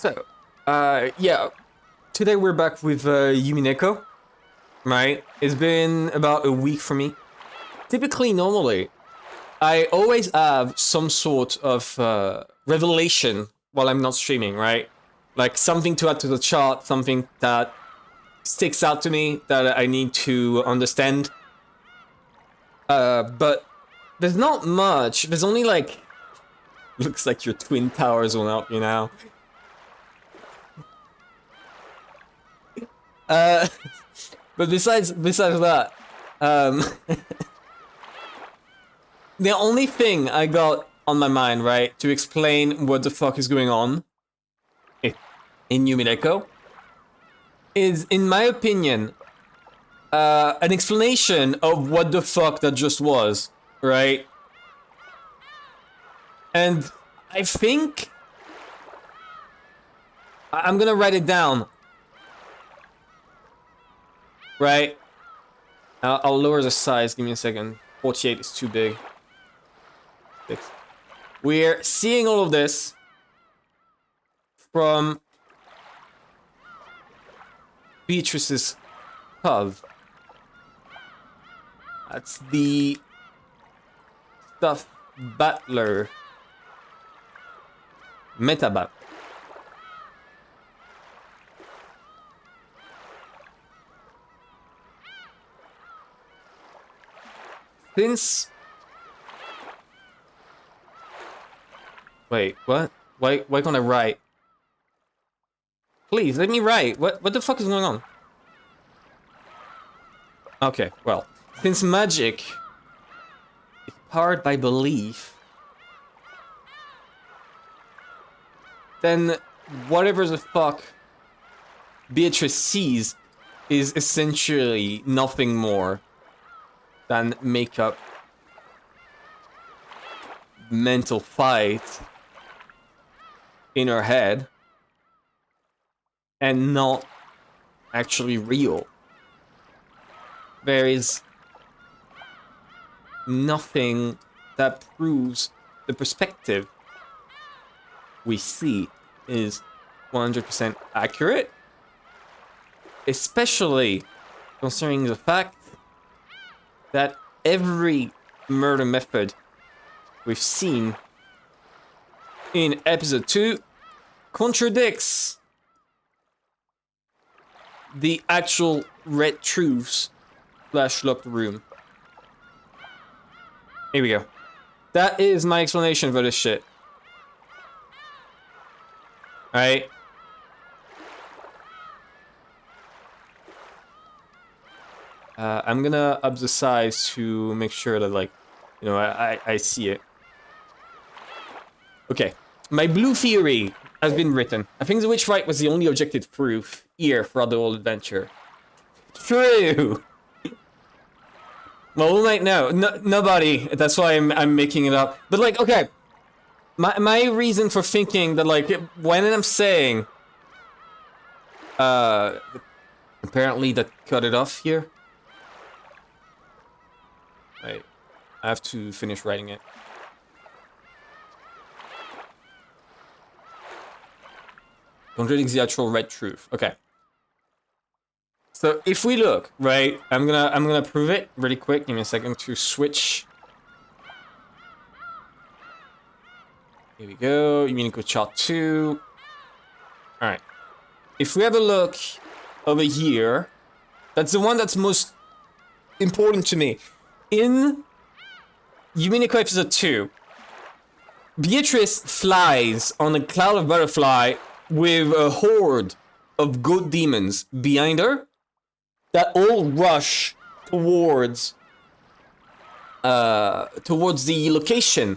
So, yeah, today we're back with Umineko, right? It's been about a week for me. Typically, normally, I always have some sort of revelation while I'm not streaming, right? Like something to add to the chart, something that sticks out to me that I need to understand. But there's not much. There's only like... Looks like your twin towers went up, you know? But besides that, the only thing I got on my mind, right, to explain what the fuck is going on in Umineko is, in my opinion, an explanation of what the fuck that just was, right? And I think I'm gonna write it down. Right? I'll lower the size. Give me a second. 48 is too big. We're seeing all of this from Beatrice's hub. That's the stuff Butler Metabat. Since... Wait, what? Why can't I write? Please, let me write. What the fuck is going on? Okay, well, since magic is powered by belief, then whatever the fuck Beatrice sees is essentially nothing more than make up mental fight in her head and not actually real. There is nothing that proves the perspective we see is 100% accurate, especially considering the fact that every murder method we've seen in episode 2 contradicts the actual red truths / locked room. Here we go. That is my explanation for this shit. Alright? I'm gonna up the size to make sure that, like, you know, I see it. Okay. My blue theory has been written. I think the witch fight was the only objective proof here throughout the whole adventure. True! Well, we might know. Nobody. That's why I'm making it up. But, like, okay. My reason for thinking that, like, when I'm saying... apparently that cut it off here. Wait, I have to finish writing it. Contradicts the actual red truth. Okay. So if we look, right, I'm gonna prove it really quick. Give me a second to switch. Here we go. Umineko chart 2. All right. If we have a look over here, that's the one that's most important to me. In Umineko episode 2, Beatrice flies on a cloud of butterfly with a horde of good demons behind her that all rush towards the location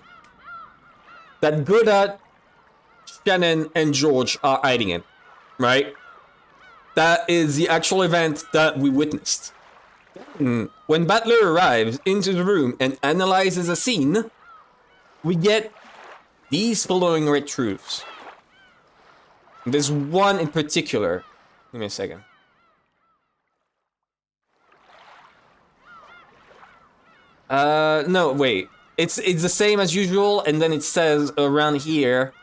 that Gerda, Shannon, and George are hiding in, right? That is the actual event that we witnessed. When Butler arrives into the room and analyzes a scene, we get these following red truths. There's one in particular. Give me a second. No, wait. It's the same as usual, and then it says around here.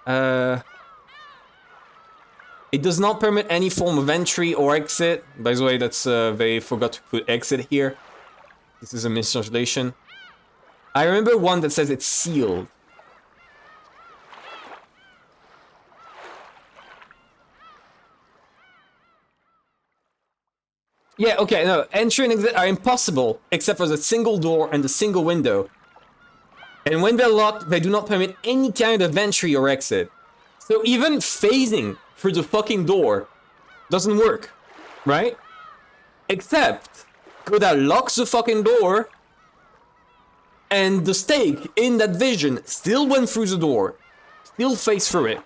It does not permit any form of entry or exit. By the way, that's they forgot to put exit here. This is a mistranslation. I remember one that says it's sealed. Yeah, okay, no. Entry and exit are impossible, except for the single door and the single window. And when they're locked, they do not permit any kind of entry or exit. So even phasing through the fucking door doesn't work, right? Except, Koda locks the fucking door, and the stake in that vision still went through the door. Still phased through it.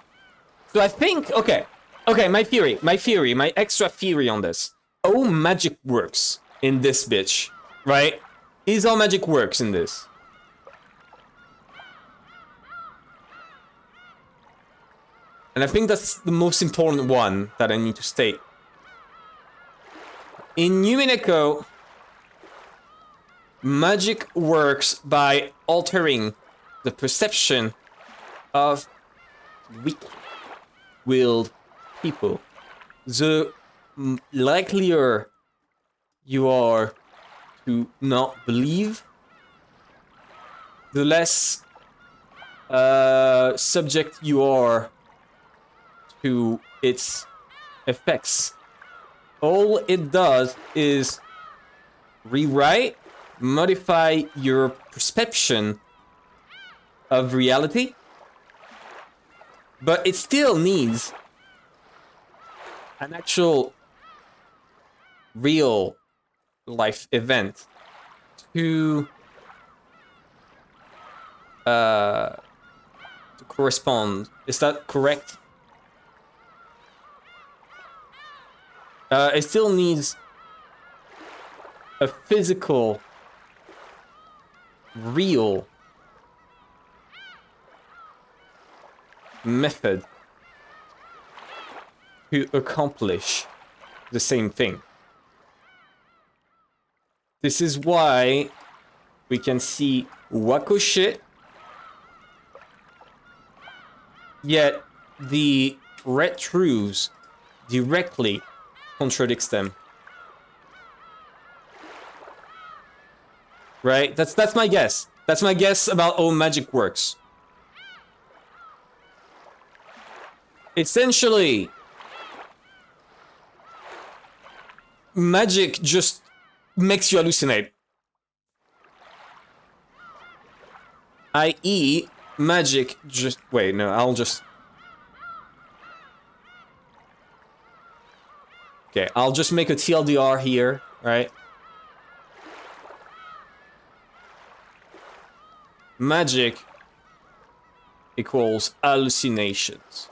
So I think, okay, my extra theory on this. Oh, magic works in this bitch, right? Is how magic works in this. And I think that's the most important one that I need to state. In Umineko, magic works by altering the perception of weak-willed people. The likelier you are to not believe, the less subject you are to its effects. All it does is rewrite, modify your perception of reality, but it still needs an actual real life event to correspond. Is that correct? It still needs a physical, real method to accomplish the same thing. This is why we can see Wako shit, yet the red truths directly contradicts them. Right? That's my guess. That's my guess about how magic works. Essentially, magic just makes you hallucinate. I.e., magic just... Wait, no, I'll just... Okay, I'll just make a TLDR here, right? Magic equals hallucinations.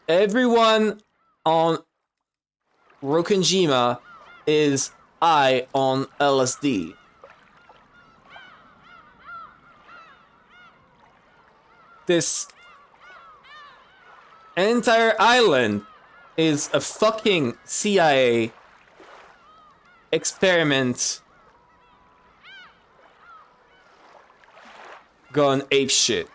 Everyone on Rokenjima is high on LSD. This entire island is a fucking CIA experiment gone apeshit.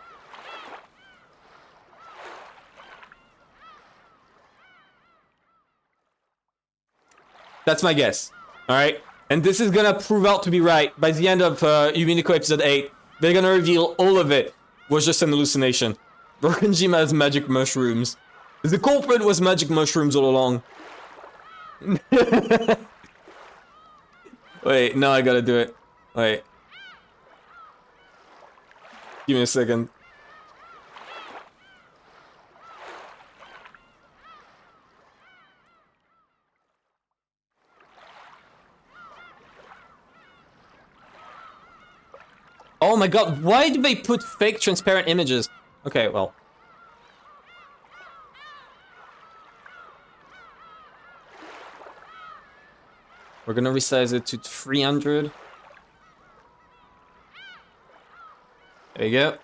That's my guess. Alright? And this is gonna prove out to be right. By the end of Umineko episode 8, they're gonna reveal all of it was just an hallucination. Rokenjima has magic mushrooms. The culprit was magic mushrooms all along. Wait, now I gotta do it. Wait. Give me a second. Oh my god, why do they put fake transparent images? Okay, well. We're gonna resize it to 300. There you go.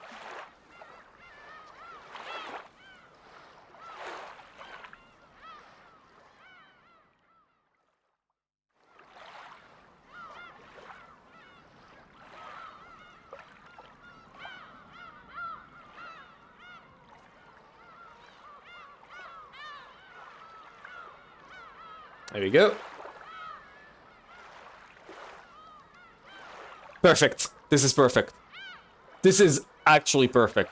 There we go. Perfect. This is perfect. This is actually perfect.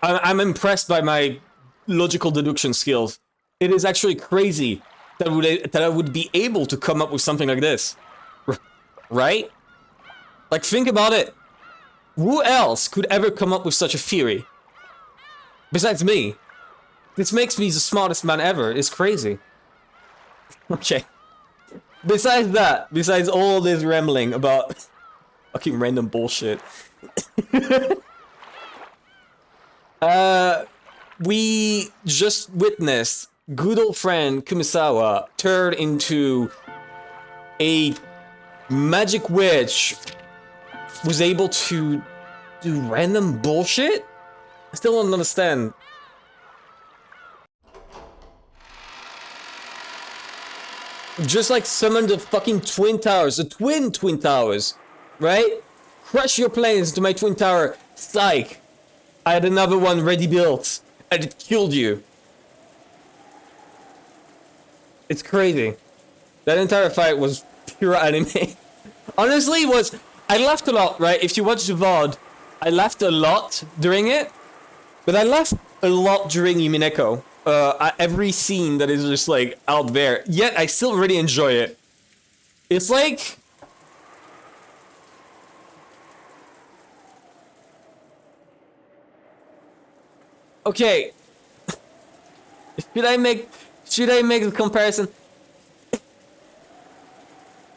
I'm impressed by my logical deduction skills. It is actually crazy that I would be able to come up with something like this. Right? Like, think about it. Who else could ever come up with such a theory? Besides me. This makes me the smartest man ever. It's crazy. Okay. Besides that, besides all this rambling about fucking random bullshit. We just witnessed good old friend Kumisawa turn into a magic witch, was able to do random bullshit? I still don't understand. Just like summon the fucking Twin Towers, the Twin Towers, right? Crush your planes to my Twin Tower, psych. I had another one ready built, and it killed you. It's crazy. That entire fight was pure anime. Honestly, I laughed a lot, right? If you watch the VOD, I laughed a lot during it, but I laughed a lot during Umineko. Every scene that is just like out there, yet I still really enjoy it. It's like... Okay. Should I make the comparison?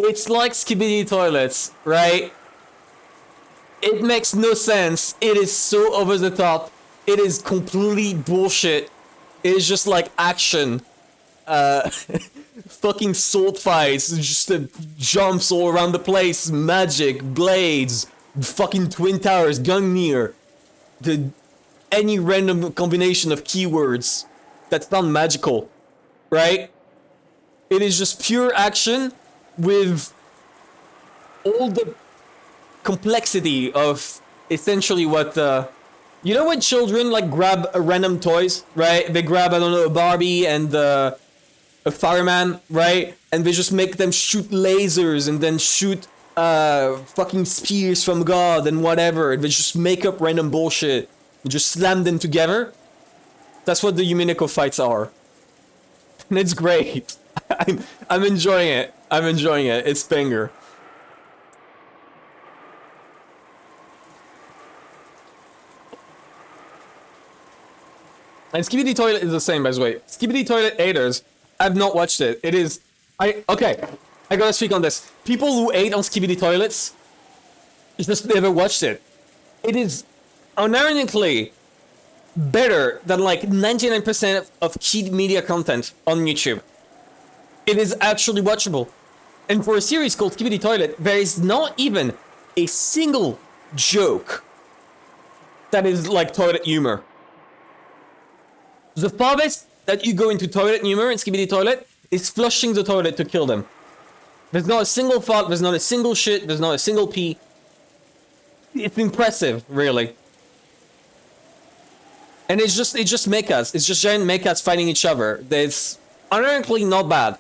It's like skibidi toilets, right? It makes no sense. It is so over the top. It is complete bullshit. It is just like action. Fucking sword fights, just jumps all around the place, magic, blades, fucking Twin Towers, Gungnir. Any random combination of keywords that sound magical, right? It is just pure action with all the complexity of essentially what you know when children like grab a random toys, right? They grab, I don't know, a Barbie and a fireman, right? And they just make them shoot lasers and then shoot fucking spears from God and whatever. They just make up random bullshit and just slam them together. That's what the Umineko fights are. And it's great. I'm enjoying it. I'm enjoying it. It's banger. And Skibidi Toilet is the same, by the way. Skibidi Toilet Haters, I've not watched it. It is... Okay, I gotta speak on this. People who hate on Skibidi Toilets just never watched it. It is unironically better than like 99% of kid media content on YouTube. It is actually watchable. And for a series called Skibidi Toilet, there is not even a single joke that is like toilet humor. The farthest that you go into toilet humor in Skibidi Toilet is flushing the toilet to kill them. There's not a single fart, there's not a single shit, there's not a single pee. It's impressive, really. And it's just mechas. It's just giant mechas fighting each other. It's ironically not bad.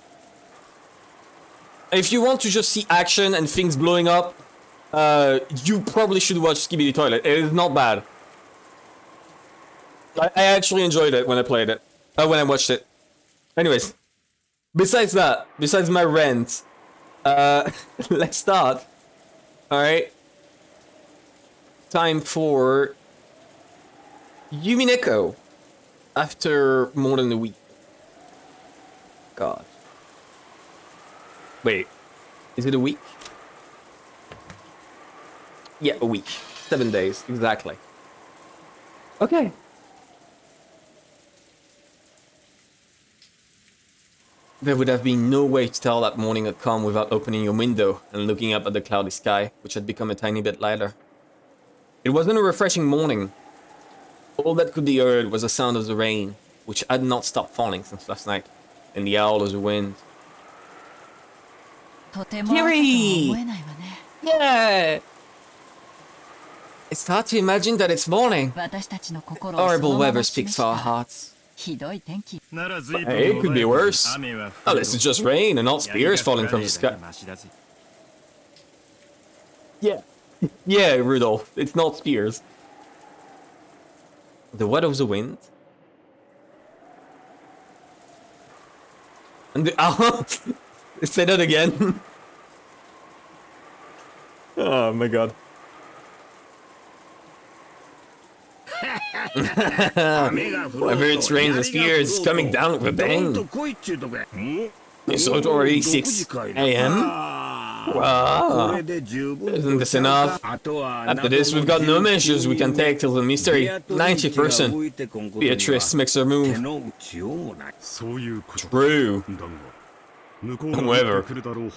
If you want to just see action and things blowing up, you probably should watch Skibidi Toilet. It is not bad. I actually enjoyed it when I played it. When I watched it. Anyways. Besides that, besides my rant, let's start. Alright. Time for Umineko. After more than a week. God. Wait. Is it a week? Yeah, a week. 7 days, exactly. Okay. There would have been no way to tell that morning had come without opening your window and looking up at the cloudy sky, which had become a tiny bit lighter. It wasn't a refreshing morning. All that could be heard was the sound of the rain, which had not stopped falling since last night, and the howl of the wind. Kiri! Yeah! It's hard to imagine that it's morning. Horrible weather speaks for our hearts. Hey, it could be worse. Oh, this is just rain and not spears falling from the sky. Yeah. Yeah, Rudolph. It's not spears. The what of the wind? And the owl. Say that again. Oh my god. Whenever it's rains and spears, it's coming down with a bang. So it's already 6 AM? Wow. Isn't this enough? After this, we've got no measures we can take till the mystery 90%. Beatrice makes her move. True. However,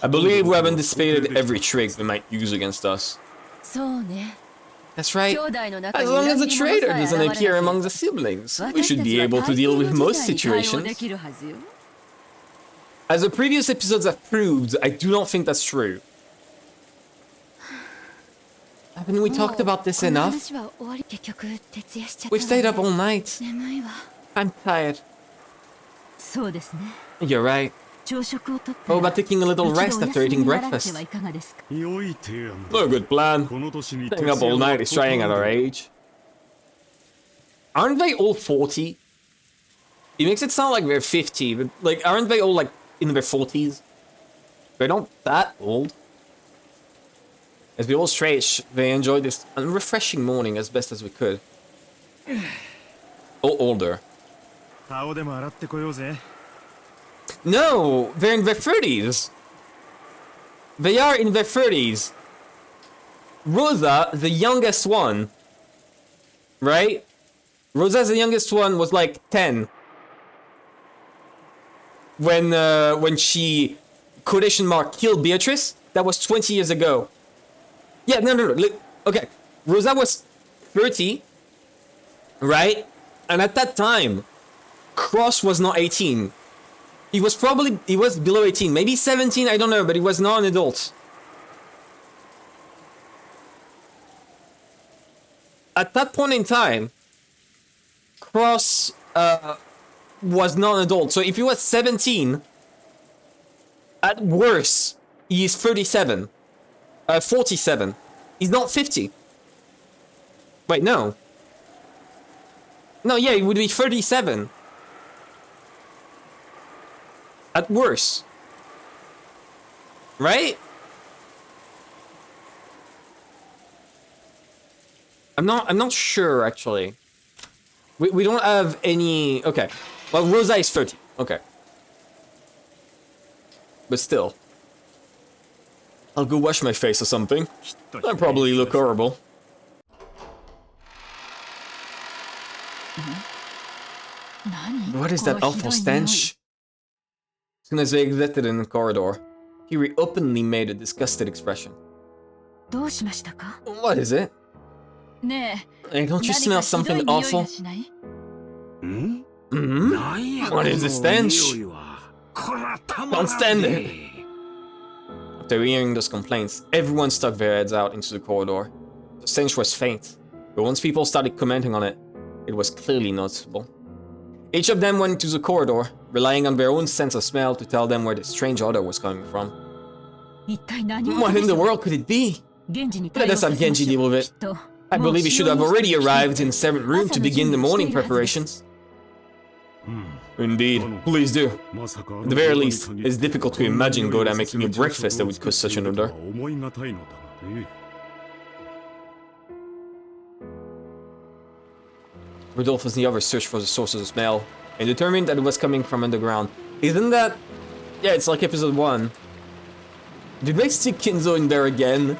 I believe we have anticipated every trick they might use against us. That's right. As long as the traitor doesn't appear among the siblings, we should be able to deal with most situations. As the previous episodes have proved, I do not think that's true. Haven't we talked about this enough? We've stayed up all night. I'm tired. You're right. How about taking a little rest after eating breakfast? No good plan. Staying up all night is trying at our age. Aren't they all 40? It makes it sound like they're 50, but like, aren't they all like in their 40s? They're not that old. As we all stretch, they enjoyed this unrefreshing morning as best as we could. Or older. No, they're in their 30s. They are in their 30s. Rosa, the youngest one, right? Rosa, the youngest one, was like 10 when she quotation mark killed Beatrice. That was 20 years ago. Yeah, no. Look, okay, Rosa was 30, right? And at that time, Cross was not 18. He was below 18, maybe 17, I don't know, but he was not an adult. At that point in time, Cross was not an adult. So if he was 17, at worst, he is 47. 47. He's not 50. Wait, no. No, yeah, he would be 37. At worst. Right? I'm not sure actually. We don't have any. Okay. Well, Rosa is 30. Okay. But still. I'll go wash my face or something. I probably look horrible. What is that awful stench? As soon as they exited in the corridor, Kiri openly made a disgusted expression. What is it? Hey, don't you smell something awful? What is the stench? Can't stand it. After hearing those complaints, everyone stuck their heads out into the corridor. The stench was faint, but once people started commenting on it, it was clearly noticeable. Each of them went into the corridor, relying on their own sense of smell to tell them where the strange odor was coming from. What in the world could it be? Let us have Genji deal with it. I believe he should have already arrived in the 7th room to begin the morning preparations. Indeed, please do. At the very least, it's difficult to imagine Goda making you breakfast that would cause such an odor. Rudolph and the others searched for the source of the smell and determined that it was coming from underground. Isn't that... Yeah, it's like episode 1. Did they stick Kinzo in there again?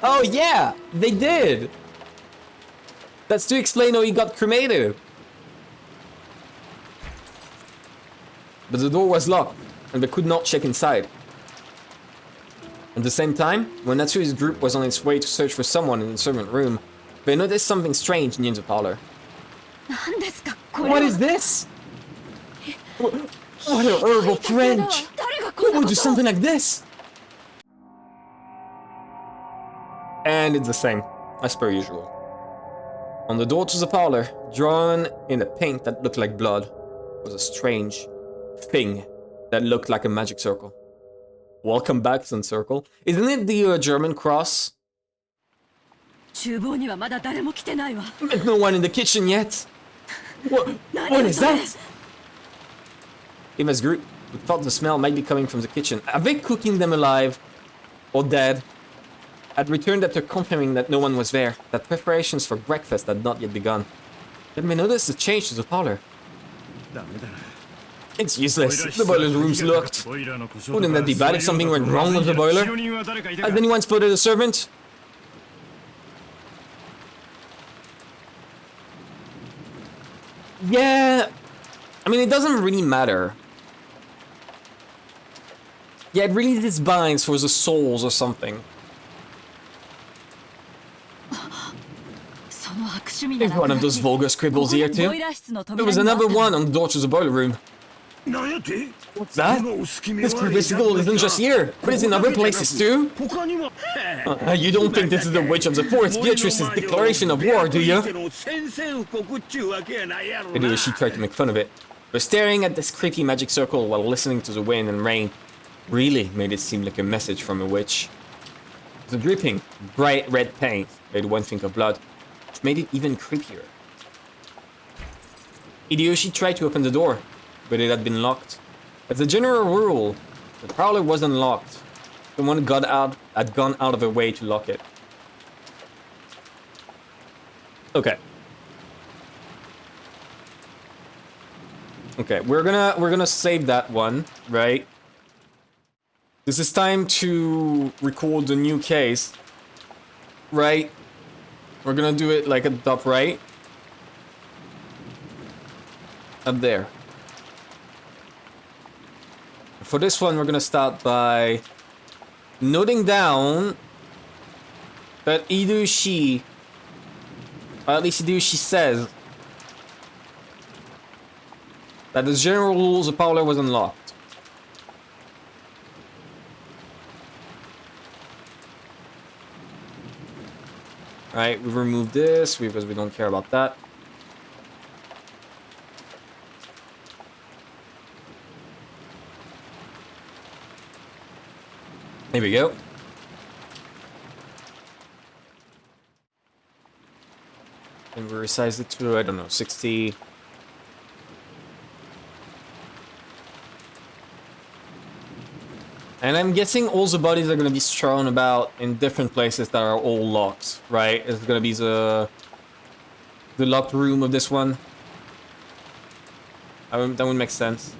Oh yeah, they did! That's to explain how he got cremated. But the door was locked, and they could not check inside. At the same time, when Natsui's group was on its way to search for someone in the servant room, they noticed something strange near the parlor. What is this? What a horrible trench! Who would do something like this? And it's the same, as per usual. On the door to the parlor, drawn in a paint that looked like blood, was a strange thing that looked like a magic circle. Welcome back, Sun Circle. Isn't it the German cross? There's no one in the kitchen yet. What is that? Eva's group thought the smell might be coming from the kitchen. Are they cooking them alive or dead? Had returned after confirming that no one was there, that preparations for breakfast had not yet begun. Then we noticed a change to the parlor. It's useless. The boiler room's locked. Wouldn't that be bad if something went wrong with the boiler? Has anyone spotted a servant? Yeah. I mean, it doesn't really matter. Yeah, it really just binds for the souls or something. There's one of those vulgar scribbles here too. There was another one on the door to the boiler room. What's that? This creepy scribble isn't just here, but it's in other places too. You don't think this is the Witch of the Forest Beatrice's declaration of war, do you? Anyway, she tried to make fun of it, but staring at this creepy magic circle while listening to the wind and rain really made it seem like a message from a witch. The dripping, bright red paint made one think of blood, which made it even creepier. Hideyoshi tried to open the door, but it had been locked. As a general rule, the parlor wasn't locked. Someone had gone out of their way to lock it. Okay. Okay, we're gonna save that one, right? This is time to record the new case, right? We're gonna do it like at the top right. Up there. For this one, we're gonna start by noting down that Hideyoshi, or at least Hideyoshi says, that the general rules the parlor was unlocked. Right, we removed this because we don't care about that. There we go. And we resized it to, I don't know, 60. And I'm guessing all the bodies are gonna be strewn about in different places that are all locked, right? It's gonna be the locked room of this one. That would make sense.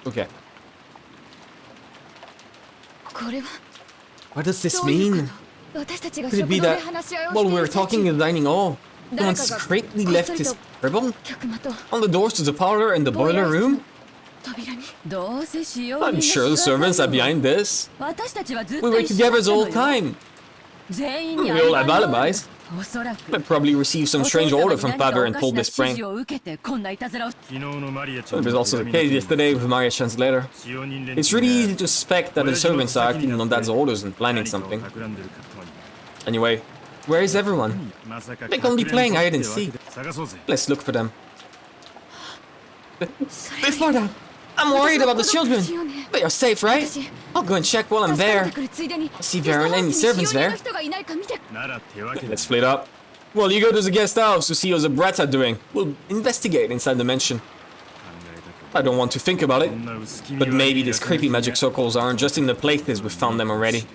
Okay. What does this mean? Could it be that while we were talking in the dining hall, someone secretly left his scribble on the doors to the parlor and the boiler room? I'm sure the servants are behind this. We were together the whole time. We all have alibis. I probably received some strange order from Father and pulled this prank. It was also the case yesterday with Maria-chan's letter. It's really easy to suspect that the servants are acting on Dad's orders and planning something. Anyway, where is everyone? They can't be playing hide and seek. Let's look for them. Before that, I'm worried about the children. They are safe, right? I'll go and check while I'm there. See if there aren't any servants there. Let's split up. Well, you go to the guest house to see how the brats are doing. We'll investigate inside the mansion. I don't want to think about it, but maybe these creepy magic circles aren't just in the places we found them already.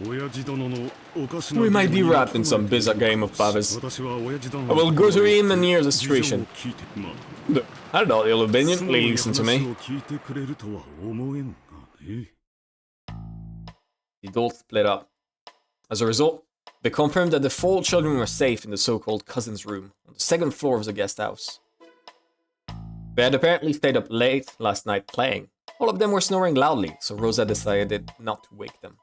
We might be wrapped in some bizarre game of powers. I will go to him and hear the situation. I doubt he'll obediently listen to me. The adults split up. As a result, they confirmed that the 4 children were safe in the so-called cousin's room on the 2nd floor of the guest house. They had apparently stayed up late last night playing. All of them were snoring loudly, so Rosa decided not to wake them.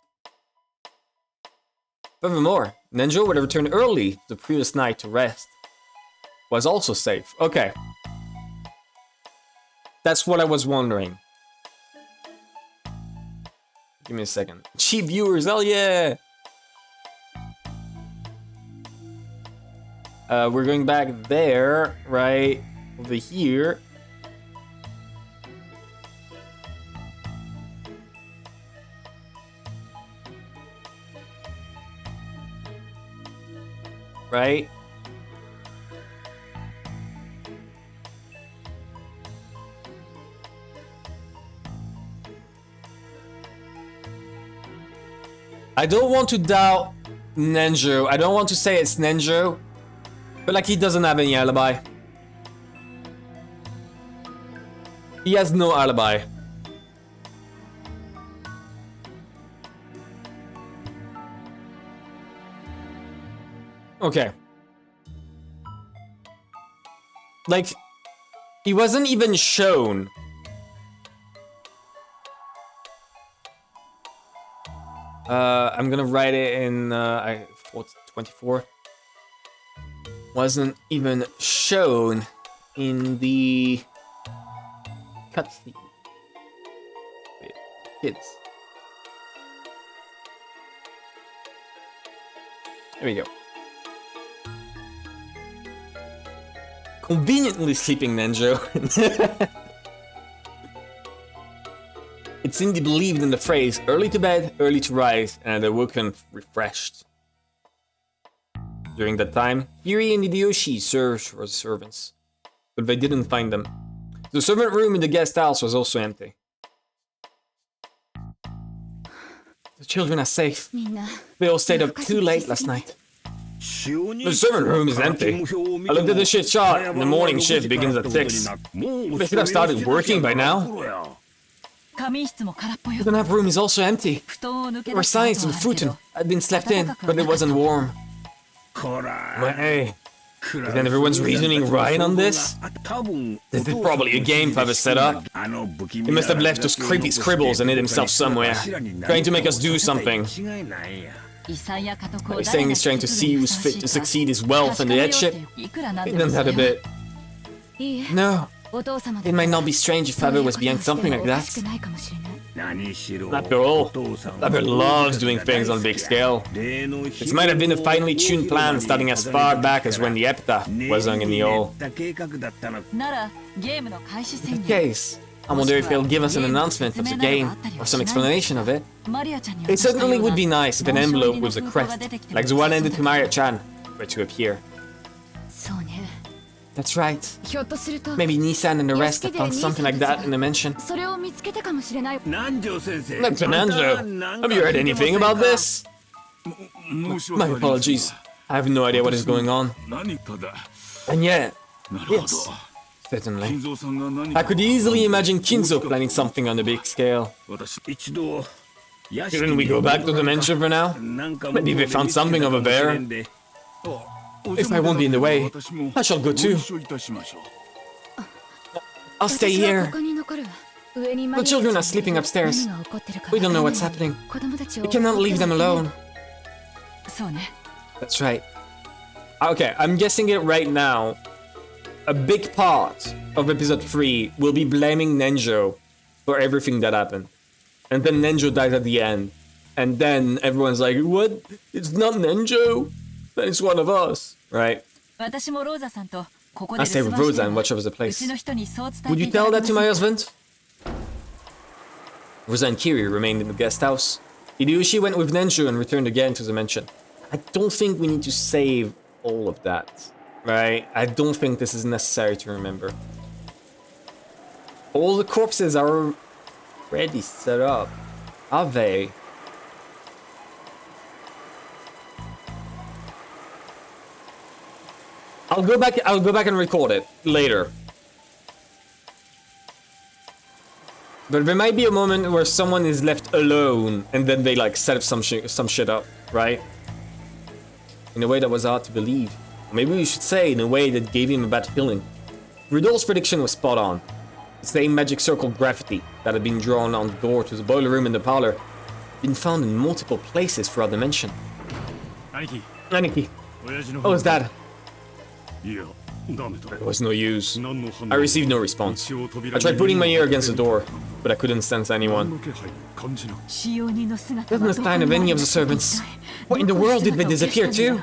Furthermore, Nenjo would have returned early the previous night to rest. Was also safe. Okay. That's what I was wondering. Give me a second. Cheap viewers, hell yeah! We're going back there, right? Over here. Right? I don't want to doubt Nenjo. I don't want to say it's Nenjo, but like he doesn't have any alibi. He has no alibi. Okay. Like, he wasn't even shown. I'm gonna write it in, 24. Wasn't even shown in the cutscene. Wait, kids. There we go. Conveniently sleeping Nenjo. It's indeed believed in the phrase, early to bed, early to rise, and awoken refreshed. During that time, Kiri and Hideyoshi served for the servants, but they didn't find them. The servant room in the guest house was also empty. The children are safe. They all stayed up too late last night. The servant room is empty. I looked at the shift chart, and the morning shift begins at 6. They should have started working by now. The nap room is also empty. There were signs of the futon had been slept in, but it wasn't warm. Hey, isn't everyone's reasoning right on this? This is probably a game Father set up. He must have left us creepy scribbles and hid himself somewhere, trying to make us do something. He's saying he's trying to see who's fit to succeed his wealth and the headship. Isn't that a bit? No. It might not be strange if Father was behind something like that. After all, Father loves doing things on a big scale. This might have been a finely tuned plan starting as far back as when the Epta was hung in the hole. In that case, I wonder if they'll give us an announcement of the game, or some explanation of it. It certainly would be nice if an envelope with a crest, like the one handed to Maria-chan, were to appear. That's right. Maybe Nissan and the rest have found something like that in the mansion. Dr. Nanjo, have you heard anything about this? My apologies. I have no idea what is going on. And yet, yes, certainly. I could easily imagine Kinzo planning something on a big scale. Shouldn't we go back to the mansion for now? Maybe they found something over there. If I won't be in the way, I shall go too. I'll stay here. The children are sleeping upstairs. We don't know what's happening. We cannot leave them alone. That's right. Okay, I'm guessing it right now. A big part of episode 3 will be blaming Nenjo for everything that happened. And then Nenjo dies at the end. And then everyone's like, what? It's not Nenjo? Then it's one of us, right? I stay with Rosa and watch over the place. Would you tell that to my husband? Rosa and Kiri remained in the guest house. Hideyoshi went with Nenjo and returned again to the mansion. I don't think we need to save all of that, right? I don't think this is necessary to remember. All the corpses are already set up. Are they? I'll go back and record it later. But there might be a moment where someone is left alone and then they like set up some shit up, right? In a way that was hard to believe. Or maybe we should say in a way that gave him a bad feeling. Rudolph's prediction was spot on. The same magic circle graffiti that had been drawn on the door to the boiler room in the parlor had been found in multiple places throughout the mansion. Aniki. What was that? There was no use. I received no response. I tried putting my ear against the door, but I couldn't sense anyone. There's no sign of any of the servants. What in the world did they disappear too?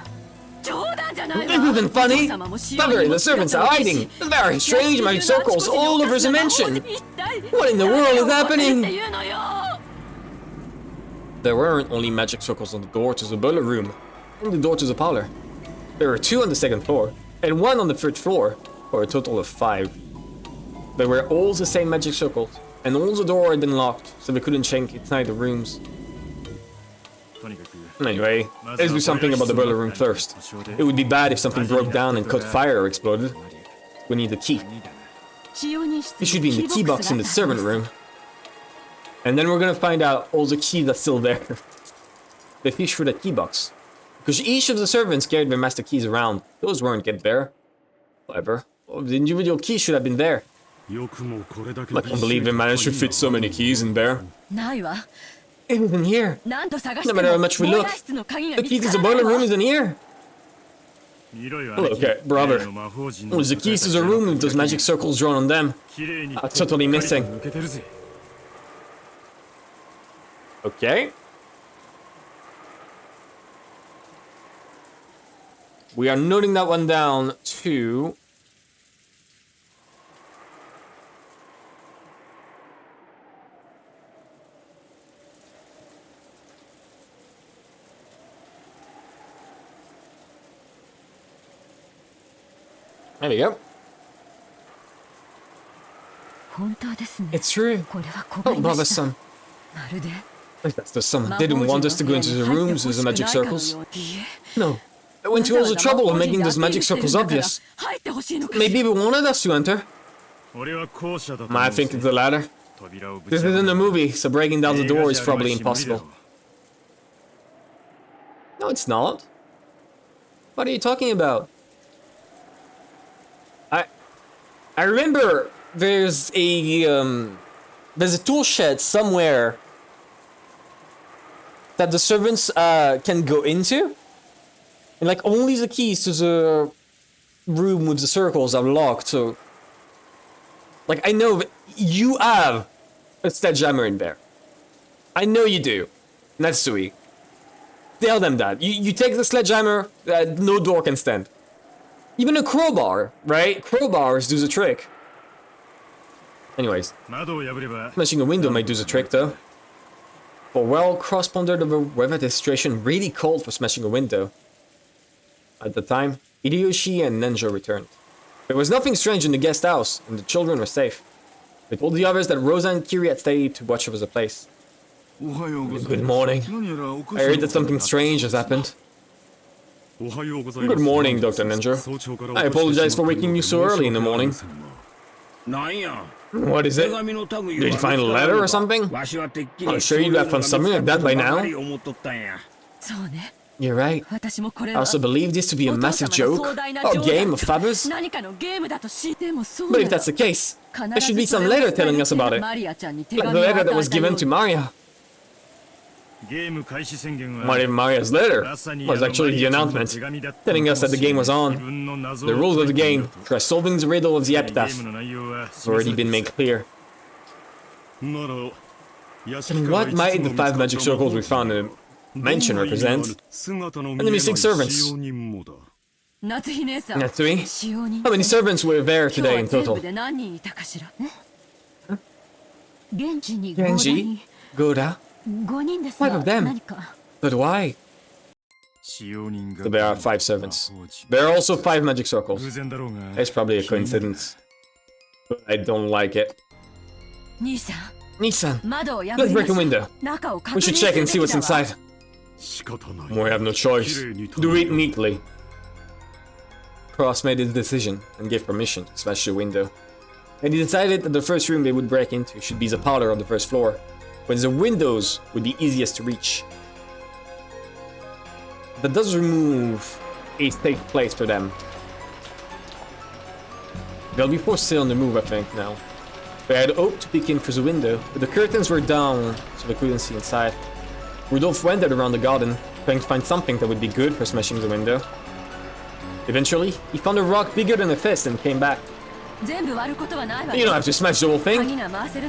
This isn't funny! February, the servants are hiding! Very strange magic circles all over the mansion! What in the world is happening? There weren't only magic circles on the door to the boiler room and the door to the parlor. There were 2 on the 2nd floor and 1 on the 3rd floor, for a total of 5. They were all the same magic circles, and all the doors had been locked, so they couldn't check inside the rooms. Anyway, let's do something about the boiler room first. It would be bad if something broke down and caught fire or exploded. We need the key. It should be in the key box in the servant room. And then we're gonna find out all the keys are still there. They fish for the key box. Because each of the servants carried their master keys around. Those weren't kept there. However, the individual keys should have been there. I can't believe they managed to fit so many keys in there. It isn't here. No matter how much we look, the key to the boiler room isn't here. Look at brother. Where's the keys to the room with those magic circles drawn on them? Are totally missing. Okay. We are noting that one down to... There we go. It's true. Oh, bothersome. Like that's the sun. They didn't want us to go into the rooms with the magic circles. No. I went to all the trouble of making those magic circles obvious. Maybe they wanted us to enter. I think it's the latter. This isn't a movie, so breaking down the door is probably impossible. No, it's not. What are you talking about? I remember there's a tool shed somewhere that the servants can go into, and like only the keys to the room with the circles are locked. So, like I know that you have a sledgehammer in there. I know you do. Natsui. Tell them that. You take the sledgehammer that no door can stand. Even a crowbar, right? Crowbars do the trick. Anyways, smashing a window might do the trick though. For well, cross-pondered over whether the situation really called for smashing a window. At the time, Hideyoshi and Nenjo returned. There was nothing strange in the guest house, and the children were safe. They told the others that Rosa and Kiri had stayed to watch over the place. Good morning. I heard that something strange has happened. Good morning, Dr. Nenjo. I apologize for waking you so early in the morning. What is it? Did you find a letter or something? I'm sure you'd have found something like that by now. You're right. I also believe this to be a massive joke, or game of fables. But if that's the case, there should be some letter telling us about it. Like the letter that was given to Maria. What if Maria's letter was actually the announcement, telling us that the game was on? The rules of the game, for solving the riddle of the epitaph, have already been made clear. And what might the 5 magic circles we found in the mansion represent? And the missing servants. Natsui, how many servants were there today in total? Genji, Goda, 5 of them. But why? So there are 5 servants. There are also 5 magic circles. It's probably a coincidence. But I don't like it. Nisan, let's break a window. We should check and see what's inside. We have no choice. Do it neatly. Cross made his decision and gave permission to smash the window. And he decided that the first room they would break into should be the parlor on the 1st floor, when the windows would be easiest to reach. That does remove a safe place for them. They'll be forced to stay on the move, I think, now. They had hoped to peek in through the window, but the curtains were down, so they couldn't see inside. Rudolph wandered around the garden, trying to find something that would be good for smashing the window. Eventually, he found a rock bigger than a fist and came back. You don't have to smash the whole thing.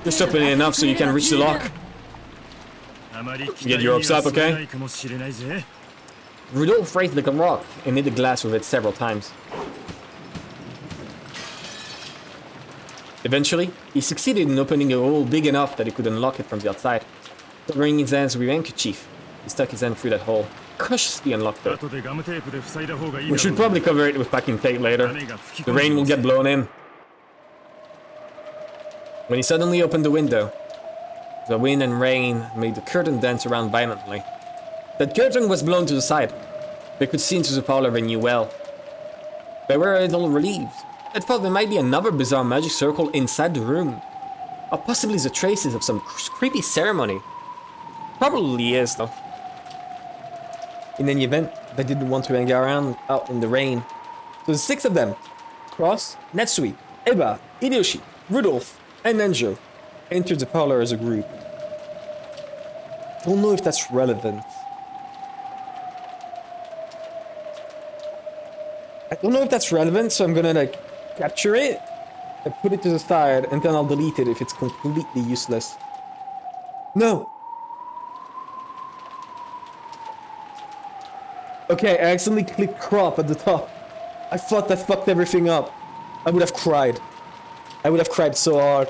Just open it enough so you can reach the lock. Get your hopes up, okay? Rudolph raised like a rock and hit the glass with it several times. Eventually, he succeeded in opening a hole big enough that he could unlock it from the outside. Covering his hands with a handkerchief, he stuck his hand through that hole, cautiously unlocked it. We should probably cover it with packing tape later. The rain will get blown in. When he suddenly opened the window, the wind and rain made the curtain dance around violently. That curtain was blown to the side. They could see into the parlor they knew well. They were a little relieved. They thought there might be another bizarre magic circle inside the room. Or possibly the traces of some creepy ceremony. Probably is, though. In any event, they didn't want to hang around out in the rain. So the 6 of them, Cross, Netsui, Eba, Hideyoshi, Rudolph, and Nenjo, entered the parlor as a group. Don't know if that's relevant. I don't know if that's relevant, so I'm gonna like capture it and put it to the side, and then I'll delete it if it's completely useless. No! Okay, I accidentally clicked crop at the top. I thought that fucked everything up. I would have cried. I would have cried so hard.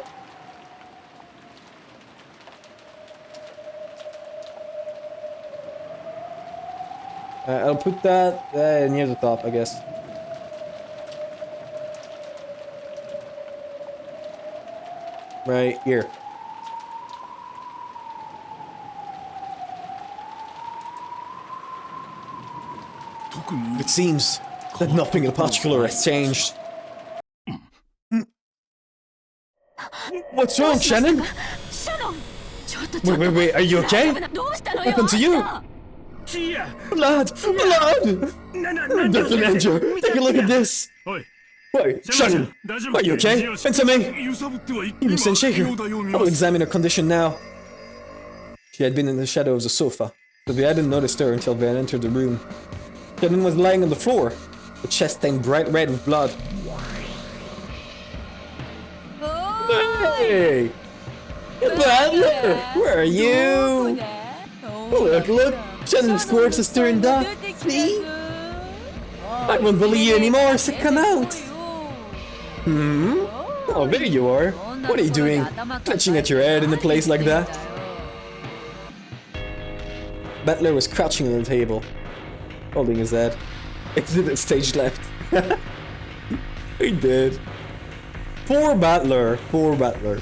I'll put that near the top, I guess. Right here. It seems that nothing in particular has changed. What's wrong, Shannon? Wait, are you okay? What happened to you? Blood! Dr. Nenjo, take a look at this! Wait, Shannon, are you okay? Answer me! You Sensei here. I'll examine her condition now. She had been in the shadow of the sofa, but we hadn't noticed her until we had entered the room. Shannon was lying on the floor, her chest stained bright red with blood. Hey! Butler! Where are you? Look! Shannon's corpse is turned up! See? I won't believe you anymore, so come out! Oh, there you are. What are you doing? Clutching at your head in a place like that? Butler was crouching on the table, holding his head. Exhibit stage left. He did. Poor Butler, poor Butler.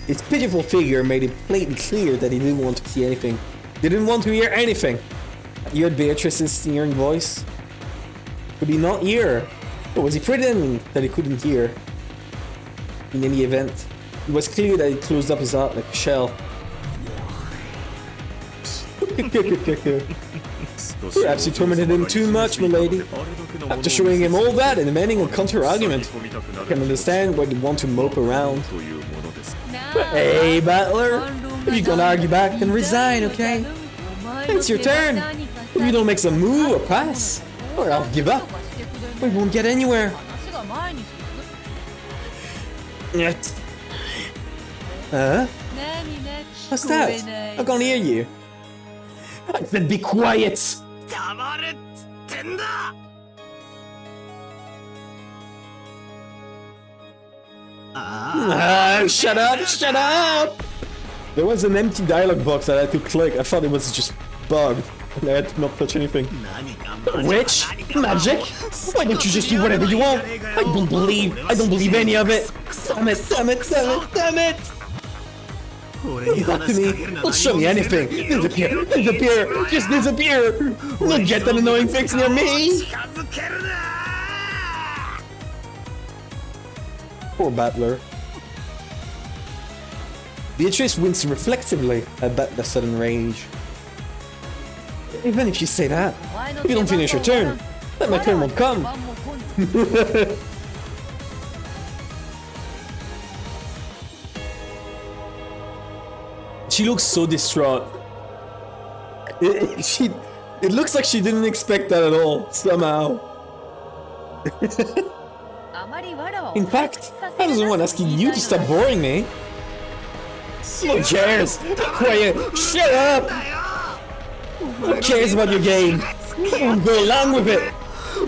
His pitiful figure made it plainly clear that he didn't want to see anything. Didn't want to hear anything. He heard Beatrice's sneering voice. Could he not hear? Or was he pretending that he couldn't hear? In any event, it was clear that he closed up his heart like a shell. Perhaps you tormented him too much, milady. After showing him all that and demanding a counter-argument, I can understand why you'd want to mope around. Hey, Butler! If you're gonna argue back, then resign, okay? It's your turn! If you don't make some move or pass, or I'll give up. We won't get anywhere. Huh? What's that? I can't hear you. I said be quiet! Shut up! Shut up! There was an empty dialogue box that I had to click. I thought it was just bugged. And I had to not touch anything. Witch? Magic? Why don't you just do whatever you want? I don't believe any of it. Damn it, damn it, damn it, damn it! Don't talk to me. Don't show me anything. Disappear, disappear, just disappear. Don't get that annoying fix near me. Poor Butler. Beatrice winced reflexively at Butler's sudden rage. Even if you say that, if you don't finish your turn, then my turn won't come. She looks so distraught. It looks like she didn't expect that at all, somehow. In fact, I was the one asking you to stop boring me. Who cares? Quiet! Shut up! Who cares about your game? Don't go along with it.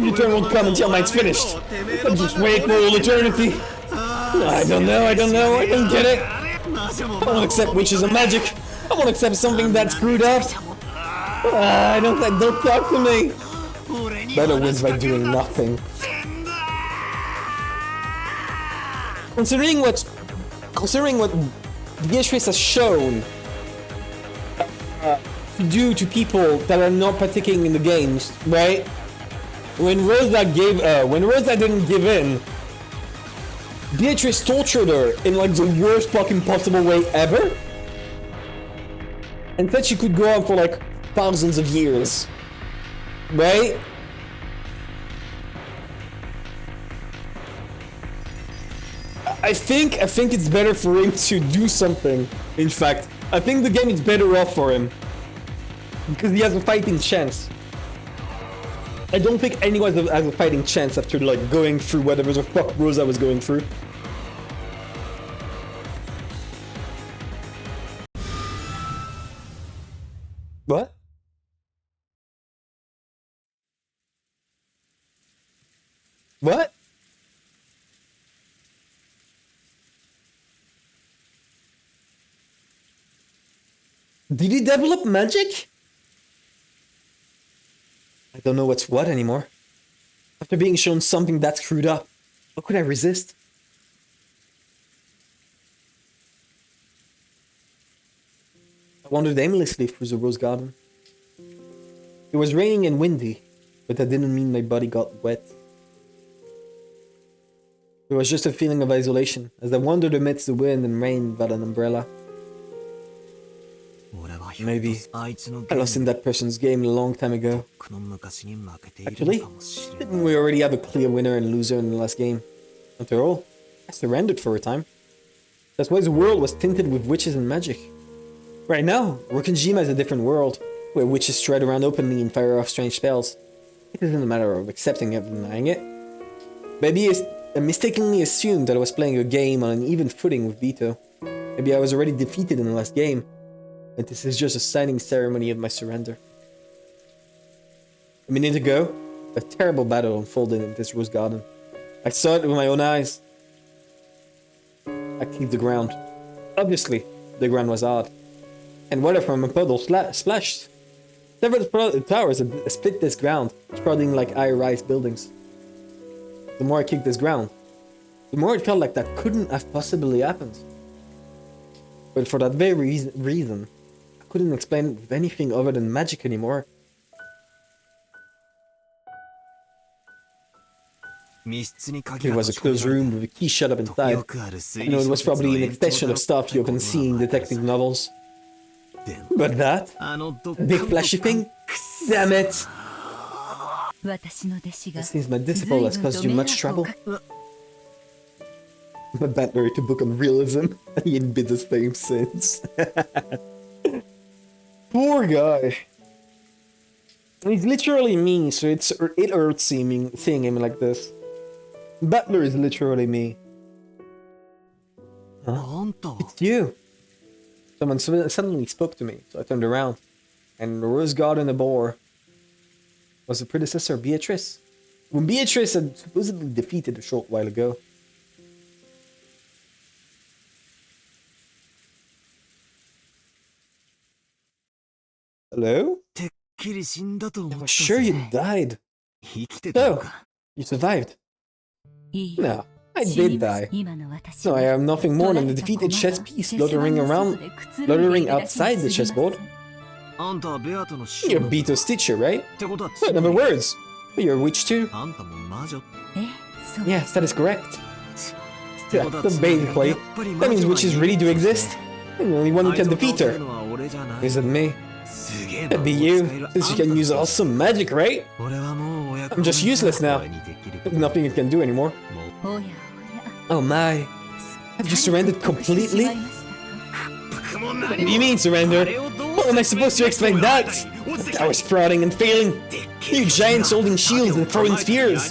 Your turn won't come until mine's finished. I'll just wait for all eternity. I don't know, I don't get it. I won't accept witches and magic. I won't accept something that's screwed up. Don't talk to me. Better wins by doing nothing. Considering what Beatrice has shown to do to people that are not partaking in the games, right? When Rosa didn't give in, Beatrice tortured her in like the worst fucking possible way ever, and said she could go on for like thousands of years, right? I think it's better for him to do something. In fact, I think the game is better off for him because he has a fighting chance. I don't think anyone has a fighting chance after like going through whatever the fuck Rosa was going through. What? What? Did he develop magic? I don't know what's what anymore. After being shown something that screwed up, how could I resist? I wandered aimlessly through the rose garden. It was raining and windy, but that didn't mean my body got wet. There was just a feeling of isolation as I wandered amidst the wind and rain without an umbrella. Maybe I lost in that person's game a long time ago. Actually, didn't we already have a clear winner and loser in the last game? After all, I surrendered for a time. That's why the world was tinted with witches and magic. Right now, Rokenjima is a different world, where witches stride around openly and fire off strange spells. It isn't a matter of accepting it or denying it. Maybe I mistakenly assumed that I was playing a game on an even footing with Vito. Maybe I was already defeated in the last game, and this is just a signing ceremony of my surrender. A minute ago, a terrible battle unfolded in this rose garden. I saw it with my own eyes. I kicked the ground. Obviously, the ground was hard, and water from a puddle splashed. Several towers had split this ground, sprouting like high-rise buildings. The more I kicked this ground, the more it felt like that couldn't have possibly happened. But for that very reason, I couldn't explain it with anything other than magic anymore. It was a closed room with a key shut up inside. I know it was probably an extension of stuff you often see in detective novels. But that big flashy thing? Damn it! It seems my disciple has caused you much trouble. My bad to book on realism. He ain't been the same since. Poor guy. He's literally me, so it hurts seeing him like this. Butler is literally me. Huh? It's you. Someone suddenly spoke to me, so I turned around, and the rose garden above was the predecessor of Beatrice, when Beatrice had supposedly defeated a short while ago. Hello? I was sure you died. So, you survived. No, I did die. So I am nothing more than a defeated chess piece fluttering outside the chessboard. You're Beto's teacher, right? In other words, you're a witch too? Yes, that is correct. Yeah, so basically, that means witches really do exist. And the only one who can defeat her isn't me. It'd be you, since you can use awesome magic, right? I'm just useless now. There's nothing you can do anymore. Oh my. Have you surrendered completely? What do you mean, surrender? How am I supposed to explain that? The tower's sprouting and failing. You giants holding shields and throwing spears.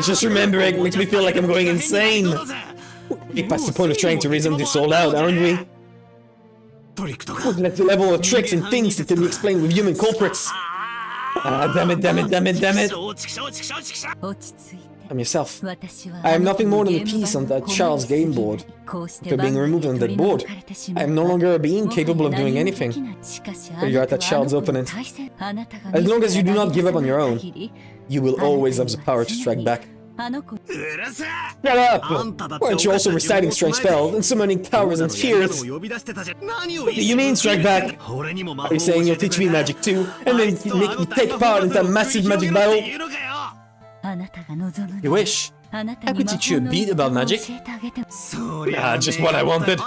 Just remembering makes me feel like I'm going insane. We're past the point of trying to reason this all out, aren't we? That's the level of tricks and things that can be explained with human culprits. Damn it. I'm yourself. I am nothing more than a piece on that child's game board. After being removed on that board, I am no longer a being capable of doing anything. But you are that child's opponent. As long as you do not give up on your own, you will always have the power to strike back. Shut up! Weren't you also reciting strange spells and summoning towers and spheres? What do you mean, strike back? Are you saying you'll teach me magic too, and then make me take part in that massive magic battle? You wish. I could teach you a bit about magic. Ah, just what I wanted.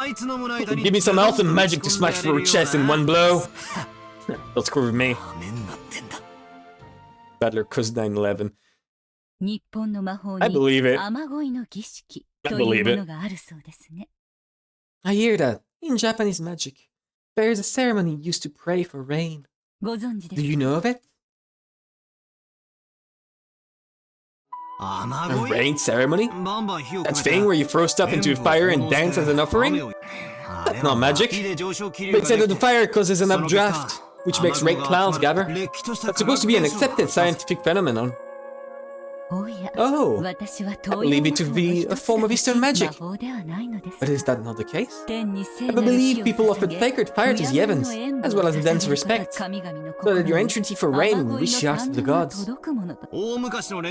Give me some health and magic to smash through her chest in one blow. Don't screw with me. Battler cursed 9/11. I believe it. I believe it. I hear that. In Japanese magic, there is a ceremony used to pray for rain. Do you know of it? A rain ceremony? That thing where you throw stuff into a fire and dance as an offering? That's not magic. They said that the fire causes an updraft, which makes rain clouds gather. That's supposed to be an accepted scientific phenomenon. Oh, I believe it to be a form of Eastern magic. But is that not the case? I believe people offered sacred fire to the heavens, as well as a dance of respect, so that your entreaty for rain will reach the hearts of the gods.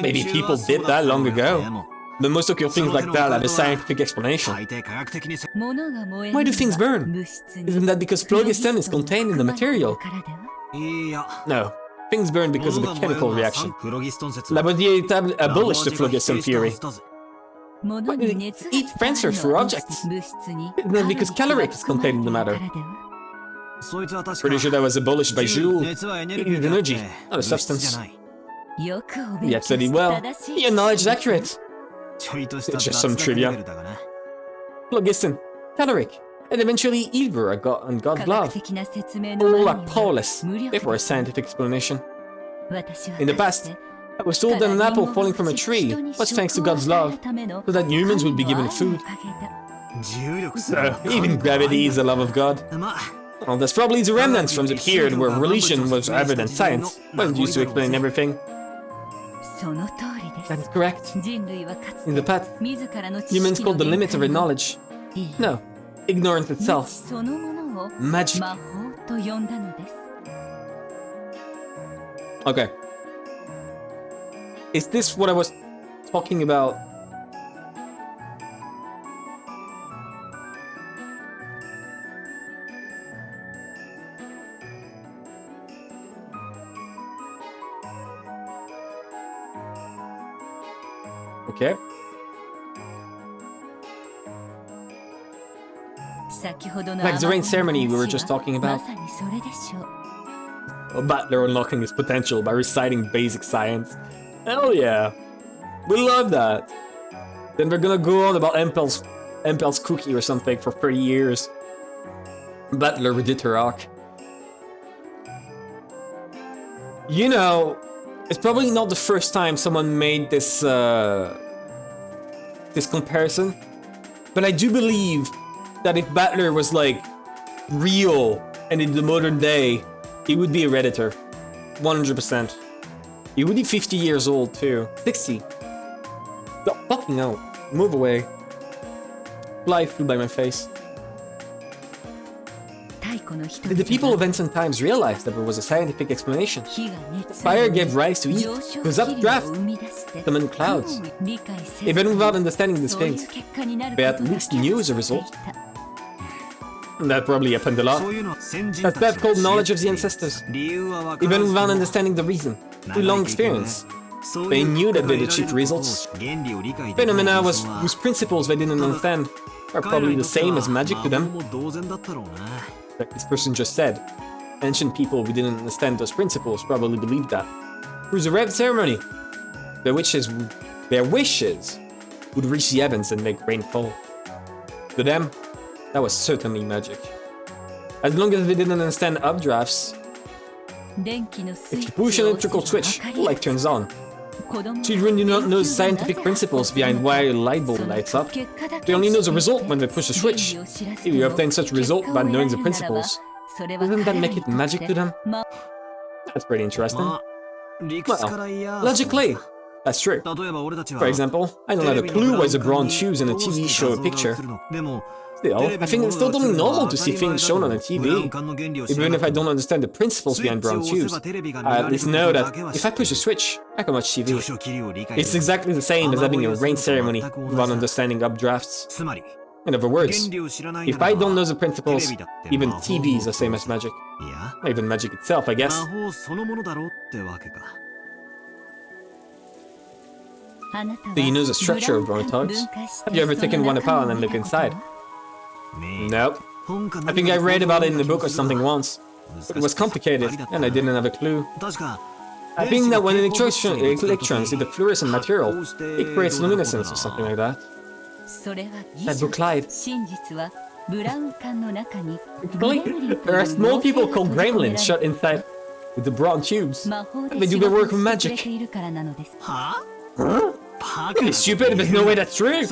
Maybe people did that long ago, but most occult things like that have a scientific explanation. Why do things burn? Isn't that because phlogiston is contained in the material? No. Things burn because of a chemical reaction. Lavoisier abolished the phlogiston theory. Why did heat transfer through objects? Isn't that because caloric is contained in the matter? Pretty sure that was abolished by Joule. Heat is energy, not a substance. You have studied well. Your knowledge is accurate. It's just some trivia. Phlogiston, caloric, and eventually Ilver on God's glove. All are powerless, therefore a scientific explanation. In the past, I was told that an apple falling from a tree was thanks to God's love, so that humans would be given food. So, even gravity is the love of God. Well, that's probably the remnants from the period where religion was rather than science, wasn't used to explain everything. That is correct. In the past, humans called the limit of their knowledge. No. Ignorance itself. Magic. Okay. Is this what I was talking about? Okay. Like the rain ceremony we were just talking about. A battler unlocking his potential by reciting basic science. Hell yeah. We love that. Then they're gonna go on about Empel's cookie or something for 30 years. Battler redid her arc. You know, it's probably not the first time someone made this this comparison, but I do believe that if Battler was like real and in the modern day, he would be a Redditor. 100%. He would be 50 years old too. 60. Oh, fucking hell. Move away. Fly flew by my face. Did the people of ancient times realize that there was a scientific explanation? Fire gave rise to heat, whose updraft summoned clouds. Even without understanding these things, they at least knew the result. That probably happened a lot. That's that called knowledge of the ancestors. Even without understanding the reason, through long experience, they knew that they'd achieved results. Phenomena whose principles they didn't understand are probably the same as magic to them. Like this person just said, ancient people who didn't understand those principles probably believed that. Through the red ceremony, their wishes would reach the heavens and make rain fall. To them, that was certainly magic. As long as they didn't understand updrafts, if you push an electrical switch, the light turns on. Children do not know the scientific principles behind why a light bulb lights up. They only know the result when they push the switch. If you obtain such a result by knowing the principles, doesn't that make it magic to them? That's pretty interesting. Well, logically, that's true. For example, I don't have a clue why the bronze tubes in a TV show a picture. Still, I think it's totally normal to see things shown on a TV. Even if I don't understand the principles behind bronze tubes, I at least know that if I push a switch, I can watch TV. It's exactly the same as having a rain ceremony without understanding updrafts. In other words, if I don't know the principles, even TV is the same as magic. Not even magic itself, I guess. Do you know the structure of bronze tubes? Have you ever taken one apart and looked inside? Nope. I think I read about it in a book or something once. But it was complicated, and I didn't have a clue. I think that when electrons hit the fluorescent material, it creates luminescence or something like that. That book lied. Actually, there are small people called gremlins shut inside with the bronze tubes, and they do their work with magic. Huh? Don't be stupid if there's no way that's true!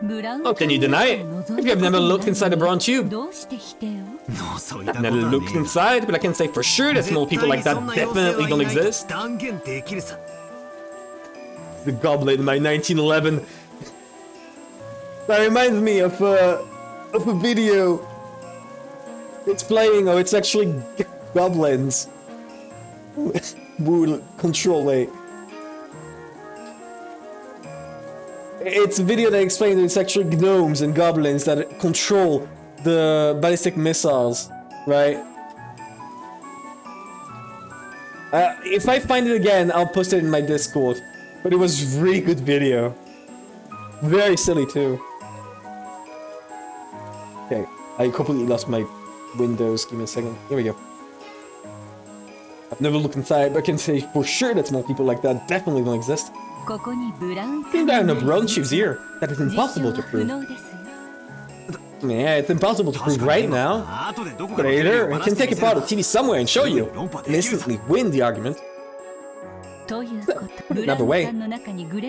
How can you deny it? If you have never looked inside a bronze tube? I've never looked inside, but I can say for sure that small people like that definitely don't exist. The goblet in my 1911. That reminds me of a video. It's playing, it's actually goblins who control it. It's a video that explains that it's actually gnomes and goblins that control the ballistic missiles, right? If I find it again, I'll post it in my Discord. But it was a really good video. Very silly too. Okay, I completely lost my windows. Give me a second. Here we go. I've never looked inside, but I can say for sure that small people like that definitely don't exist. I think there are no bronze tubes here. That is impossible to prove. Yeah, it's impossible to prove right now. But later, I can take apart a TV somewhere and show you, and instantly win the argument. So, put it another way,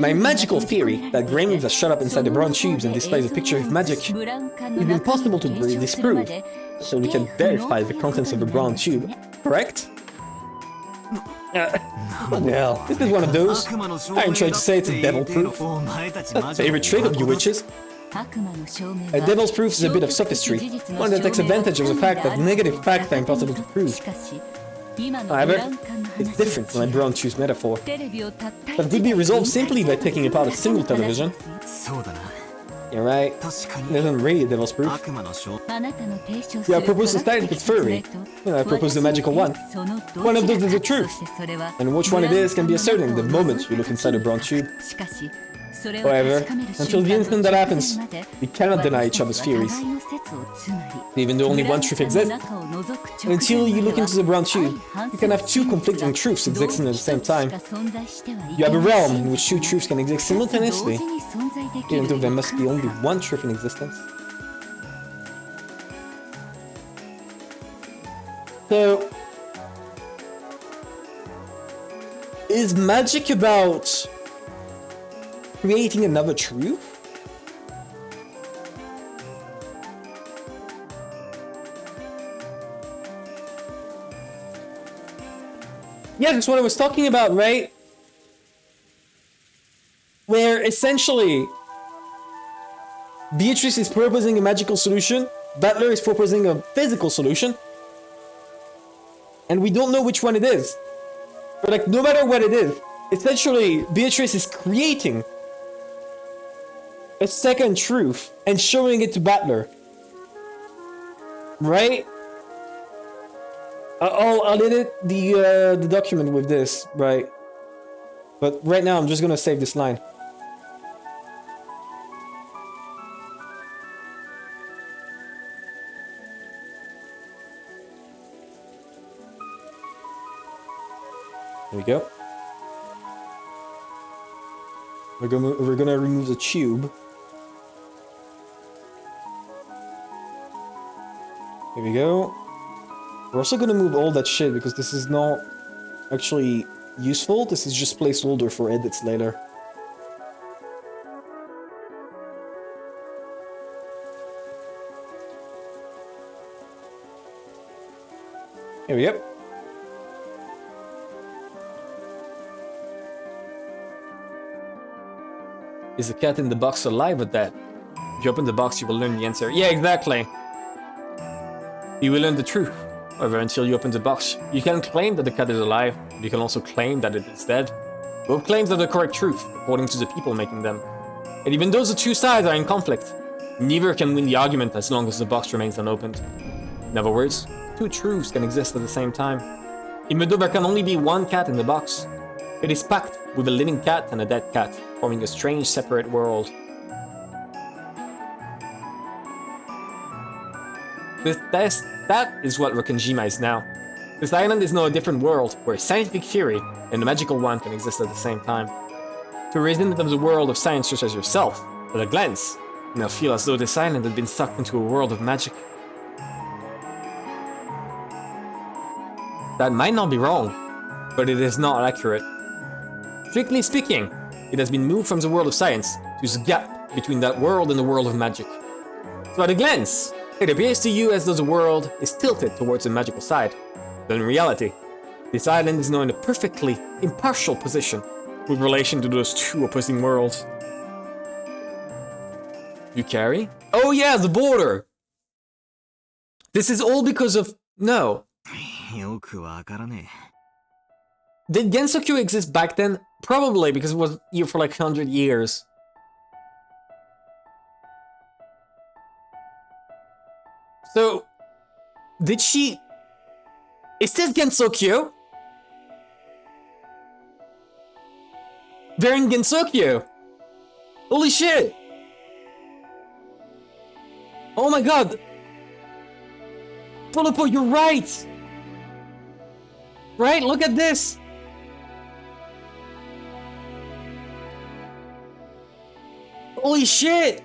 my magical theory that gremlins are shut up inside the bronze tubes and displays a picture of magic is impossible to disprove, so we can verify the contents of the bronze tube, correct? What the hell? This is one of those. I ain't trying to say it's a devil proof. Favorite trait of you witches? A devil's proof is a bit of sophistry, one that takes advantage of the fact that negative facts are impossible to prove. However, it's different from my bronze tubes metaphor. That could be resolved simply by taking apart a single television. You're right. It isn't really a devil's proof. Yeah, I propose to start with furry. I propose the magical one. One of those is the truth. And which one it is can be ascertained the moment you look inside a bronze tube. However, until the instant that happens, we cannot deny each other's theories. Even though only one truth exists, until you look into the bronze tube, you can have two conflicting truths existing at the same time. You have a realm in which two truths can exist simultaneously, even though there must be only one truth in existence. So, is magic about creating another truth? Yeah, that's what I was talking about, right? Where essentially Beatrice is proposing a magical solution, Butler is proposing a physical solution, and we don't know which one it is. But like, no matter what it is, essentially Beatrice is creating a second truth and showing it to Butler, right? I'll edit the document with this, right? But right now I'm just gonna save this line. There we go. We're gonna remove the tube. Here we go. We're also gonna move all that shit because this is not actually useful. This is just placeholder for edits later. Here we go. Is the cat in the box alive or dead? If you open the box, you will learn the answer. Yeah, exactly. You will learn the truth. However, until you open the box, you can claim that the cat is alive, but you can also claim that it is dead. Both claims are the correct truth, according to the people making them. And even though the two sides are in conflict, neither can win the argument as long as the box remains unopened. In other words, two truths can exist at the same time. Even though there can only be one cat in the box, it is packed with a living cat and a dead cat, forming a strange separate world. That is what Rokenjima is now. This island is now a different world, where scientific theory and the magical one can exist at the same time. To a resident of the world of science such as yourself, at a glance, you now feel as though this island had been sucked into a world of magic. That might not be wrong, but it is not accurate. Strictly speaking, it has been moved from the world of science to the gap between that world and the world of magic. So at a glance, it appears to you as though the world is tilted towards the magical side, but in reality, this island is now in a perfectly impartial position with relation to those two opposing worlds. You carry? Oh yeah, the border! This is all because of... No. Did Gensokyo exist back then? Probably, because it was here for like 100 years. So, did she... Is this Gensokyo? They're in Gensokyo! Holy shit! Oh my god! Polopo, you're right! Right? Look at this! Holy shit!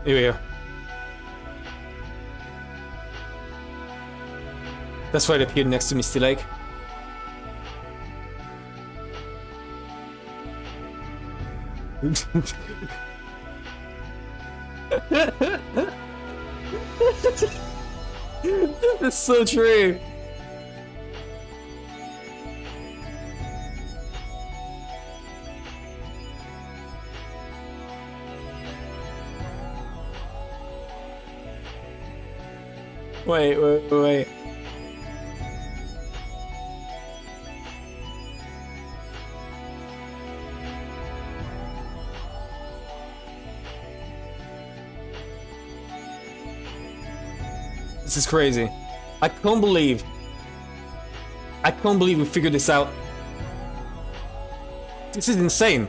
Here we go. That's why it appeared next to Misty Lake. That's so true. Wait. This is crazy. I can't believe we figured this out. This is insane.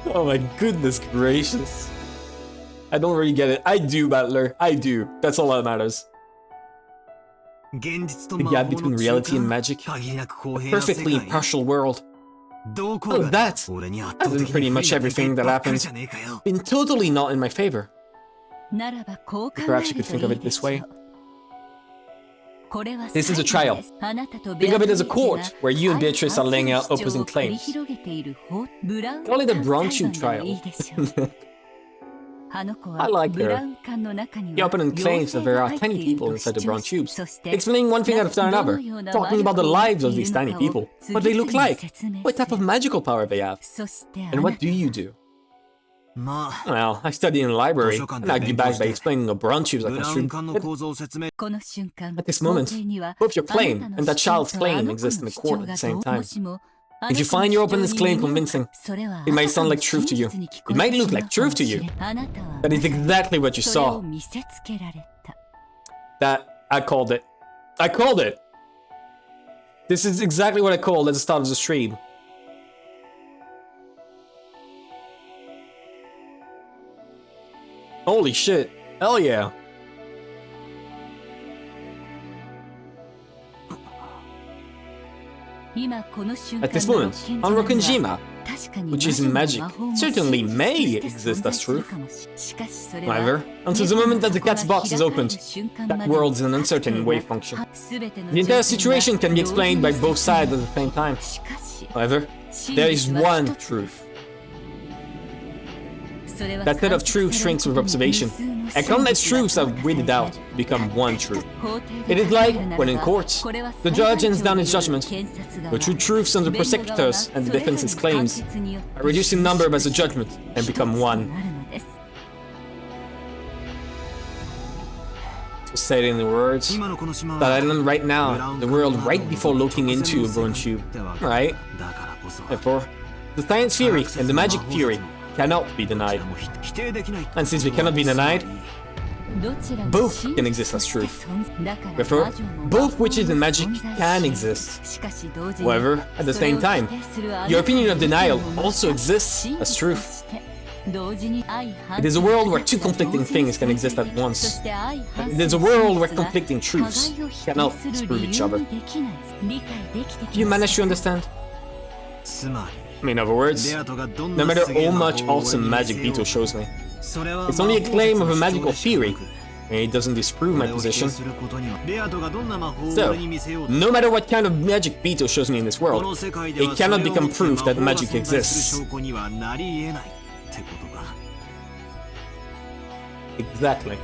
Oh my goodness gracious. I don't really get it. I do, Battler. I do. That's all that matters. The gap between reality and magic. A perfectly impartial world. Oh, that has been pretty much everything that happened. Been totally not in my favor. Perhaps you could think of it this way. This is a trial. Think of it as a court, where you and Beatrice are laying out opposing claims. Call it a brown tube trial. I like her. The opponent claims that there are tiny people inside the brown tubes, explaining one thing after another, talking about the lives of these tiny people, what they look like, what type of magical power they have. And what do you do? Well, I study in a library, and argue back by explaining the brown tubes I construed. At this moment, both your claim and that child's claim exist in the court at the same time. If you find your opponent's claim convincing, it might sound like truth to you. It might look like truth to you. That is exactly what you saw. That, I called it. I called it! This is exactly what I called at the start of the stream. Holy shit. Hell yeah. At this moment, on Rokunjima, which is in magic, certainly may exist as truth. However, until the moment that the cat's box is opened, that world is an uncertain wave function. The entire situation can be explained by both sides at the same time. However, there is one truth. That set of truth shrinks with observation, and countless truths are weeded out to become one truth. It is like when in court, the judge hands down his judgment. The true truths and the prosecutors and the defense's claims are reduced in number by the judgment and become one. To say it in the words, that island right now, the world right before looking into a bronze tube, right? Therefore, the science theory and the magic theory cannot be denied. And since we cannot be denied, both can exist as truth. Therefore, both witches and magic can exist. However, at the same time, your opinion of denial also exists as truth. It is a world where two conflicting things can exist at once. It is a world where conflicting truths cannot disprove each other. Do you manage to understand? In other words, no matter how much awesome magic Vito shows me, it's only a claim of a magical theory, and it doesn't disprove my position. So, no matter what kind of magic Vito shows me in this world, it cannot become proof that magic exists. Exactly.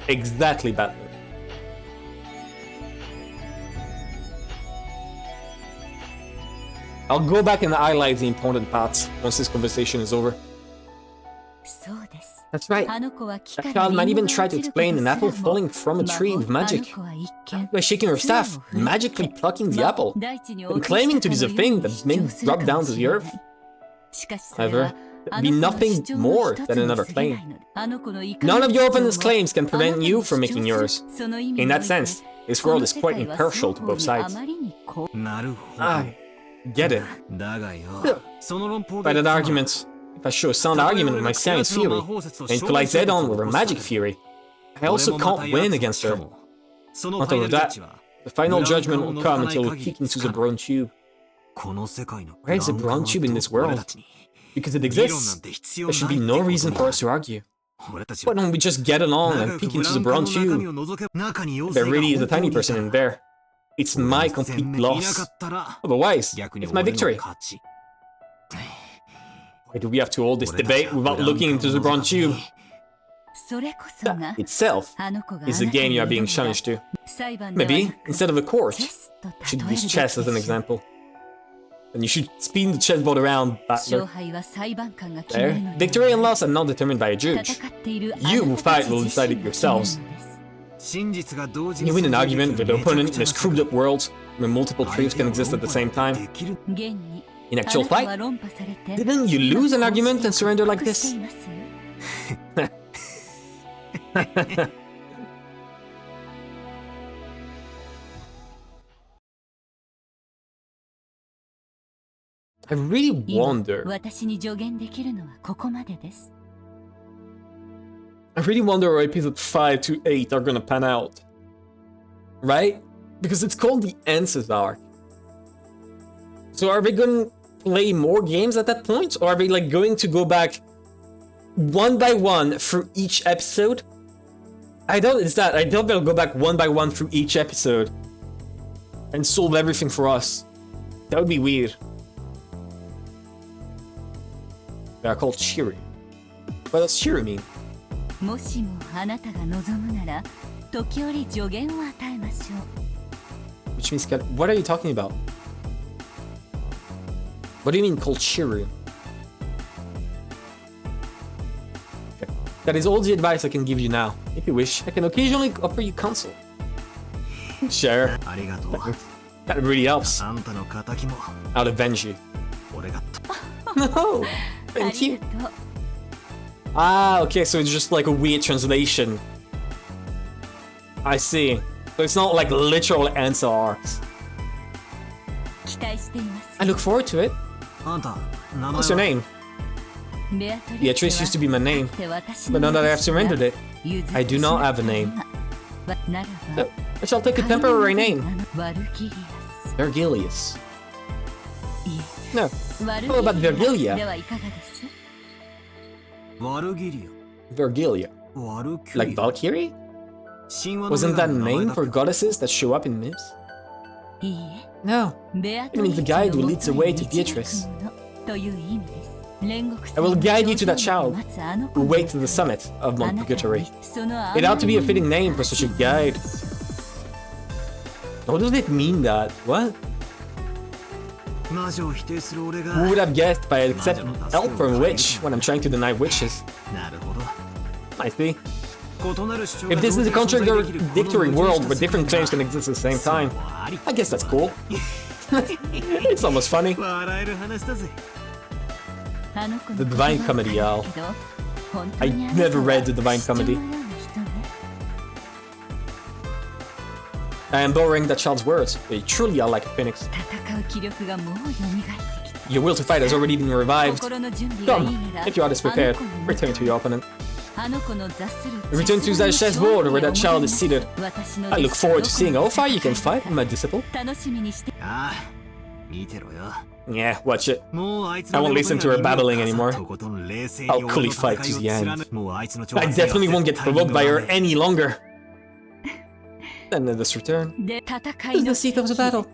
Exactly, Batman. I'll go back and highlight the important parts once this conversation is over. That's right. That child might even try to explain an apple falling from a tree with magic. By shaking her staff, magically plucking the apple, and claiming to be the thing that made it drop down to the earth. However, there'd be nothing more than another claim. None of your opponent's claims can prevent you from making yours. In that sense, this world is quite impartial to both sides. I get it. By that argument, if I show a sound argument with my science theory, and it collides head-on with her magic theory, I also can't win against her. On top of that, the final judgment will come until we peek into the bronze tube. Where is the bronze tube in this world? Because it exists, there should be no reason for us to argue. Why don't we just get along and peek into the bronze tube? There really is a tiny person in there. It's my complete loss. Otherwise, it's my victory. Why do we have to hold this debate without looking into the bronze tube? That itself is the game you are being challenged to. Maybe, instead of a court, you should use chess as an example. And you should spin the chessboard around, battler. There, victory and loss are not determined by a judge. You who fight will decide it yourselves. You win an argument with the opponent in a screwed up world where multiple truths can exist at the same time. In actual fight, didn't you lose an argument and surrender like this? I really wonder. I really wonder how episode 5 to 8 are gonna pan out. Right? Because it's called the Answers arc. So are they gonna play more games at that point? Or are they like going to go back one by one through each episode? I doubt it's that. I doubt they'll go back one by one through each episode and solve everything for us. That would be weird. They are called Shiri. What does Shiri mean? Which means, what are you talking about? What do you mean called Shiri? Okay. That is all the advice I can give you now. If you wish, I can occasionally offer you counsel. Sure. That really helps. I'll avenge you. No! Thank you. Ah, okay, so it's just like a weird translation. I see. So it's not like literal answer arcs. I look forward to it. What's your name? Beatrice used to be my name, but now that I have surrendered it, I do not have a name. So, I shall take a temporary name. Vergilius. No, how about Vergilia? Vergilia. Like Valkyrie? Wasn't that a name for goddesses that show up in myths? No, it means the guide who leads the way to Beatrice. I will guide you to that child who waits at the summit of Mount Purgatory. It ought to be a fitting name for such a guide. What does it mean that? What? Who would have guessed by accept help from a witch when I'm trying to deny witches? I see. If this is a contradictory world where different claims can exist at the same time, I guess that's cool. It's almost funny. The Divine Comedy, y'all. I never read the Divine Comedy. I am borrowing that child's words. They truly are like a phoenix. Your will to fight has already been revived. Come, if you are this prepared, return to your opponent. Return to that chessboard where that child is seated. I look forward to seeing how far you can fight, my disciple. Yeah, watch it. I won't listen to her babbling anymore. I'll coolly fight to the end. I definitely won't get provoked by her any longer. And let us return. This is the seat of the battle.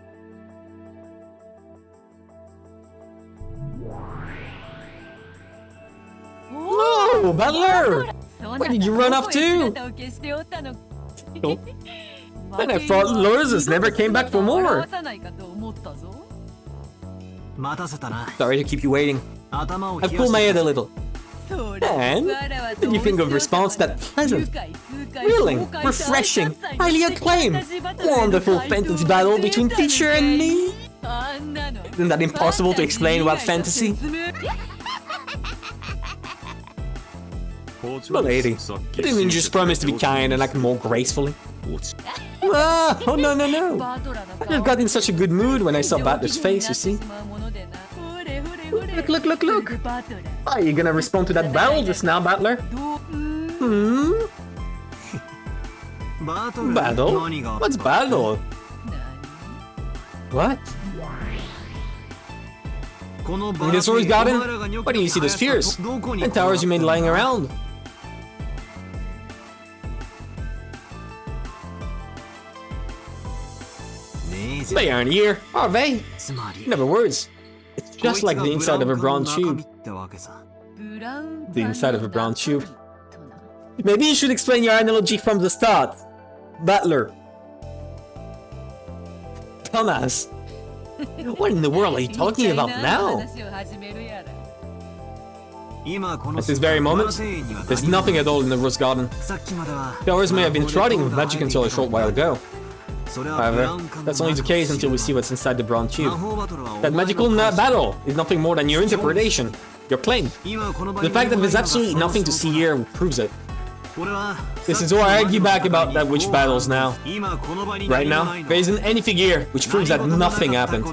Whoa, battler! Where did you run off to? And I thought Lorzes never came back for more. Sorry to keep you waiting. I pulled my head a little. And did you think of response that pleasant, thrilling, refreshing, highly acclaimed, wonderful fantasy battle between teacher and me? Isn't that impossible to explain about fantasy? Milady, didn't you just promise to be kind and act more gracefully? Ah, oh no, no, no. I just got in such a good mood when I saw Battler's face, you see. Look, look, look, look. Are you gonna respond to that battle just now, Battler? Hmm? Battle? What's battle? What? In this Roy's garden? Why do you see those spheres? And towers you made lying around? They aren't here, are they? In other words, it's just like the inside of a brown tube. The inside of a brown tube. Maybe you should explain your analogy from the start. Battler. Thomas. What in the world are you talking about now? At this very moment, there's nothing at all in the Rose Garden. Towers may have been trotting with magic until a short while ago. However, that's only the case until we see what's inside the brown tube. That magical battle is nothing more than your interpretation, your claim. The fact that there's absolutely nothing to see here proves it. This is why I argue back about that witch battles now. Right now, there isn't anything here which proves that nothing happened.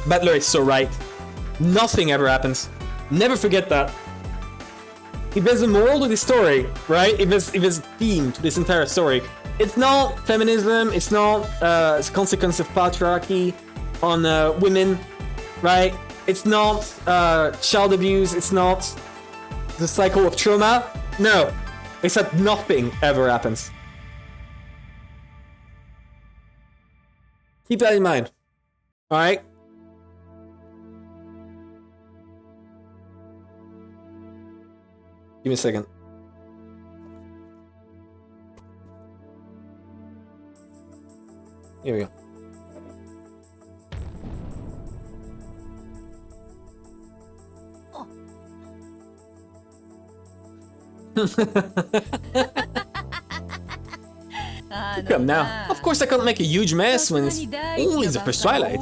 Battler is so right. Nothing ever happens. Never forget that. If there's a moral to this story, right? If there's a theme to this entire story, it's not feminism, it's not a consequence of patriarchy on women, right? It's not child abuse, it's not the cycle of trauma. No, it's that nothing ever happens. Keep that in mind, alright? Give me a second. Here we go. Come now. Of course I can't make a huge mess when it's only the first twilight.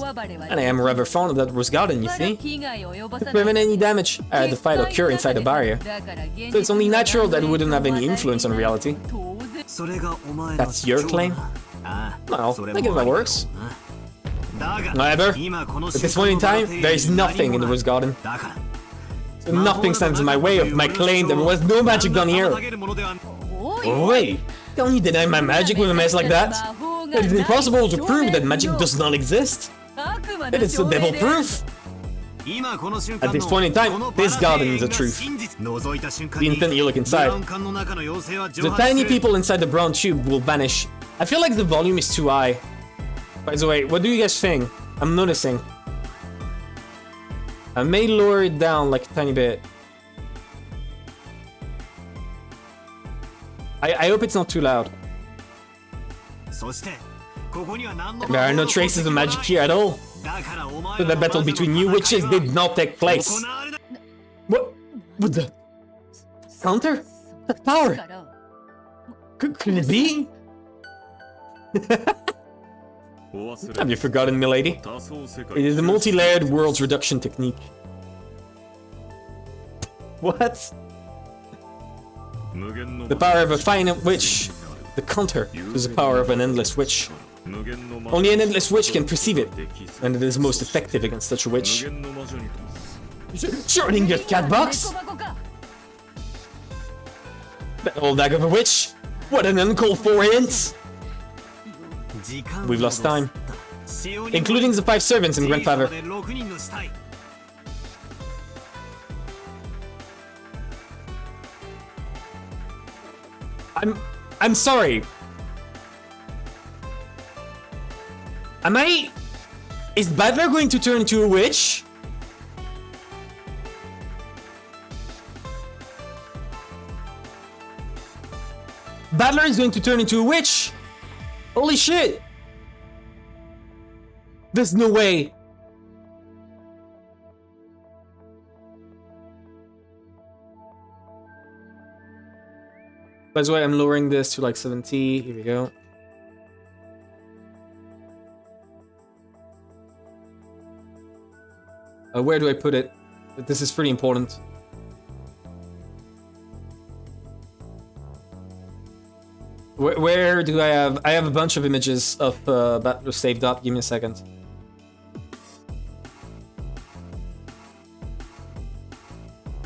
And I am rather fond of that Rose Garden, you see. To prevent any damage, I had the fight occur inside the barrier. So it's only natural that it wouldn't have any influence on reality. That's your claim? Well, I guess that works. However, at this point in time, there is nothing in the Rose Garden. Nothing stands in my way of my claim there was no magic done here. Oh, wait, can you deny my magic with a mess like that? It is impossible to prove that magic does not exist. It is the devil proof. At this point in time, this garden is the truth. The instant you look inside, the tiny people inside the brown tube will vanish. I feel like the volume is too high. By the way, what do you guys think? I'm noticing. I may lower it down like a tiny bit. I hope it's not too loud. There are no traces of magic here at all. So the battle between you witches did not take place. What? What the? Counter? That power? Could it be? Have you forgotten, milady? It is a multi-layered worlds reduction technique. What? The power of a finite witch. The counter is the power of an endless witch. Only an endless witch can perceive it, and it is most effective against such a witch. Schrödinger's cat box? That old egg of a witch? What an uncalled for hint! We've lost time, including the 5 servants and grandfather. I'm sorry. Is Battler going to turn into a witch? Battler is going to turn into a witch? Holy shit! There's no way. By the way, I'm lowering this to like 70. Here we go. Where do I put it? This is pretty important. Where do I have? I have a bunch of images of Battler saved up. Give me a second.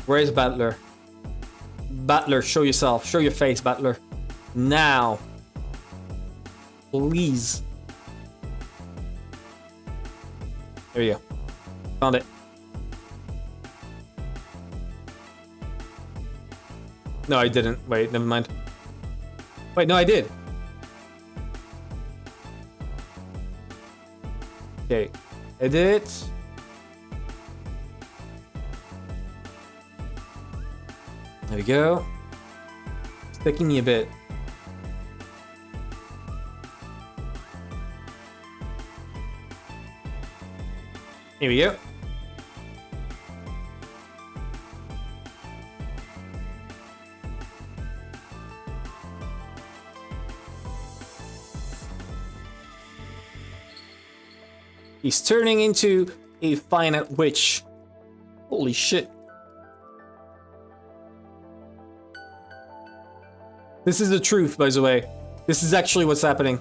Where is Battler? Battler, show yourself. Show your face, Battler. Now. Please. There you go. Found it. No, I didn't. Wait, never mind. Wait, no, I did. Okay. Edit. There we go. It's taking me a bit. Here we go. He's turning into a finite witch. Holy shit. This is the truth, by the way. This is actually what's happening.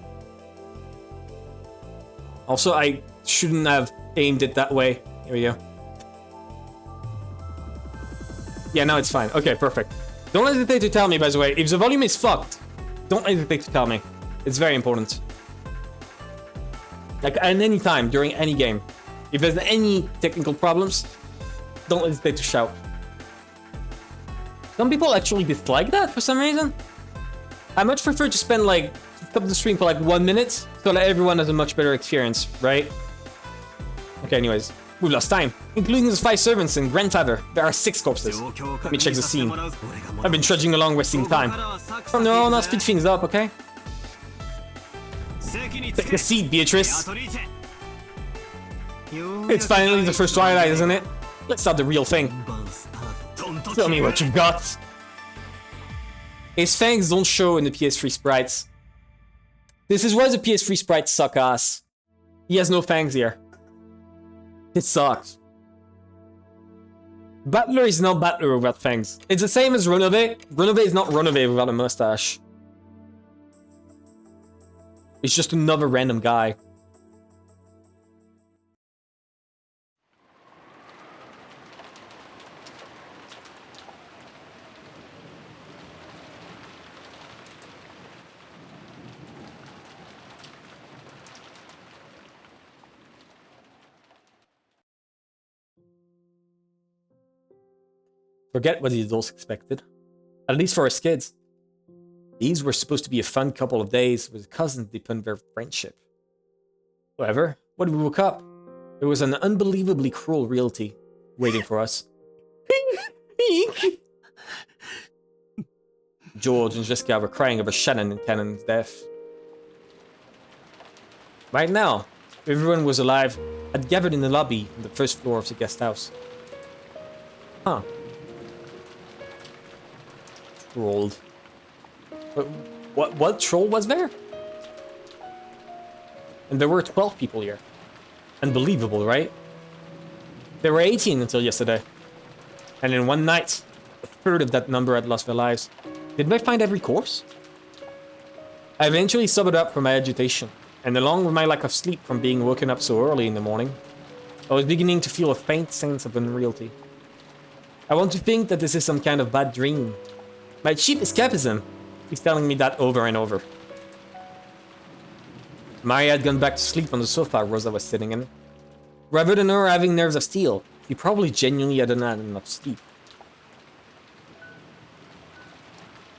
Also, I shouldn't have aimed it that way. Here we go. Yeah, now it's fine. Okay, perfect. Don't hesitate to tell me, by the way. If the volume is fucked, don't hesitate to tell me. It's very important. Like, at any time, during any game. If there's any technical problems, don't hesitate to shout. Some people actually dislike that for some reason. I much prefer to spend, like, stop the stream for, like, 1 minute, so that everyone has a much better experience, right? Okay, anyways. We've lost time, including the 5 servants and grandfather. There are 6 corpses. Let me check the scene. I've been trudging along, wasting time. Oh no, not speed things up, okay? Take a seat, Beatrice. It's finally the first twilight, isn't it? Let's start the real thing. Tell me what you've got. His fangs don't show in the PS3 sprites. This is why the PS3 sprites suck ass. He has no fangs here. It sucks. Battler is not Battler without fangs. It's the same as Renove. Renove is not Renove without a mustache. It's just another random guy. Forget what the adults expected. At least for us kids. These were supposed to be a fun couple of days with cousins deepened their friendship. However, when we woke up, there was an unbelievably cruel reality waiting for us. George and Jessica were crying over Shannon and Cannon's death. Right now, everyone was alive, had gathered in the lobby on the first floor of the guest house. Huh. Trolled. What troll was there? And there were 12 people here. Unbelievable, right? There were 18 until yesterday. And in one night, a third of that number had lost their lives. Did I find every corpse? I eventually sobered up from my agitation, and along with my lack of sleep from being woken up so early in the morning, I was beginning to feel a faint sense of unreality. I want to think that this is some kind of bad dream. My cheap escapism is telling me that over and over. Maya had gone back to sleep on the sofa Rosa was sitting in. Rather than her having nerves of steel, she probably genuinely hadn't had enough sleep.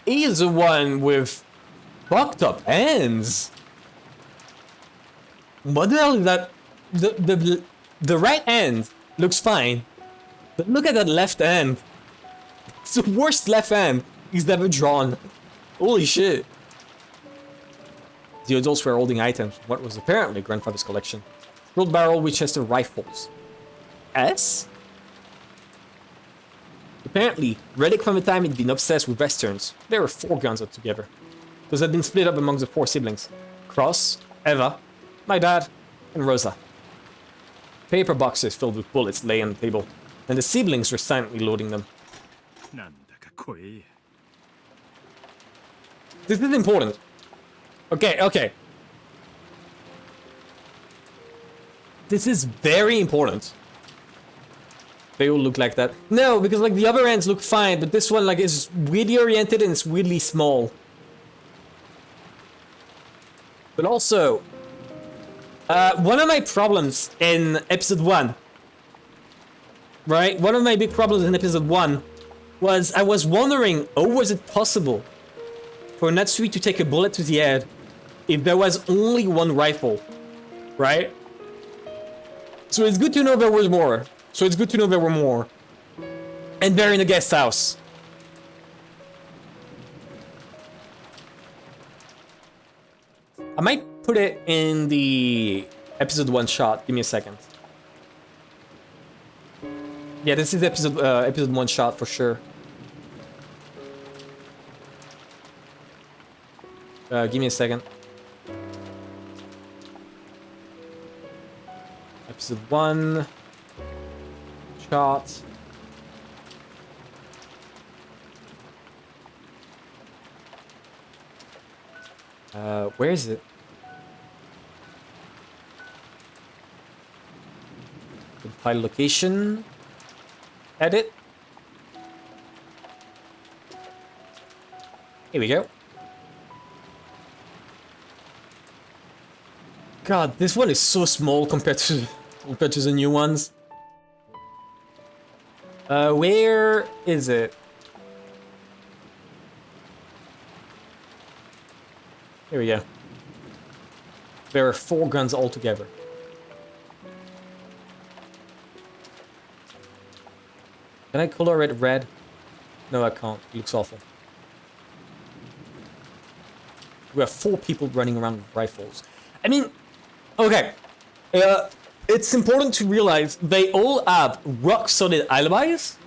He's the one with fucked up hands. What the hell is that? The right hand looks fine, but look at that left hand. It's the worst left hand he's ever drawn. Holy shit. The adults were holding items from what was apparently grandfather's collection. Short barrel Winchester rifles. S? Apparently, relic from the time he'd been obsessed with westerns. There were 4 guns altogether. Those had been split up amongst the 4 siblings. Cross, Eva, my dad, and Rosa. Paper boxes filled with bullets lay on the table, and the siblings were silently loading them. This is important. Okay. This is very important. They all look like that. No, because like the other ends look fine, but this one like is weirdly oriented and it's weirdly small. But also, one of my problems in episode 1, right? One of my big problems in episode 1 was I was wondering, how was it possible for Natsui to take a bullet to the head if there was only one rifle, right? So it's good to know there was more. And they're in a guest house. I might put it in the episode 1 shot. Give me a second. Yeah, this is episode 1 shot for sure. Give me a second. Episode 1 shot. Where is it? File location. Edit. Here we go. God, this one is so small compared to the new ones. Where is it? Here we go. There are 4 guns altogether. Can I color it red? No, I can't. It looks awful. We have 4 people running around with rifles. I mean, okay. It's important to realize they all have rock-solid alibis,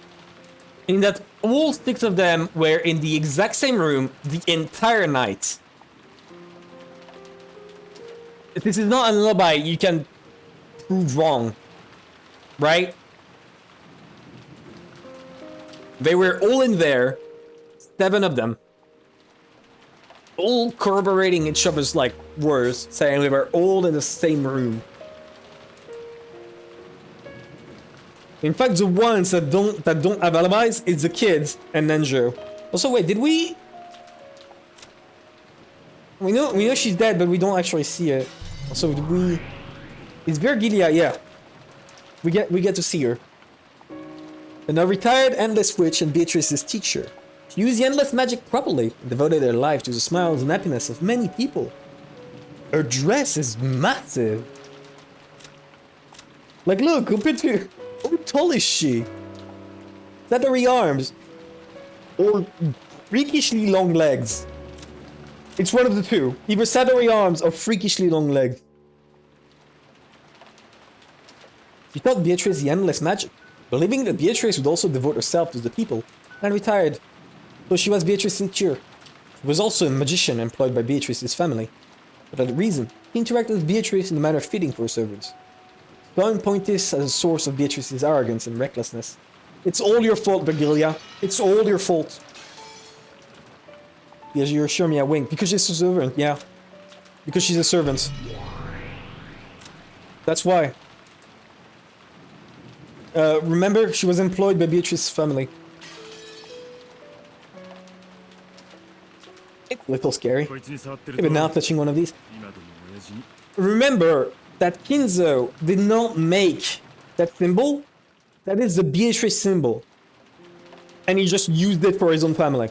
in that all 6 of them were in the exact same room the entire night. This is not an alibi you can prove wrong, right? They were all in there, 7 of them, all corroborating each other's like words, saying they were all in the same room. In fact, the ones that don't have alibis is the kids and Nenjo. Also, wait, did we? We know she's dead, but we don't actually see it. Also, did we? Is Virgilia? Yeah. We get to see her. A now retired Endless Witch and Beatrice's teacher. She used the Endless Magic properly and devoted her life to the smiles and happiness of many people. Her dress is massive. Like, look, compared to... How tall is she? Feathery arms. Or freakishly long legs. It's one of the two. Either feathery arms or freakishly long legs. She taught Beatrice the endless magic, believing that Beatrice would also devote herself to the people, and retired. Though she was Beatrice's teacher, she was also a magician employed by Beatrice's family. For that reason, he interacted with Beatrice in a manner fitting for her servants. Don't point this as a source of Beatrice's arrogance and recklessness. It's all your fault, Virgilia. It's all your fault. Because you're showing me a wink. Because she's a servant, yeah. Because she's a servant. That's why. Remember, she was employed by Beatrice's family. It's a little scary. Even now touching one of these. Remember that Kinzo did not make that symbol. That is the Beatrice symbol. And he just used it for his own family.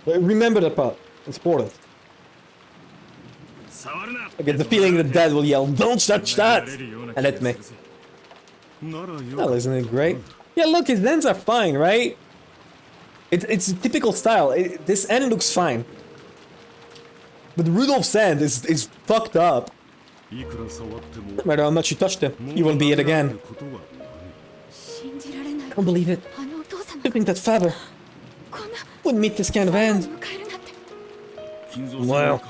Remember that part. It's important. I get the feeling that Dad will yell, "Don't touch that!" And at me. Well, isn't it great? Yeah, look, his ends are fine, right? It's a typical style. This end looks fine. But Rudolph's end is fucked up. No matter how much you touched him, you won't be it again. I don't believe it. I think that father would meet this kind of end. Well,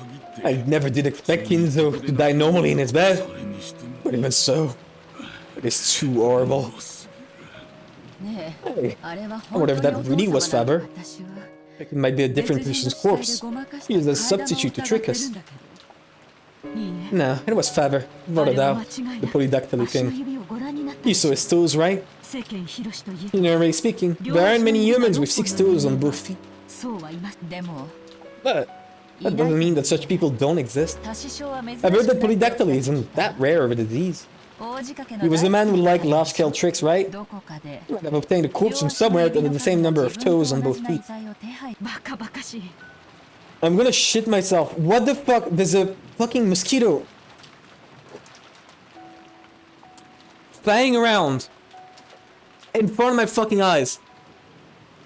I never did expect Kinzo to die normally in his bed. But even so, it is too horrible. Hey, I wonder if that really was Faber. It might be a different person's corpse. He used as a substitute to trick us. No, it was Faber, without a doubt. The polydactyly thing. You saw his toes, right? Generally speaking, there aren't many humans with 6 toes on both feet. But that doesn't mean that such people don't exist. I've heard that polydactyly isn't that rare of a disease. He was the man who liked large-scale tricks, right? He might have obtained a corpse from somewhere that had the same number of toes on both feet. I'm gonna shit myself. What the fuck? There's a fucking mosquito flying around in front of my fucking eyes.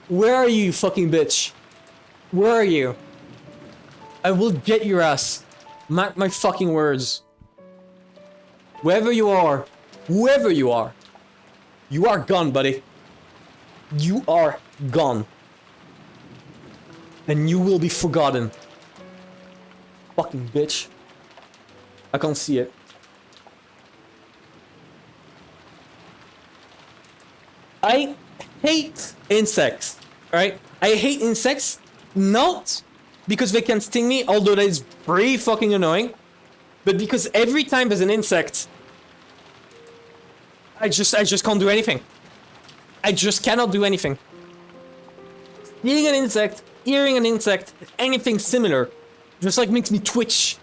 Where are you, fucking bitch? Where are you? I will get your ass. Mark my fucking words. Wherever you are, whoever you are gone, buddy. You are gone. And you will be forgotten. Fucking bitch. I can't see it. I hate insects, alright? I hate insects, not because they can sting me, although that is pretty fucking annoying, but because every time there's an insect, I just can't do anything. I just cannot do anything. Seeing an insect, hearing an insect, anything similar, just like makes me twitch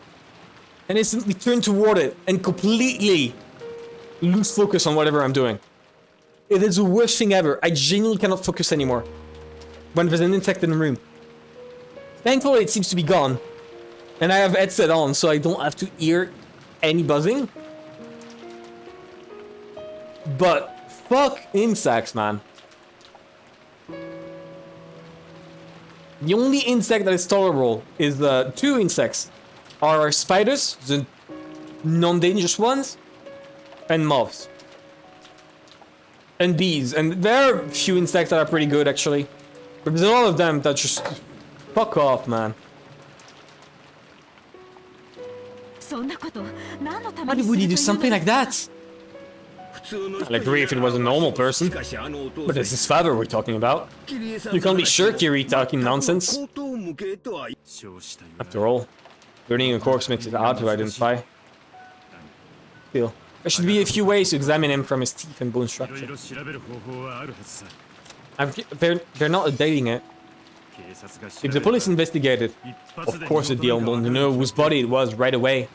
and instantly turn toward it and completely lose focus on whatever I'm doing. It is the worst thing ever. I genuinely cannot focus anymore when there's an insect in the room. Thankfully, it seems to be gone. And I have headset on, so I don't have to hear any buzzing. But fuck insects, man. The only insect that is tolerable is two insects. Are spiders, the non-dangerous ones, and moths. And bees. And there are a few insects that are pretty good, actually. But there's a lot of them that just... Fuck off, man. Why would he do something like that? I'll agree if it was a normal person. But it's his father we're talking about. You can't be sure Kiri talking nonsense. After all, burning a corpse makes it hard to identify. Still, there should be a few ways to examine him from his teeth and bone structure. They're not updating it. If the police investigated, of course they'd be able to know whose body it was right away.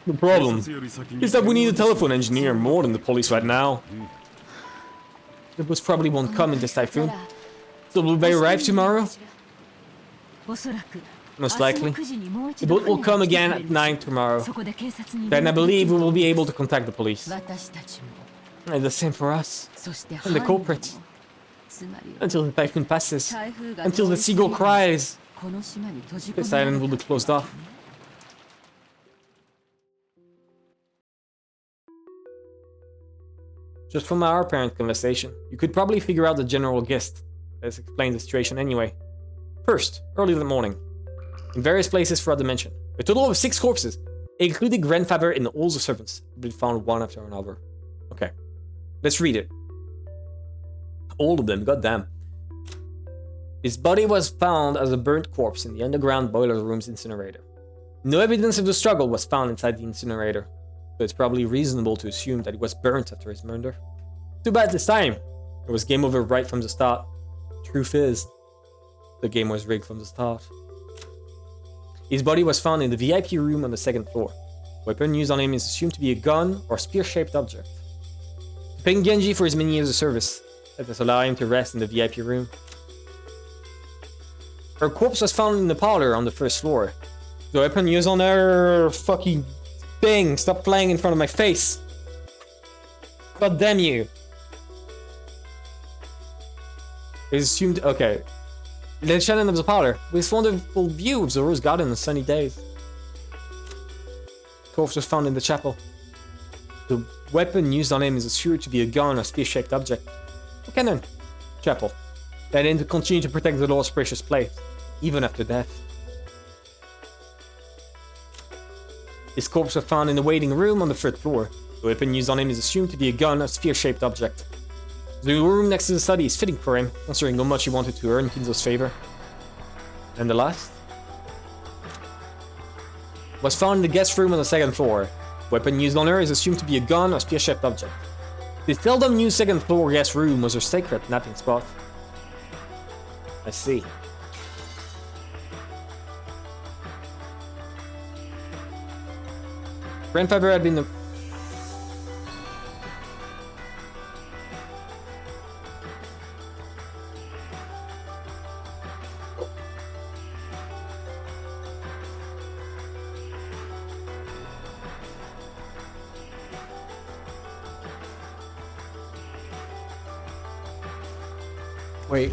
The problem is that we need a telephone engineer more than the police right now. The bus probably won't come in this typhoon. So will they arrive tomorrow? Most likely. The boat will come again at 9 tomorrow. Then I believe we will be able to contact the police. And the same for us. And the culprit. Until the typhoon passes. Until the seagull cries. This island will be closed off. Just from our apparent conversation, you could probably figure out the general gist. Let's explain the situation anyway. First, early in the morning. In various places throughout the mansion. A total of 6 corpses, including grandfather and all the servants, have been found one after another. Okay, let's read it. All of them, goddamn. His body was found as a burnt corpse in the underground boiler room's incinerator. No evidence of the struggle was found inside the incinerator, so it's probably reasonable to assume that he was burnt after his murder. Too bad this time. It was game over right from the start. Truth is, the game was rigged from the start. His body was found in the VIP room on the 2nd floor. Weapon used on him is assumed to be a gun or spear-shaped object. Thank Genji for his many years of service. Let us allow him to rest in the VIP room. Her corpse was found in the parlor on the 1st floor. The weapon used on her fucking thing. Stop playing in front of my face. God damn you. It is assumed. Okay. The channel of the parlor, with wonderful view of the rose garden on sunny days. Corpse was found in the chapel. The weapon used on him is assumed to be a gun or spear-shaped object. Okay then. Chapel. Let him to continue to protect the Lord's precious place, even after death. His corpse was found in the waiting room on the 3rd floor. The weapon used on him is assumed to be a gun or spear-shaped object. The room next to the study is fitting for him, considering how much he wanted to earn Kinzo's favor. And the last was found in the guest room on the 2nd floor. Weapon used on her is assumed to be a gun or spear-shaped object. The seldom used 2nd floor guest room was her sacred napping spot. I see. Grandfather had been the... Wait.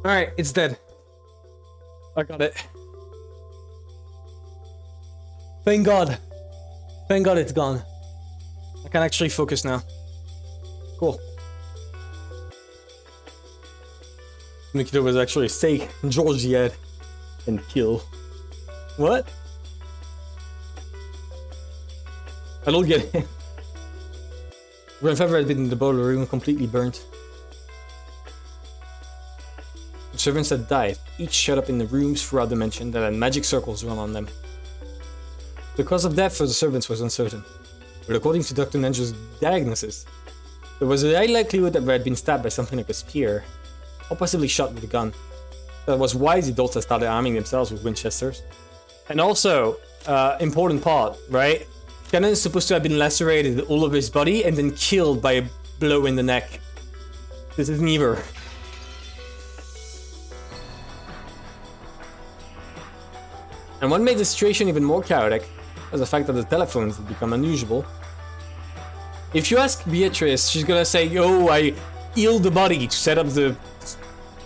Alright, it's dead. I got it. Thank God. Thank God it's gone. I can actually focus now. Cool. Nikita was actually a stake Georgie head and kill. What? I don't get it. Grandfather had been in the boiler room completely burnt. The servants had died, each shut up in the rooms throughout the mansion that had magic circles run on them. The cause of death for the servants was uncertain. But according to Dr. Nenjo's diagnosis, there was a high likelihood that they had been stabbed by something like a spear, or possibly shot with a gun. That was why the adults had started arming themselves with Winchesters. And also, important part, right? Cannon is supposed to have been lacerated all over his body and then killed by a blow in the neck. This is neither. And what made the situation even more chaotic was the fact that the telephones had become unusable. If you ask Beatrice, she's gonna say, "Oh, I healed the body to set up the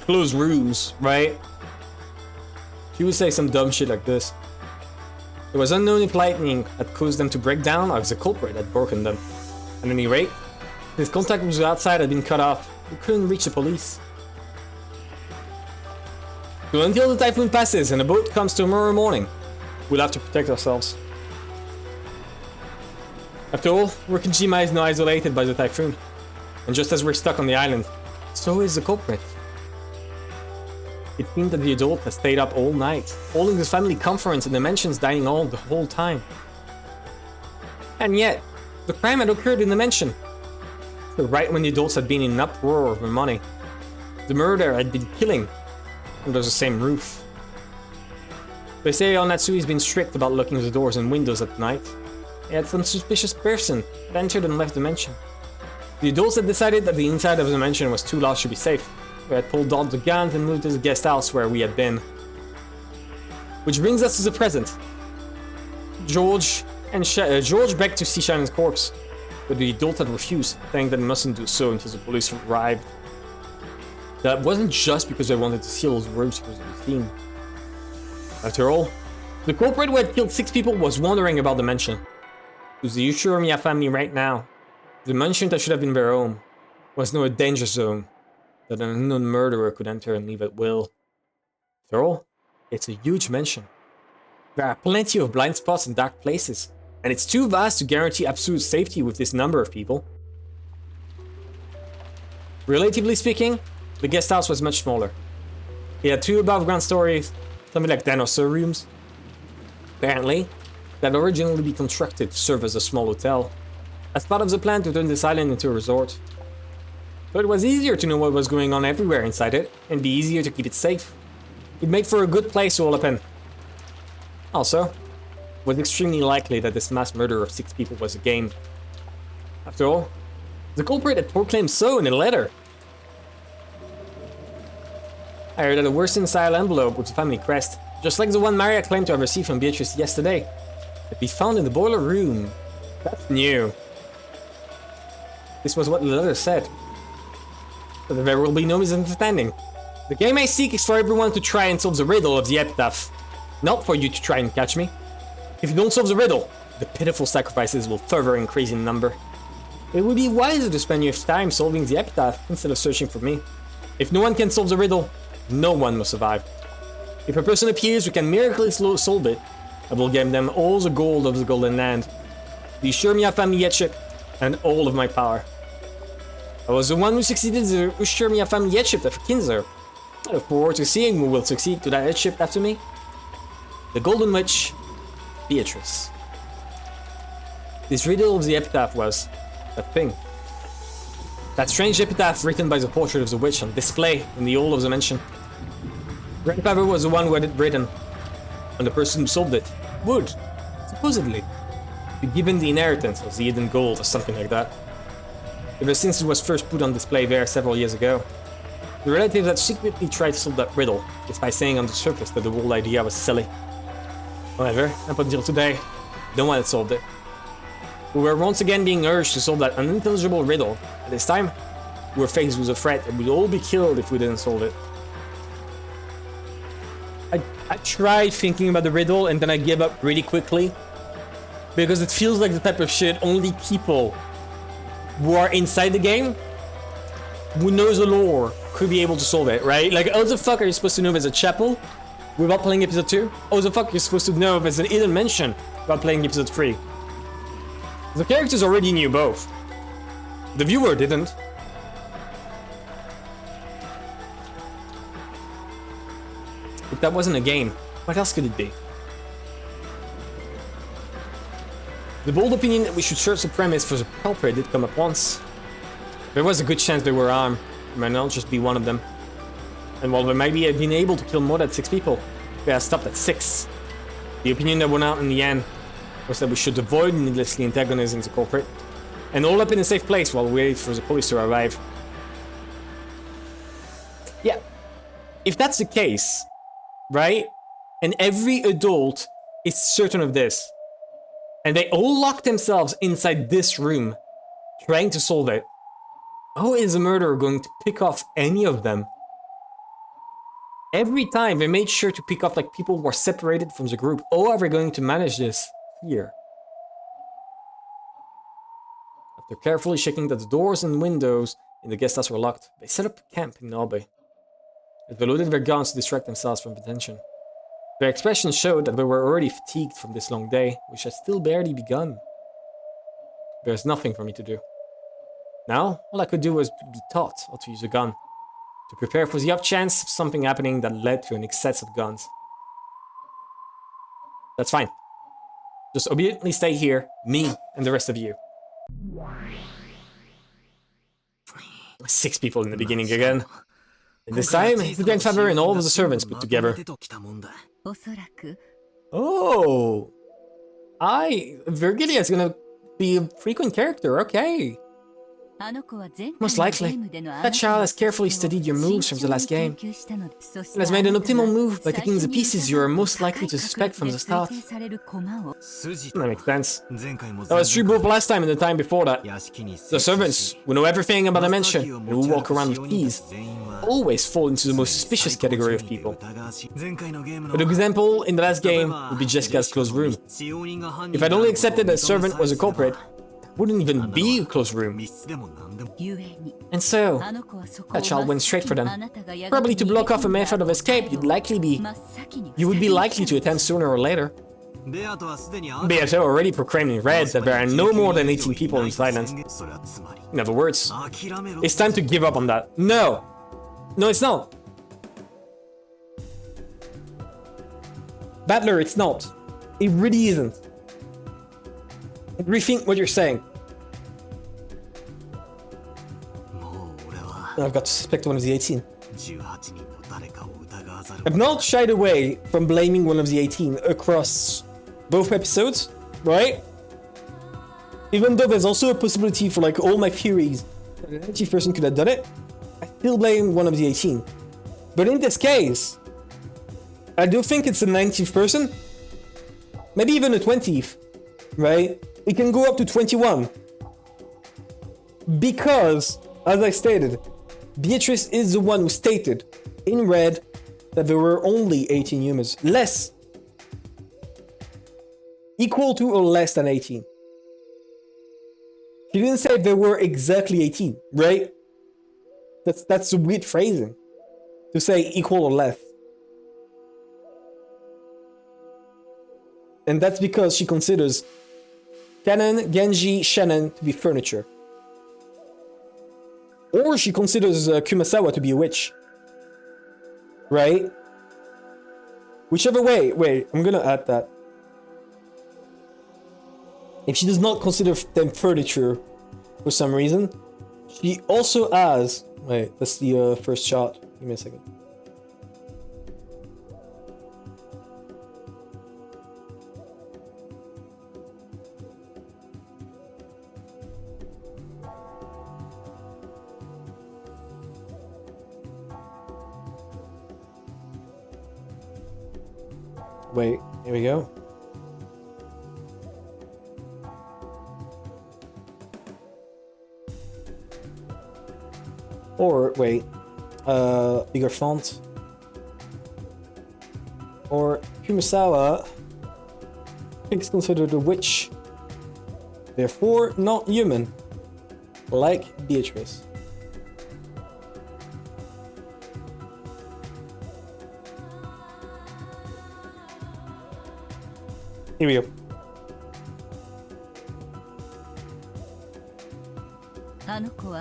closed rooms," right? She would say some dumb shit like this. It was unknown if lightning had caused them to break down or if the culprit had broken them. At any rate, since contact with the outside had been cut off, we couldn't reach the police. So until the typhoon passes and a boat comes tomorrow morning, we'll have to protect ourselves. After all, Rokujima is now isolated by the typhoon, and just as we're stuck on the island, so is the culprit. It seemed that the adult has stayed up all night, holding this family conference and the mansion's dining hall the whole time. And yet, the crime had occurred in the mansion. So right when the adults had been in an uproar over money, the murderer had been killing under the same roof. They say Onatsu has been strict about locking the doors and windows at night. He had some suspicious person that entered and left the mansion. The adults had decided that the inside of the mansion was too large to be safe. We had pulled out the guns and moved to the guest house where we had been. Which brings us to the present. George begged to see Shannon's corpse, but the adult had refused, saying that he mustn't do so until the police arrived. That wasn't just because they wanted to seal the rooms for the scene. After all, the culprit who had killed 6 people was wandering about the mansion. To the Ushiramiya family right now, the mansion that should have been their home was now a danger zone that an unknown murderer could enter and leave at will. After all, it's a huge mansion. There are plenty of blind spots and dark places, and it's too vast to guarantee absolute safety with this number of people. Relatively speaking, the guest house was much smaller. It had 2 above-ground stories, something like 10 or so rooms. Apparently, that had originally been constructed to serve as a small hotel, as part of the plan to turn this island into a resort. So it was easier to know what was going on everywhere inside it, and be easier to keep it safe. It made for a good place to hole up in. Also, it was extremely likely that this mass murder of 6 people was a game. After all, the culprit had proclaimed so in a letter. I heard that a Worcestershire envelope with the family crest, just like the one Maria claimed to have received from Beatrice yesterday, had been found in the boiler room. That's new. This was what the letter said. So there will be no misunderstanding. The game I seek is for everyone to try and solve the riddle of the epitaph, not for you to try and catch me. If you don't solve the riddle, the pitiful sacrifices will further increase in number. It would be wiser to spend your time solving the epitaph instead of searching for me. If no one can solve the riddle, no one will survive. If a person appears who can miraculously solve it, I will give them all the gold of the Golden Land, the Ushiramiya family headship, and all of my power. I was the one who succeeded the Ushiramiya family headship after Kinzer. I look forward to seeing who will succeed to that headship after me. The Golden Witch, Beatrice. This riddle of the epitaph was that thing. That strange epitaph written by the portrait of the witch on display in the hall of the mansion. Grandfather was the one who had it written, and the person who solved it would, supposedly, be given the inheritance of the hidden gold or something like that. Ever since it was first put on display there several years ago, the relatives had secretly tried to solve that riddle, despite saying on the surface that the whole idea was silly. However, up until today, no one had solved it. We were once again being urged to solve that unintelligible riddle. At this time, we were faced with a threat that we'd all be killed if we didn't solve it. I tried thinking about the riddle and then I gave up really quickly, because it feels like the type of shit only people who are inside the game, who knows the lore, could be able to solve it, right? Like, how the fuck are you supposed to know there's a chapel without playing episode 2? How the fuck are you supposed to know there's an hidden mansion without playing episode 3? The characters already knew both. The viewer didn't. If that wasn't a game, what else could it be? The bold opinion that we should search the premise for the culprit did come up once. There was a good chance they were armed. It might not just be one of them. And while they might have been able to kill more than 6 people, they had stopped at 6. The opinion that won out in the end was that we should avoid needlessly antagonizing the culprit and all up in a safe place while we wait for the police to arrive. Yeah, if that's the case, right, and every adult is certain of this, and they all lock themselves inside this room trying to solve it, how is a murderer going to pick off any of them? Every time they made sure to pick off like people who are separated from the group. How are they going to manage this here? After carefully checking that the doors and windows in the guest house were locked, they set up camp in Norway. They loaded their guns to distract themselves from attention. Their expressions showed that they were already fatigued from this long day, which had still barely begun. There's nothing for me to do. Now, all I could do was be taught how to use a gun, to prepare for the off chance of something happening that led to an excess of guns. That's fine. Just obediently stay here, me and the rest of you. 6 people in the beginning again. And this time, the grandfather and all of the servants put together. Oh! Virgilia is gonna be a frequent character, okay. Most likely, that child has carefully studied your moves from the last game, and has made an optimal move by taking the pieces you are most likely to suspect from the start. That makes sense. That was true both last time and the time before that. The servants, who know everything about dimension, and who walk around with keys, always fall into the most suspicious category of people. An example in the last game would be Jessica's closed room. If I'd only accepted that a servant was a culprit, wouldn't even be a closed room. And so, that child went straight for them. Probably to block off a method of escape you would be likely to attempt sooner or later. Beato already proclaimed in red that there are no more than 18 people in silence. In other words, it's time to give up on that. No! No, it's not. Battler, it's not. It really isn't. Rethink what you're saying. I've got to suspect one of the 18. I've not shied away from blaming one of the 18 across both episodes, right? Even though there's also a possibility for like all my theories that an 19th person could have done it, I still blame one of the 18. But in this case, I do think it's the 19th person, maybe even the 20th, right? It can go up to 21. Because, as I stated, Beatrice is the one who stated, in red, that there were only 18 humans. Less. Equal to or less than 18. She didn't say there were exactly 18, right? That's a weird phrasing. To say equal or less. And that's because she considers Kanan, Genji, Shannon to be furniture. Or she considers Kumasawa to be a witch. Right? Whichever way. Wait, I'm gonna add that. If she does not consider them furniture for some reason, she also has... Wait, that's the first shot. Give me a second. Wait, here we go. Or, wait, bigger font. Or Kumasawa is considered a witch, therefore not human, like Beatrice. Here we go.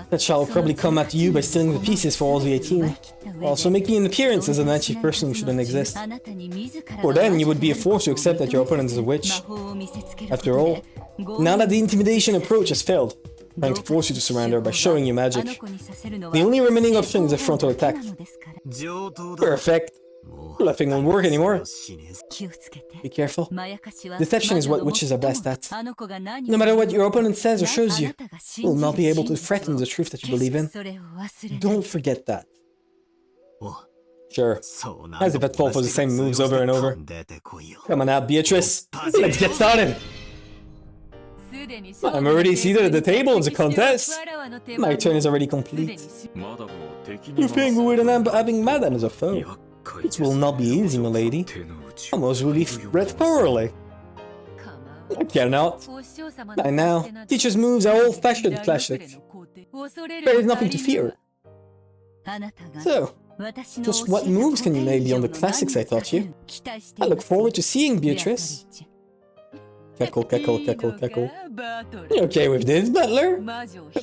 That child will probably come at you by stealing the pieces for all the 18. Also making an appearance as a 19th person who shouldn't exist. Or then you would be forced to accept that your opponent is a witch. After all, Now that the intimidation approach has failed, trying to force you to surrender by showing you magic, the only remaining option is a frontal attack. Perfect. Bluffing won't work anymore. Be careful. Deception is what witches are best at. No matter what your opponent says or shows you, you will not be able to threaten the truth that you believe in. Don't forget that. Sure. As if I'd fall for the same moves over and over. Come on now, Beatrice. Let's get started. I'm already seated at the table of the contest. My turn is already complete. You think we would having Madame as a foe? It will not be easy, milady. Almost will be read thoroughly. I cannot. By now, teacher's moves are old-fashioned classics. There is nothing to fear. So, just what moves can you lay beyond the classics I taught you? I look forward to seeing Beatrice. Cackle, cackle, cackle, cackle. You okay with this, butler?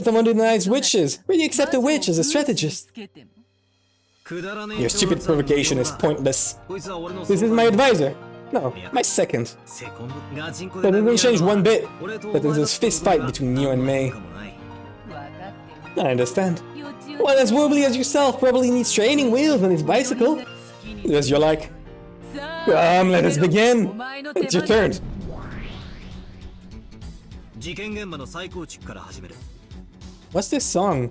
Someone denies witches. Will you accept a witch as a strategist? Your stupid provocation is pointless. This is my advisor. No, my second. That doesn't change one bit. That is a fist fight between you and me. I understand. One as wobbly as yourself probably needs training wheels on his bicycle. As you like. Let us begin. It's your turn. What's this song?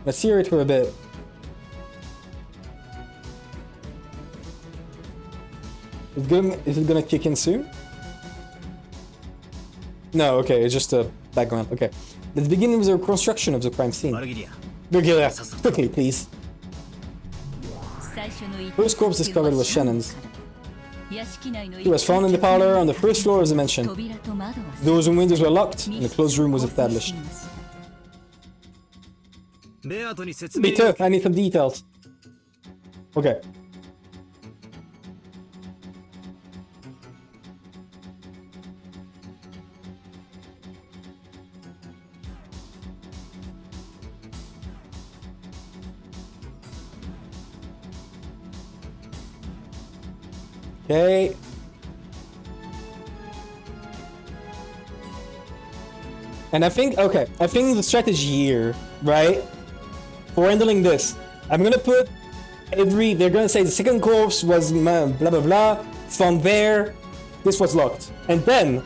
Let's hear it for a bit. Is it gonna kick in soon? No, okay, it's just a background. Okay. Let's begin with the reconstruction of the crime scene. Virgilia, quickly, please. First corpse discovered was Shannon's. He was found in the parlor on the first floor of the mansion. Doors and windows were locked, and a closed room was established. Beato, I need some details. Okay. Okay. And I think the strategy here, right? For handling this, I'm gonna put they're gonna say the second corpse was blah blah blah, found there, this was locked. And then,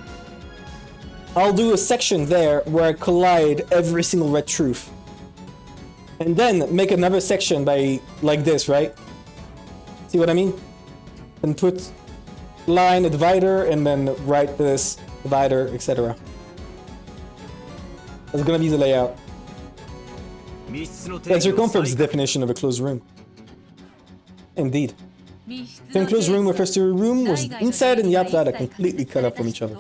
I'll do a section there where I collide every single red truth. And then make another section like this, right? See what I mean? And put line, a divider, and then write this, divider, etc. That's gonna be the layout. That confirms the definition of a closed room. Indeed. The enclosed room refers to a room where the inside and the outside are completely cut off from each other.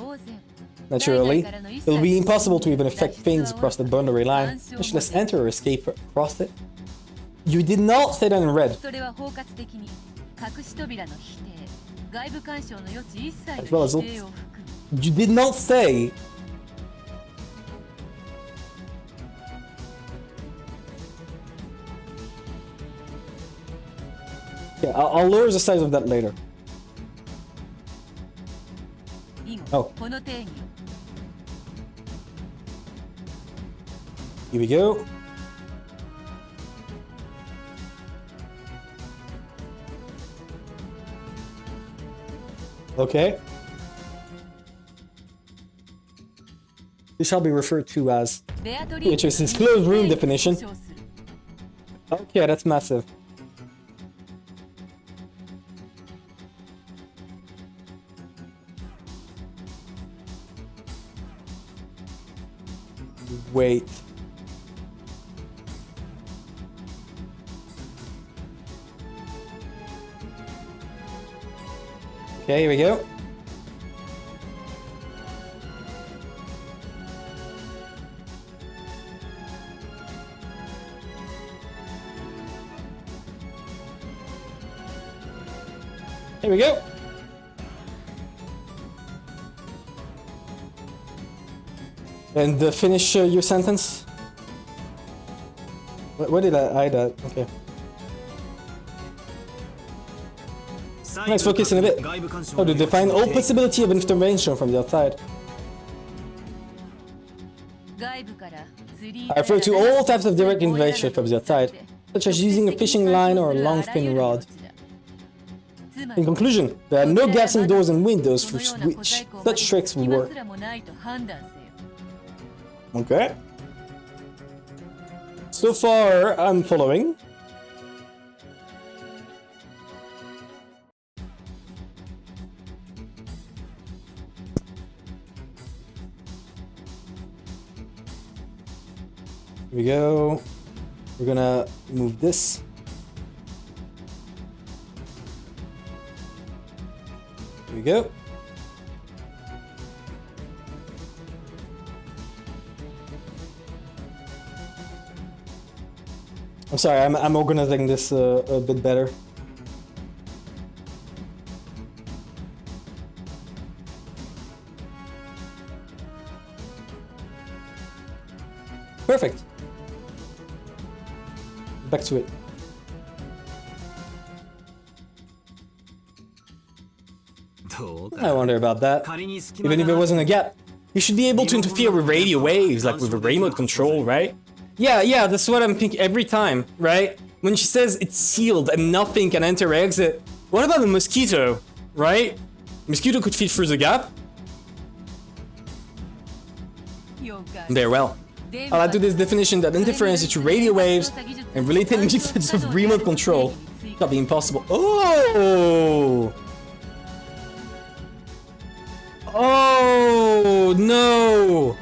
Naturally, it will be impossible to even affect things across the boundary line, much less enter or escape across it. You did not say that in red. As well as you did not say. Yeah, I'll lower the size of that later. Oh. Here we go. Okay. This shall be referred to as Beatrice's closed room definition. Okay, that's massive. Wait. Okay, here we go. Here we go. And finish your sentence. What did I add? Okay. Let's focus in a bit. How to define all possibility of intervention from the outside. I refer to all types of direct invasion from the outside, such as using a fishing line or a long thin rod. In conclusion, there are no gaps in doors and windows through which such tricks will work. Okay. So far, I'm following. Here we go. We're gonna move this. Here we go. I'm sorry, I'm organizing this a bit better. Perfect. Back to it. I wonder about that. Even if there wasn't a gap, you should be able to interfere with radio waves, like with a remote control, right? Yeah, that's what I'm thinking every time, right? When she says it's sealed and nothing can enter or exit, what about the mosquito, right? Mosquito could fit through the gap. Very well. I'll add to this definition that interference to radio waves and related methods of remote control shall be impossible. Oh! Oh, no!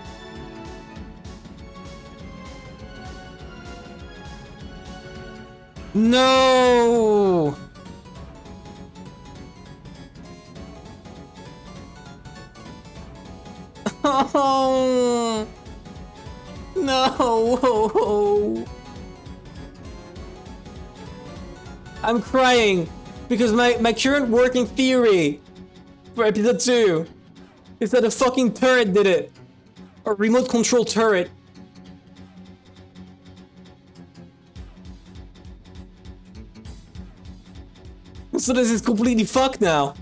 No! Oh! No! I'm crying because my current working theory for episode 2 is that a fucking turret did it. A remote control turret. So this is completely fucked now.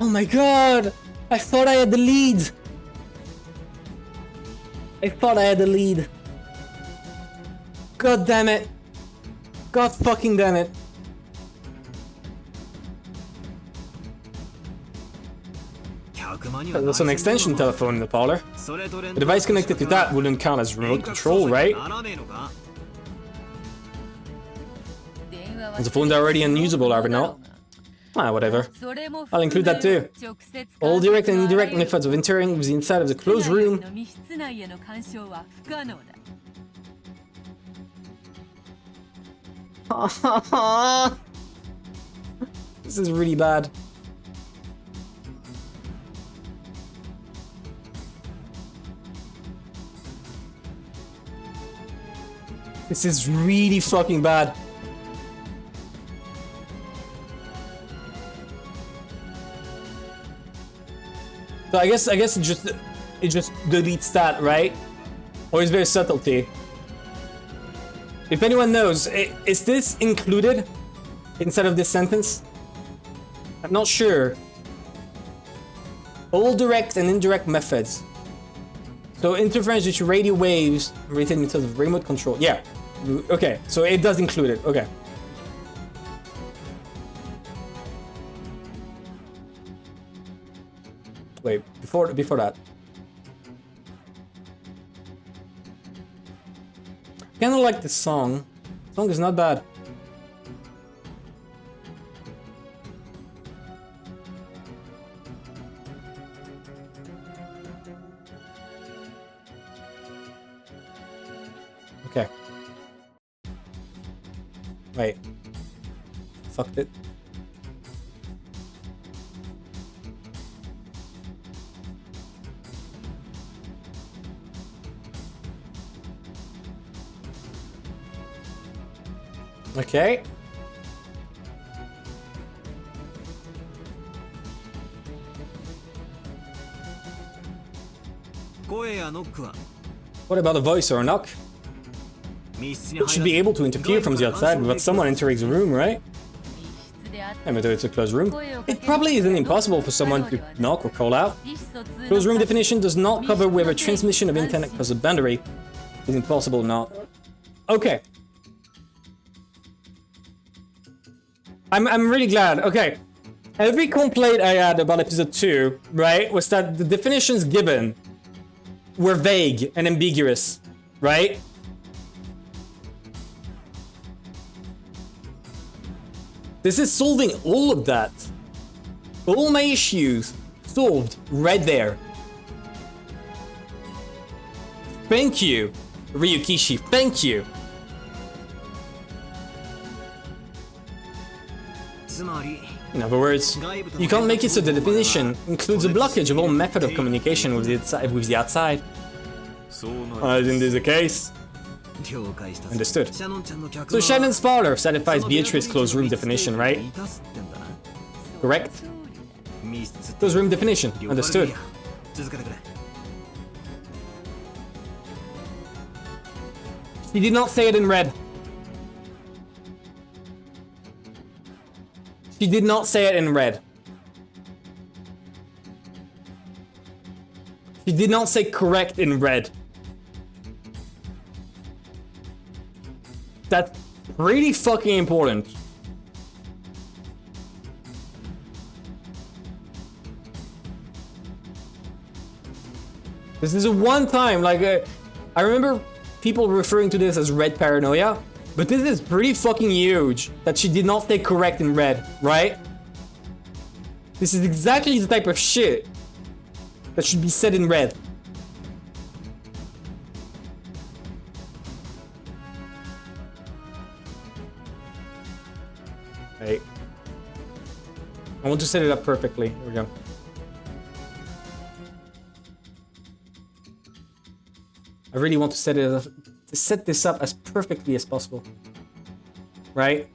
Oh my god! I thought I had the lead! I thought I had the lead. God damn it. God fucking damn it. There's an extension telephone in the parlor. The device connected to that wouldn't count as remote control, right? Is the phone already unusable, are we not? Ah, whatever. I'll include that too. All direct and indirect methods of entering with the inside of the closed room. This is really bad. This is really fucking bad. So I guess it just deletes that, right? Or is there subtlety? If anyone knows, is this included inside of this sentence? I'm not sure. All direct and indirect methods. So interference due to radio waves related methods of remote control. Yeah. Okay. So it does include it. Okay. Wait, before that. I kinda like the song. The song is not bad. Okay. Wait. Fucked it. Okay. What about a voice or a knock? You should be able to interfere from the outside without someone entering the room, right? I mean, it's a closed room. It probably isn't impossible for someone to knock or call out. Closed room definition does not cover whether transmission of internet across a boundary is impossible or not. Okay. I'm really glad. Okay. Every complaint I had about episode 2, right, was that the definitions given were vague and ambiguous, right? This is solving all of that. All my issues solved right there. Thank you, Ryukishi, thank you. In other words, you can't make it so the definition includes a blockage of all method of communication with the outside. Isn't this the case? Understood. So Shannon's father satisfies Beatrice's closed room definition, right? Correct? Closed room definition. Understood. She did not say it in red. She did not say it in red. She did not say correct in red. That's pretty fucking important. This is a one time, like, I remember people referring to this as red paranoia, but this is pretty fucking huge that she did not say correct in red, right? This is exactly the type of shit that should be said in red. Right. I want to set it up perfectly. Here we go. I really want to set this up as perfectly as possible. Right?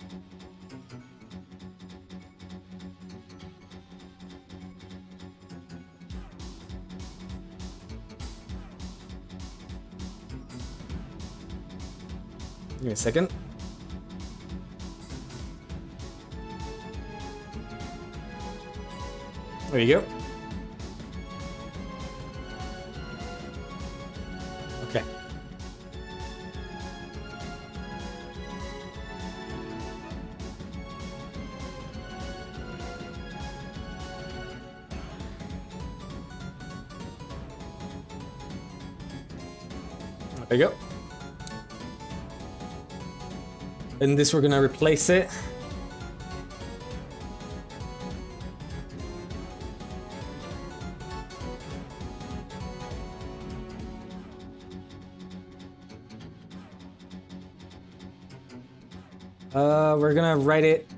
Give me a second. There you go. Okay. There you go. And this we're gonna replace it. We're gonna write it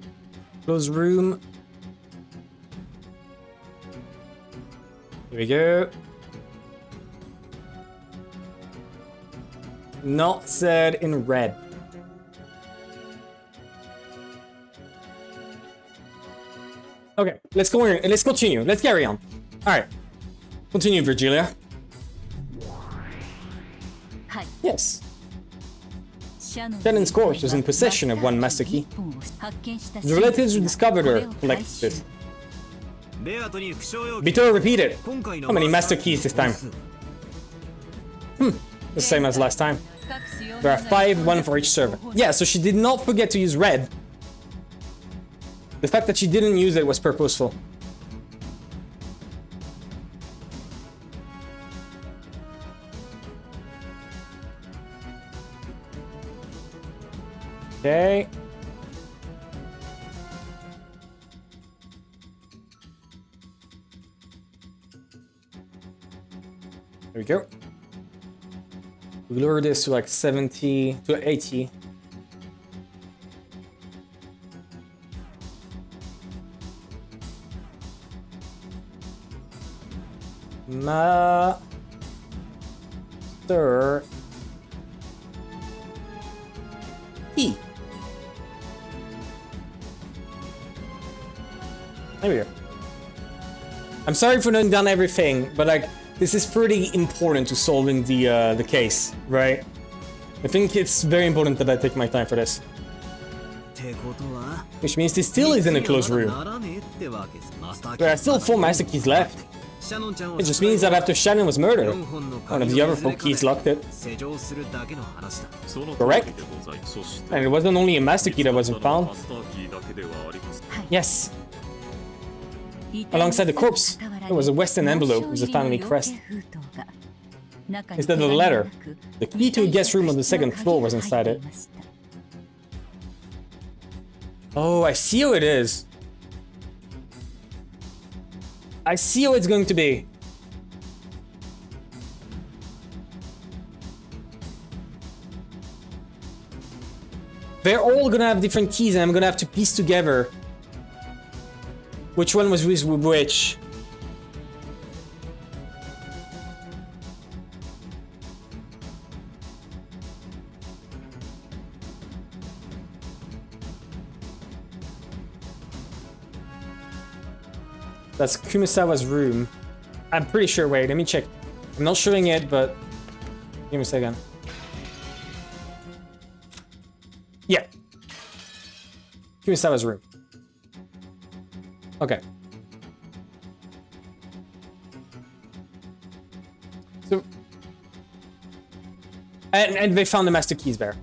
close room. Here we go. Not said in red. Okay, let's go in. Let's continue. Let's carry on. All right, continue, Virgilia. Yes. Shannon's corpse was in possession of one master key. The relatives who discovered her collected it. Bito repeated. How many master keys this time? The same as last time. There are 5, 1 for each server. Yeah, so she did not forget to use red. The fact that she didn't use it was purposeful. Okay. There we go. We lower this to like 70 to 80. Master key. There we go. I'm sorry for not done everything, but like this is pretty important to solving the case, right? I think it's very important that I take my time for this. Which means this still is in a closed room. There are still 4 master keys left. It just means that after Shannon was murdered, one of the other 4 keys locked it. Correct? And it wasn't only a master key that wasn't found. Yes. Alongside the corpse, there was a western envelope with a family crest. Instead of the letter, the key to a guest room on the 2nd floor was inside it. Oh, I see how it is. I see how it's going to be. They're all gonna have different keys and I'm gonna have to piece together which one was with which. That's Kumasawa's room. I'm pretty sure. Wait, let me check. I'm not showing it, but give me a second. Yeah. Kumasawa's room. Okay. So, and they found the master keys there.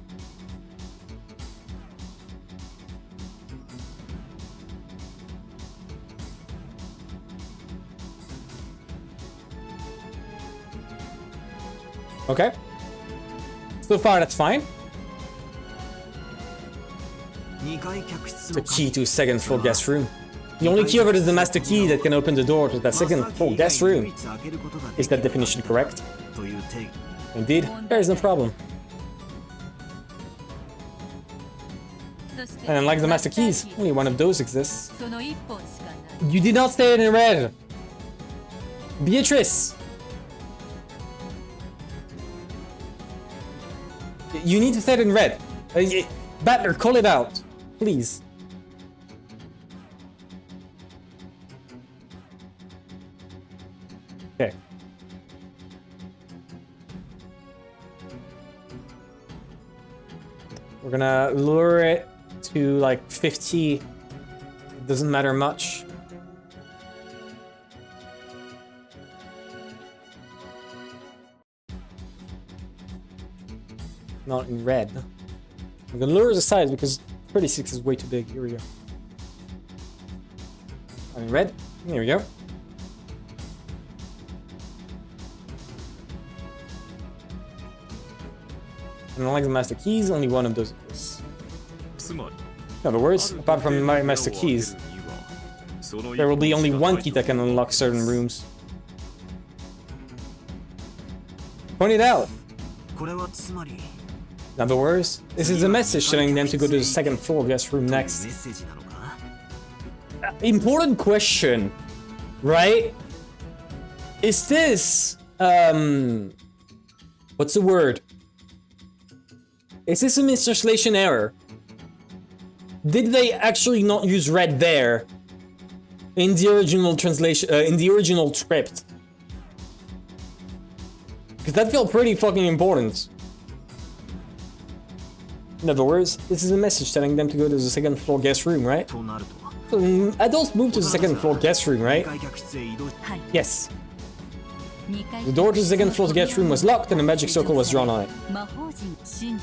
Okay. So far, that's fine. The key to a 2nd floor guest room. The only key over to the master key that can open the door to that 2nd floor guest room. Is that definition correct? Indeed, there is no problem. And unlike the master keys, only one of those exists. You did not say it in red! Beatrice! You need to say it in red. Battler, call it out. Please. Okay. We're gonna lure it to like 50. It doesn't matter much. Not in red. I'm gonna lure the size because 36 is way too big. Here we go. In red. Here we go. And unlike the master keys, only one of those exists. In other words, apart from my master keys, there will be only one key that can unlock certain rooms. Point it out! In other words, this is a message telling them to go to the 2nd floor guest room next. Important question, right? Is this, what's the word? Is this a mistranslation error? Did they actually not use red there in the original translation, in the original script? Because that felt pretty fucking important. In other words, this is a message telling them to go to the 2nd floor guest room, right? So, adults move to the 2nd floor guest room, right? Yes. The door to the 2nd floor guest room was locked and a magic circle was drawn on it.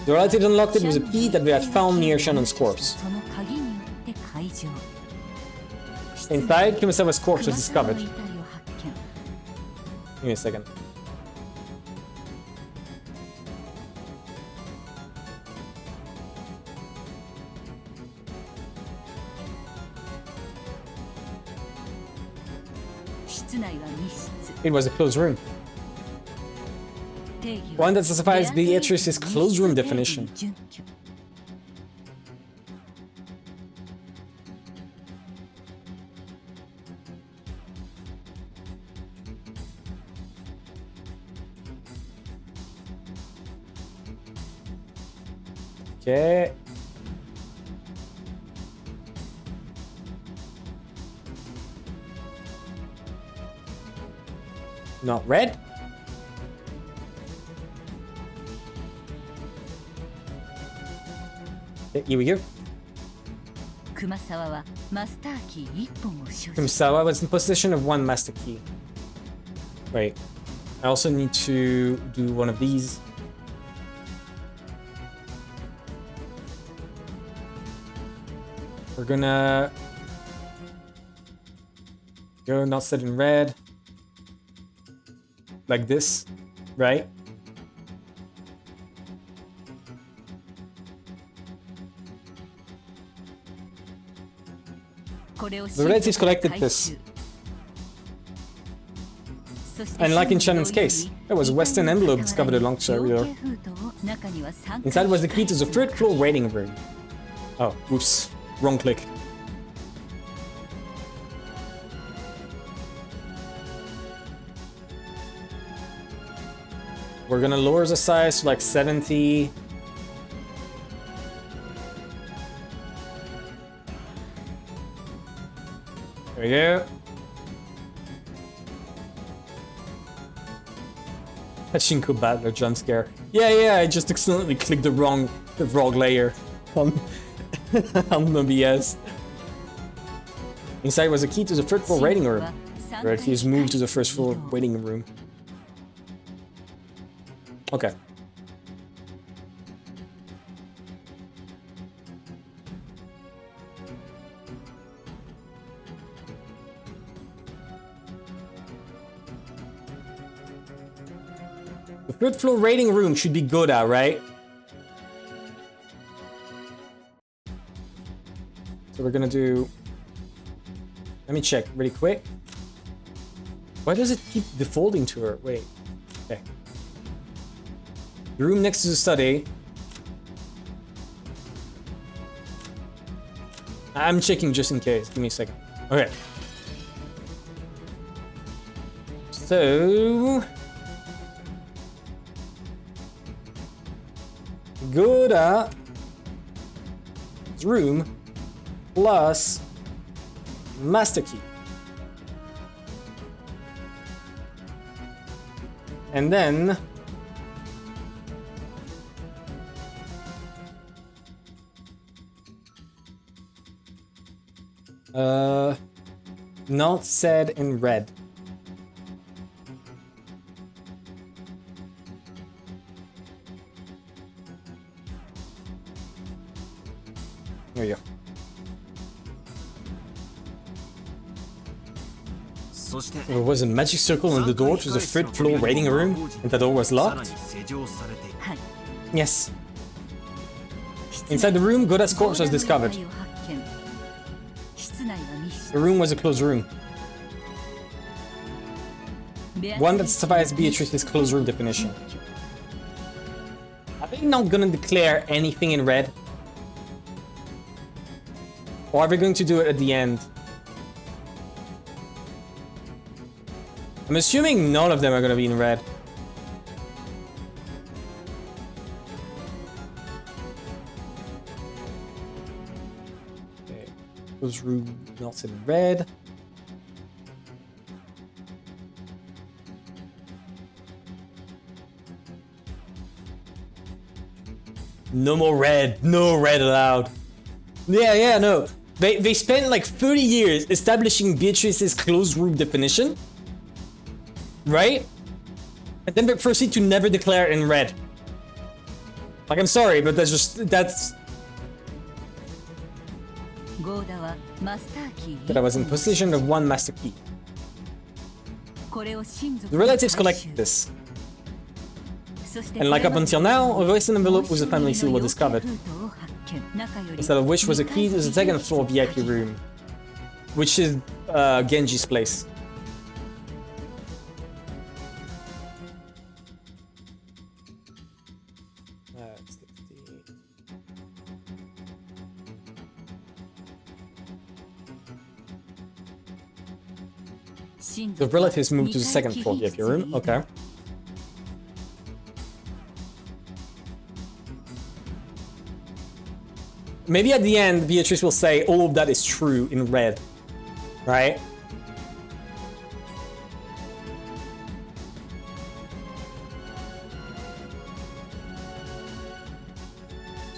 The relative unlocked it with a key that they had found near Shannon's corpse. Inside, Kumasawa's corpse was discovered. Give me a second. It was a closed room. One that satisfies Beatrice's closed room definition. Okay. not red. Okay, here we go. Kumasawa was in possession of 1 master key. Wait, I also need to do one of these. We're gonna go not set in red. Like this, right? The relatives collected this. And like in Shannon's case, there was a Western envelope discovered along earlier. Inside was the key to the 3rd floor waiting room. Oh, oops. Wrong click. We're gonna lower the size to like 70. There we go. Pachinko battler jump scare. Yeah, I just accidentally clicked the wrong layer on the BS. Inside was a key to the 3rd floor waiting room. Right, he's moved to the 1st floor waiting room. Okay. The 3rd floor waiting room should be Goda, right? So we're gonna do... Let me check really quick. Why does it keep defaulting to her? Wait. Okay. The room next to the study. I'm checking just in case. Give me a second. Okay. So... Goda's room plus master key. And then not said in red. There you go. There was a magic circle on the door to the 3rd floor waiting room, and the door was locked? Yes. Inside the room, Goda's corpse was discovered. The room was a closed room. One that satisfies Beatrice's closed room definition. Are they not gonna declare anything in red? Or are we going to do it at the end? I'm assuming none of them are going to be in red. Okay. Those room not in red. No more red. No red allowed. Yeah, no. They spent like 30 years establishing Beatrice's closed room definition. Right? And then they proceed to never declare in red. Like, I'm sorry, but that's... That I was in possession of 1 master key. The relatives collected this. And like up until now, a Western envelope with a family seal was discovered. Instead of which was a key to the 2nd floor VIP room. Which is Genji's place. The relatives moved to the 2nd floor VIP room. Okay. Maybe at the end, Beatrice will say all of that is true in red. Right?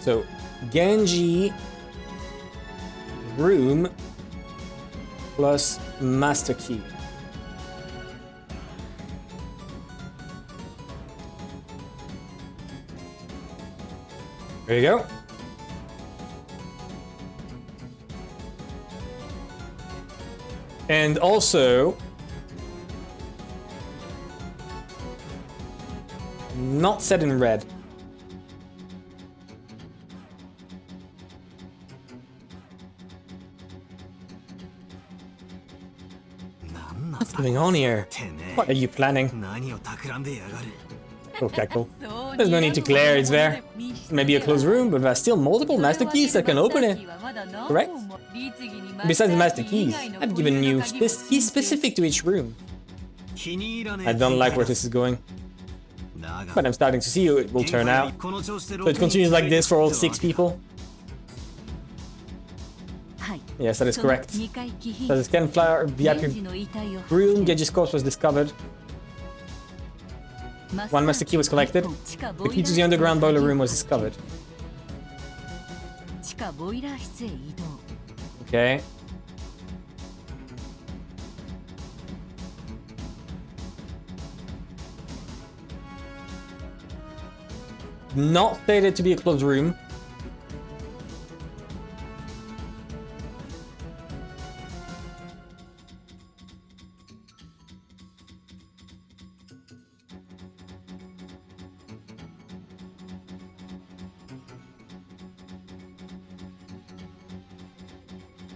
So, Genji room plus master key. There you go. And also, not set in red. What's going on here? What are you planning? Okay, cool. There's no need to glare, it's there. Maybe a closed room, but there's still multiple master keys that can open it. Correct? Besides the master keys, I've given you keys specific to each room. I don't like where this is going, but I'm starting to see how it will turn out. So it continues like this for all 6 people? Yes, that is correct. So the scan flower VIP room, Genji's corpse was discovered. 1 master key was collected. The key to the underground boiler room was discovered. Okay. Not stated to be a closed room.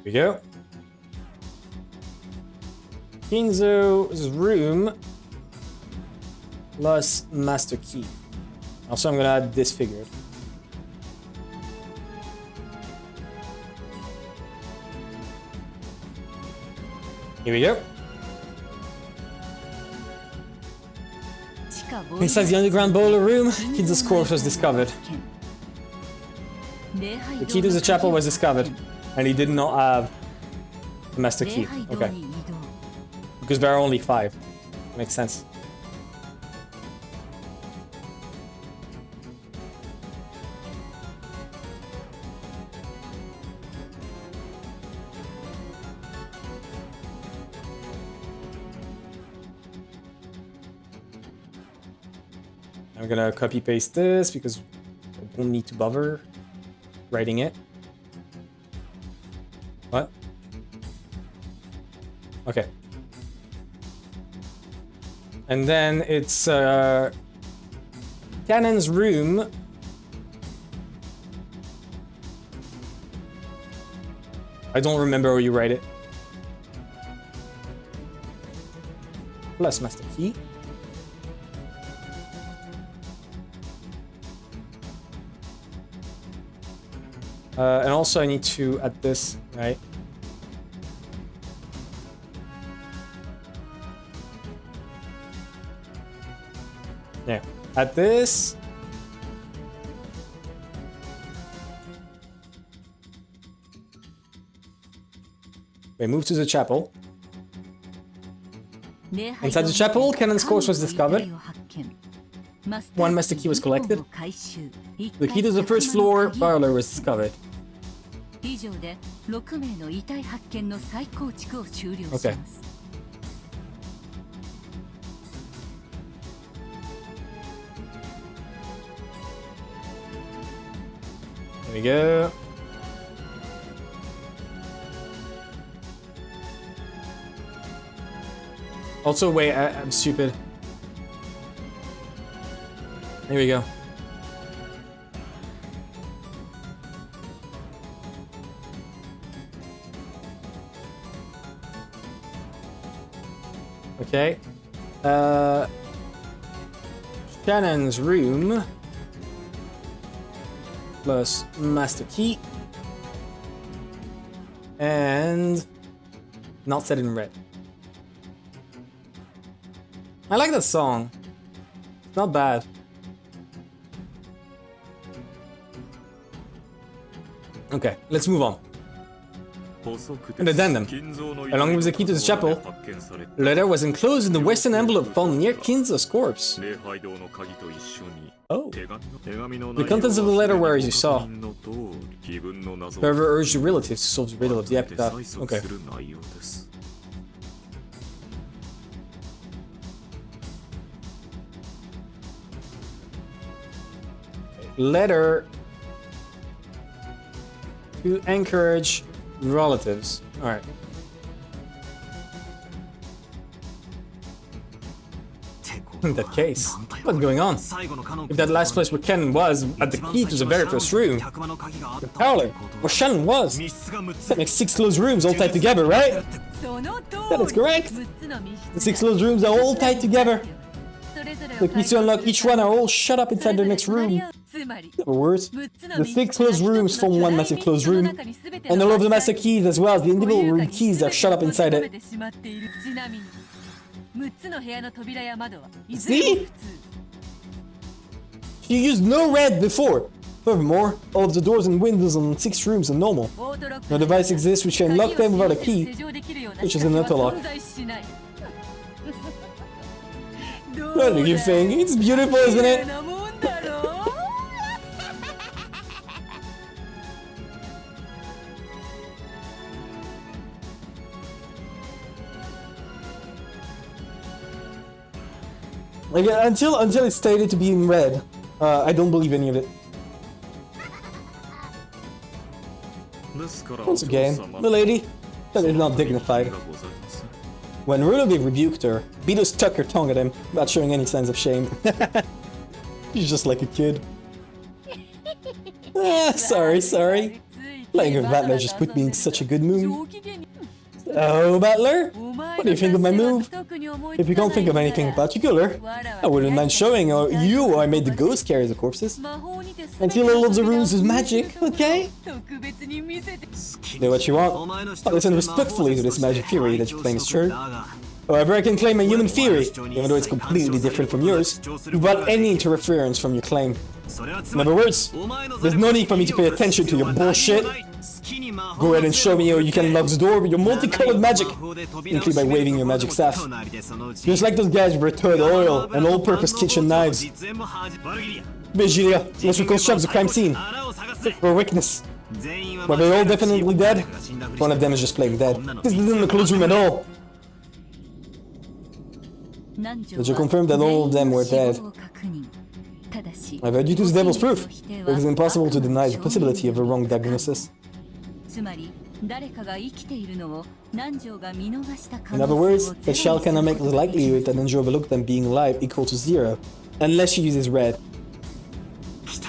Here we go. Kinzo's room plus master key. Also, I'm gonna add disfigured. Here we go. Inside the underground boiler room, Kinzo's corpse was discovered. The key to the chapel was discovered, and he did not have the master key. Okay. Because there are only 5. Makes sense. I'm gonna copy paste this because I don't need to bother writing it. What? Okay. And then it's Cannon's room. I don't remember how you write it. Plus master key. And also I need to add this, right? Yeah, add this. We move to the chapel. Inside the chapel, Cannon's corpse was discovered. 1 master key was collected. The key to the first floor boiler was discovered. Okay. There we go. Also, wait, I'm stupid. Here we go. Okay. Shannon's room plus master key and not set in red. I like that song. It's not bad. Okay, let's move on. An addendum. Along with the key to the chapel, the letter was enclosed in the western envelope found near Kinzo's corpse. Oh. The contents of the letter were as you saw. Whoever urged the relatives to solve the riddle of the epitaph. Okay. Letter to encourage relatives. Alright. In that case, what's going on? If that last place where Ken was at the key to the very first room, the parlor, where Shannon was, that makes 6 closed rooms all tied together, right? That is correct. The 6 closed rooms are all tied together. The keys to unlock each one are all shut up inside their next room. In other words, the 6 closed rooms form one massive closed room, and all of the master keys as well as the individual room keys are shut up inside it. See? You used no red before. Furthermore, all of the doors and windows on 6 rooms are normal. No device exists which can unlock them without a key, which is an auto-lock. What do you think? It's beautiful, isn't it? Like, until it's stated to be in red, I don't believe any of it. Once again, milady, that is not dignified. When Runovic rebuked her, Beto stuck her tongue at him, not showing any signs of shame. She's just like a kid. Sorry. Playing with Battler just put me in such a good mood. Oh, Battler? What do you think of my move? If you can't think of anything in particular, I wouldn't mind showing you I made the ghost carry the corpses. Until all of the rooms is magic, okay? Do what you want. I'll listen respectfully to this magic theory that you're claim is true. However, I can claim a human theory, even though it's completely different from yours, without any interference from your claim. In other words, there's no need for me to pay attention to your bullshit. Go ahead and show me how you can unlock the door with your multicolored magic, including by waving your magic staff. Just like those guys with retarded oil and all-purpose kitchen knives. Vigilia, let's reconstruct the crime scene. For witness. Were they all definitely dead? One of them is just playing dead. This isn't a closed room at all. Did you confirm that all of them were dead? I've heard you use devil's proof. It is impossible to deny the possibility of a wrong diagnosis. In other words, that Shell cannot make the likelihood that Nanjo overlooked them being alive equal to 0, unless she uses red.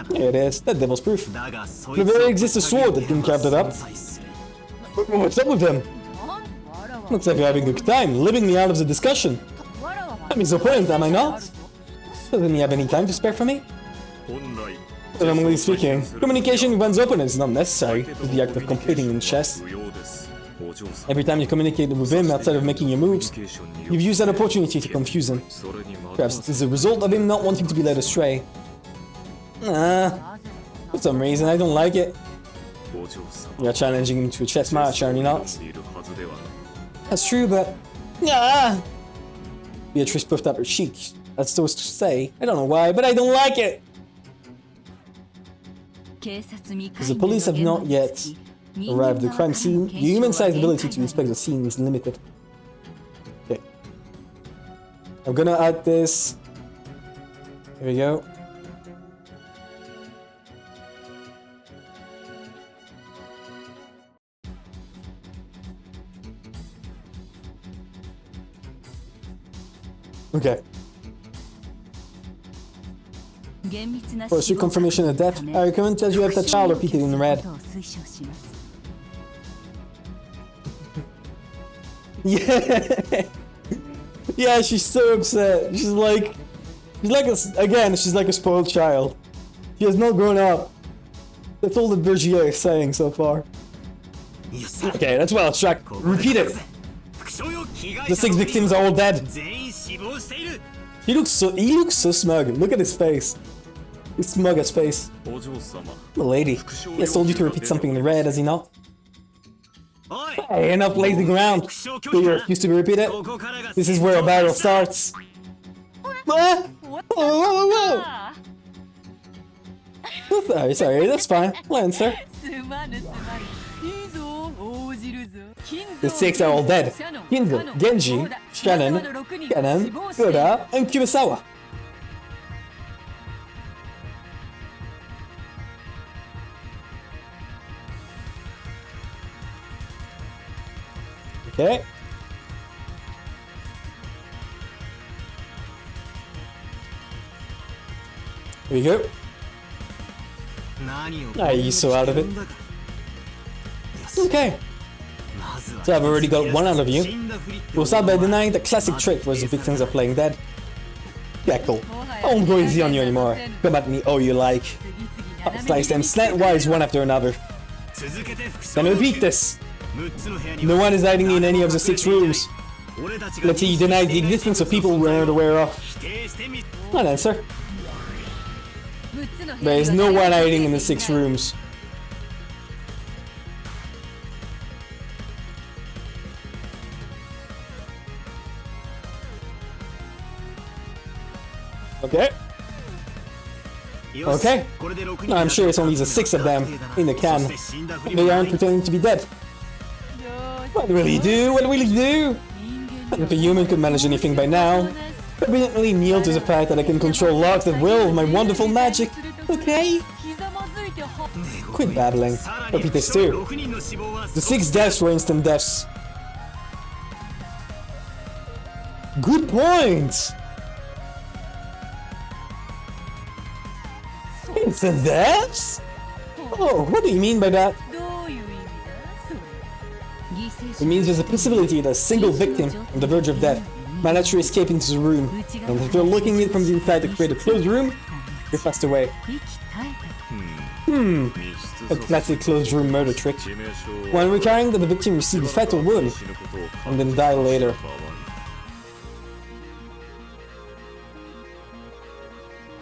There it is, that devil's proof. There very exists a sword that didn't carve it up. What's up with them? Looks like you're having a good time, leaving me out of the discussion. I'm his opponent, am I not? Doesn't he have any time to spare for me? Normally speaking, communication with one's opponent is not necessary for the act of competing in chess. Every time you communicate with him outside of making your moves, you've used that opportunity to confuse him. Perhaps it is a result of him not wanting to be led astray. For some reason I don't like it. You're challenging him to a chess match, are you not? That's true, but... Beatrice puffed up her cheek. That's supposed to say. I don't know why, but I don't like it! Because the police have not yet arrived at the crime scene, the human-sized ability to inspect the scene is limited. Okay. I'm gonna add this. Here we go. Okay. For a strict confirmation of death, I recommend that you have that child repeated in red. Yeah. Yeah, she's so upset. She's like a spoiled child. She has not grown up. That's all that Virgia is saying so far. Okay, that's well struck. Repeat it. The 6 victims are all dead. He looks so smug. Look at his face. He's smug as face. Milady, he has told you to repeat something in red, has he not? Hey, enough lazy ground. Do you refuse to repeat it? This is where a battle starts. Whoa. Oh, sorry, that's fine. I'll answer. The 6 are all dead. Kinzo, Genji, Shannon, Kennen, Goda, and Kurosawa. Okay. Here we go. Ah, you're so out of it. Okay. So I've already got one out of you. We'll start by denying the classic trick where the victims are playing dead. Yeah, cool. I won't go easy on you anymore. Come at me all you like. I'll slice them slantwise one after another. Then repeat this. No one is hiding in any of the 6 rooms. Let's say you deny the existence of people we're not aware of. Not answer. There is no one hiding in the 6 rooms. Okay. Okay. I'm sure it's only the 6 of them in the can. They aren't pretending to be dead. What will he do? What will he do? If a human could manage anything by now, I brilliantly kneel to the fact that I can control locks at will with my wonderful magic. Okay? Quit babbling. Repeat this too. The 6 deaths were instant deaths. Good point! Instant deaths? Oh, what do you mean by that? It means there's a possibility that a single victim on the verge of death might actually escape into the room, and if you're looking at it from the inside to create a closed room, you're passed away. A classic closed room murder trick. One requiring that the victim receive a fatal wound and then die later.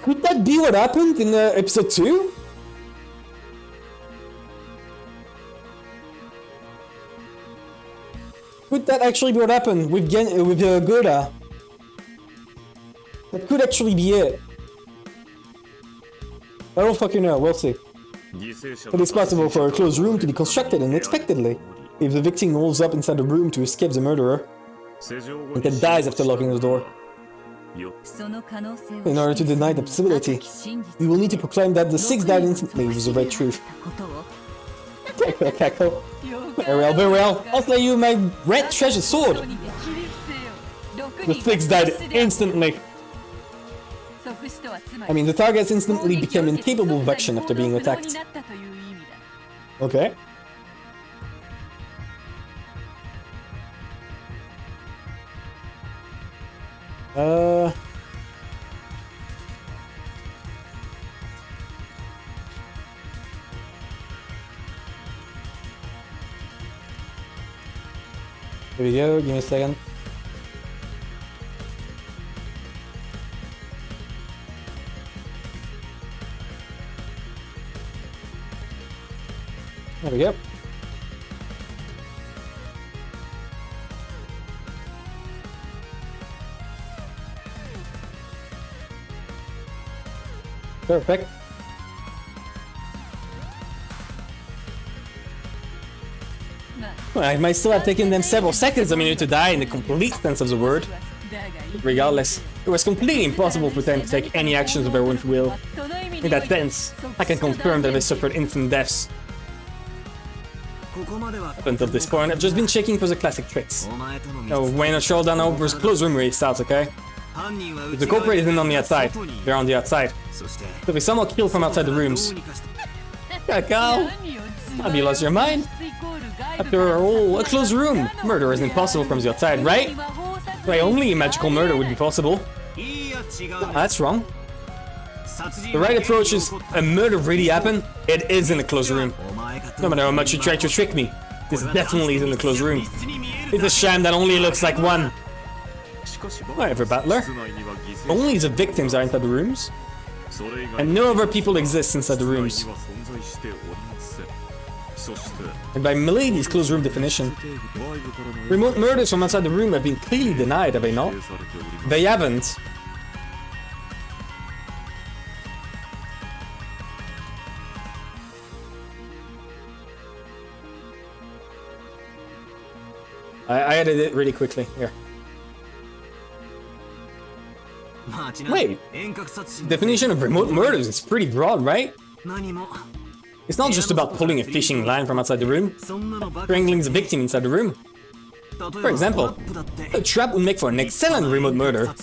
Could that be what happened in episode 2? Could that actually be what happened with Goda? That could actually be it. I don't fucking know, we'll see. It is possible for a closed room to be constructed unexpectedly. If the victim rolls up inside the room to escape the murderer, and then dies after locking the door. In order to deny the possibility, we will need to proclaim that the 6 died instantly with the red truth. Cackle. Very well, very well. I'll slay you with my red treasure sword. The 6 died instantly. I mean, the targets instantly became incapable of action after being attacked. Okay. Here we go, give me a second. There we go. Perfect. Well, I might still have taken them several seconds a minute to die in the complete sense of the word. Regardless, it was completely impossible for them to take any actions of their own will. In that sense, I can confirm that they suffered instant deaths. Up until this point, I've just been checking for the classic tricks. Now, when a showdown over closed room race starts, okay? If the culprit isn't on the outside, they're on the outside. So if they somehow kill from outside the rooms... Kakao! Have you lost your mind? After all, a closed room! Murder isn't possible from the outside, right? Right, only a magical murder would be possible. That's wrong. The right approach is, a murder really happened, it is in a closed room. No matter how much you try to trick me, this definitely is in a closed room. It's a sham that only looks like one. Whatever, Battler. Only the victims are inside the rooms, and no other people exist inside the rooms. And by Milady's closed room definition, remote murders from outside the room have been clearly denied, have they not? They haven't. I added it really quickly. Here. Wait. Definition of remote murders is pretty broad, right? It's not just about pulling a fishing line from outside the room. Strangling the victim inside the room. For example, a trap would make for an excellent remote murder.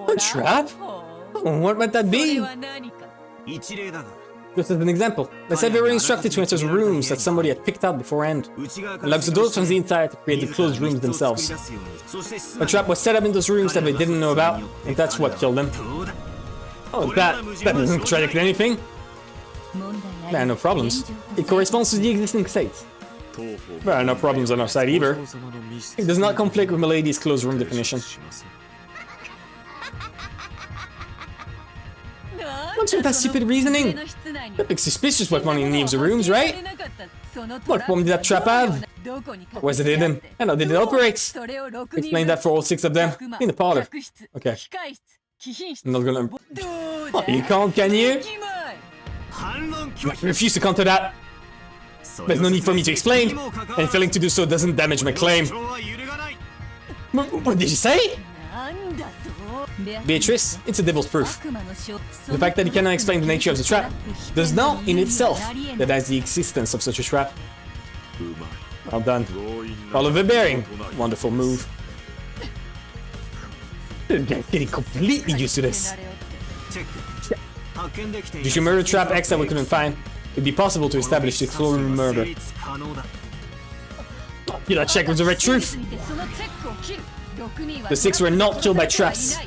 A trap? Oh, what might that be? Just as an example, let's say they were instructed to enter rooms that somebody had picked out beforehand, and lock the doors from the inside to create the closed rooms themselves. A trap was set up in those rooms that they didn't know about, and that's what killed them. Oh, that doesn't tragic anything. There are no problems. It corresponds to the existing state. There are no problems on our side either. It does not conflict with Milady's closed room definition. What's with that stupid reasoning? Nothing suspicious what money leaves the rooms, right? What form did that trap have? Was it hidden? And how did it operate? Explain that for all 6 of them. In the parlor. Okay. I'm not gonna... Oh, you can't, can you? I refuse to counter that. There's no need for me to explain, and failing to do so doesn't damage my claim. What did you say? Beatrice, it's a devil's proof. The fact that he cannot explain the nature of the trap does not, in itself, deny the existence of such a trap. Well done. Follow the bearing. Wonderful move. I'm getting completely used to this. Did you murder trap X that we couldn't find? It'd be possible to establish the clone murder. Did I check with the right truth? The 6 were not killed by traps.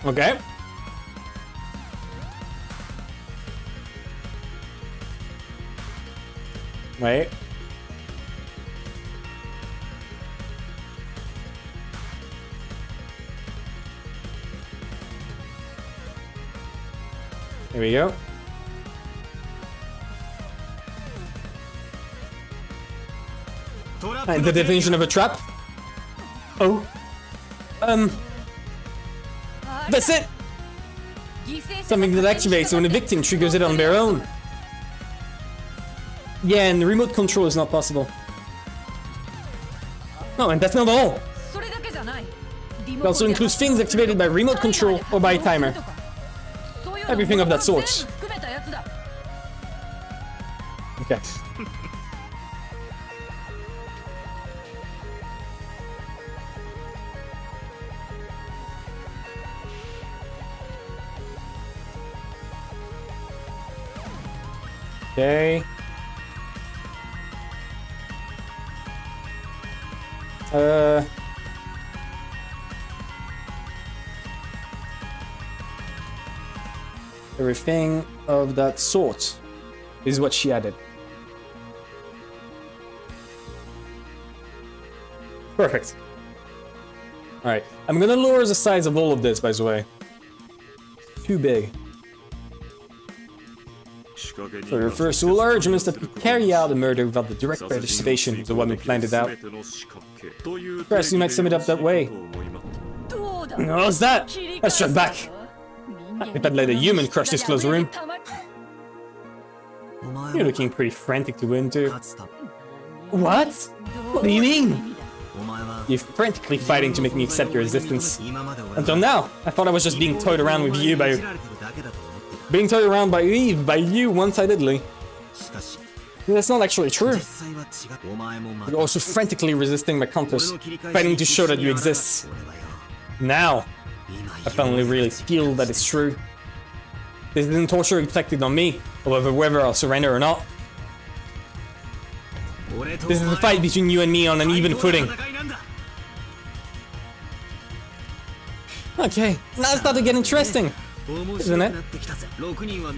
Okay. Wait. Here we go. And the definition of a trap? Oh. That's it! Something that activates when a victim triggers it on their own. Yeah, and remote control is not possible. No, and that's not all. It also includes things activated by remote control or by a timer. Everything of that sort. Okay. Okay. Everything of that sort is what she added. Perfect. Alright, I'm gonna lower the size of all of this, by the way. Too big. So it refers to all arguments that could carry out a murder without the direct participation of the one who planned it out. Perhaps you might sum it up that way. What's that? Let's strike back. If I'd let a human crush this closed room. You're looking pretty frantic to win too. What? What do you mean? You're frantically fighting to make me accept your existence. Until now, I thought I was just being toyed around with you by... Being toyed around by you one-sidedly. That's not actually true. You're also frantically resisting my counters, fighting to show that you exist. Now, I finally really feel that it's true. This isn't torture inflicted on me, over whether I'll surrender or not. This is a fight between you and me on an even footing. Okay, now it's about to get interesting, isn't it?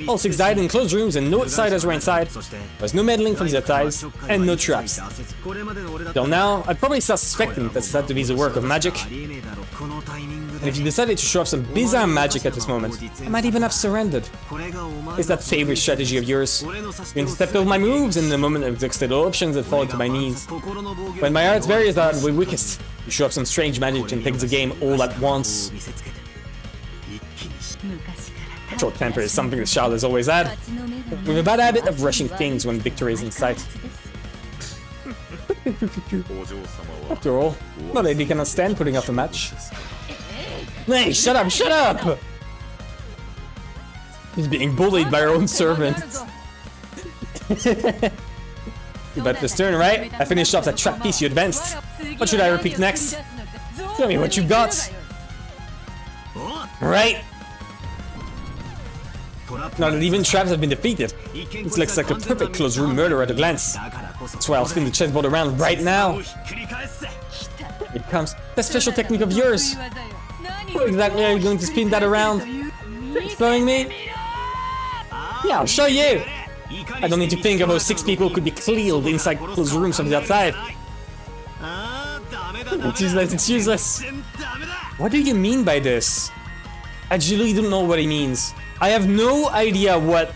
All 6 died in closed rooms and no outsiders were inside. There's no meddling from the outsides, and no traps. Till now, I'd probably start suspecting that this had to be the work of magic. And if you decided to show off some bizarre magic at this moment, I might even have surrendered. Is that favorite strategy of yours? You intercept all my moves and in the moment of exhausted options that fall to my knees. When my heart's barriers are weakest, you show off some strange magic and take the game all at once. Short temper is something this child has always had, with a bad habit of rushing things when victory is in sight. After all, my lady cannot stand putting off a match. Hey, shut up, shut up! He's being bullied by her own servant. You bet this turn, right? I finished off that trap piece you advanced. What should I repeat next? Tell me what you got. Right. Now that even traps have been defeated, it looks like a perfect closed room murder at a glance. That's why I'll spin the chessboard around right now. It comes. That special technique of yours. What exactly are you going to spin that around? Exploring me? Yeah, I'll show you. I don't need to think about 6 people could be killed inside closed rooms from the outside. It's useless, it's useless. What do you mean by this? I genuinely don't know what he means. I have no idea what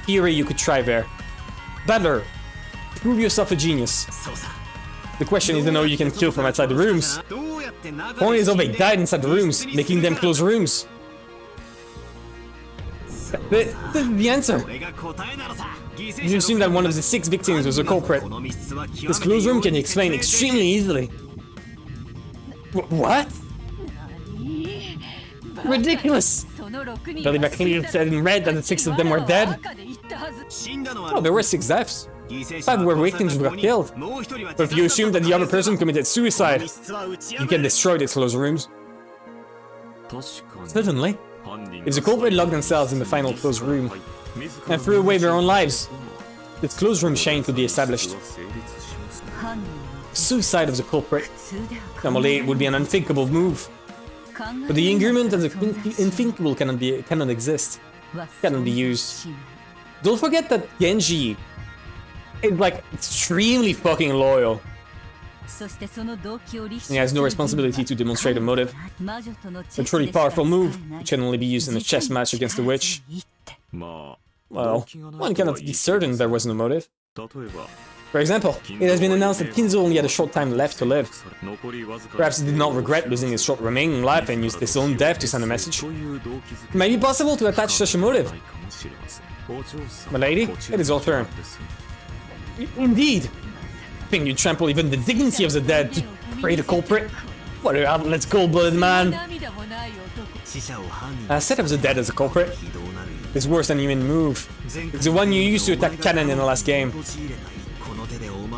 theory you could try there. Better, prove yourself a genius. The question isn't how you can kill from outside the rooms. Point is how they died inside the rooms, making them close rooms. The answer. You assume that one of the 6 victims was a culprit. This closed room can be explained extremely easily. What? Ridiculous! Billy McLean said in red that the 6 of them were dead. Oh, there were 6 deaths. 5 were victims who got killed. But if you assume that the other person committed suicide, you can destroy these closed rooms. Certainly. If the culprit locked themselves in the final closed room and threw away their own lives, this closed room chain could be established. Suicide of the culprit. Normally it would be an unthinkable move. But the agreement of the unthinkable cannot exist. Cannot be used. Don't forget that Genji is like extremely fucking loyal. He has no responsibility to demonstrate a motive. A truly powerful move, which can only be used in a chess match against the witch. Well, one cannot be certain there was no motive. For example, it has been announced that Kinzo only had a short time left to live. Perhaps he did not regret losing his short remaining life and used his own death to send a message. It might be possible to attach such a motive. My lady, it is your turn. Indeed! Think you trample even the dignity of the dead to pray the culprit? What a let's cold-blooded man! Set up the dead as a culprit. It's worse than you even move. It's the one you used to attack Cannon in the last game.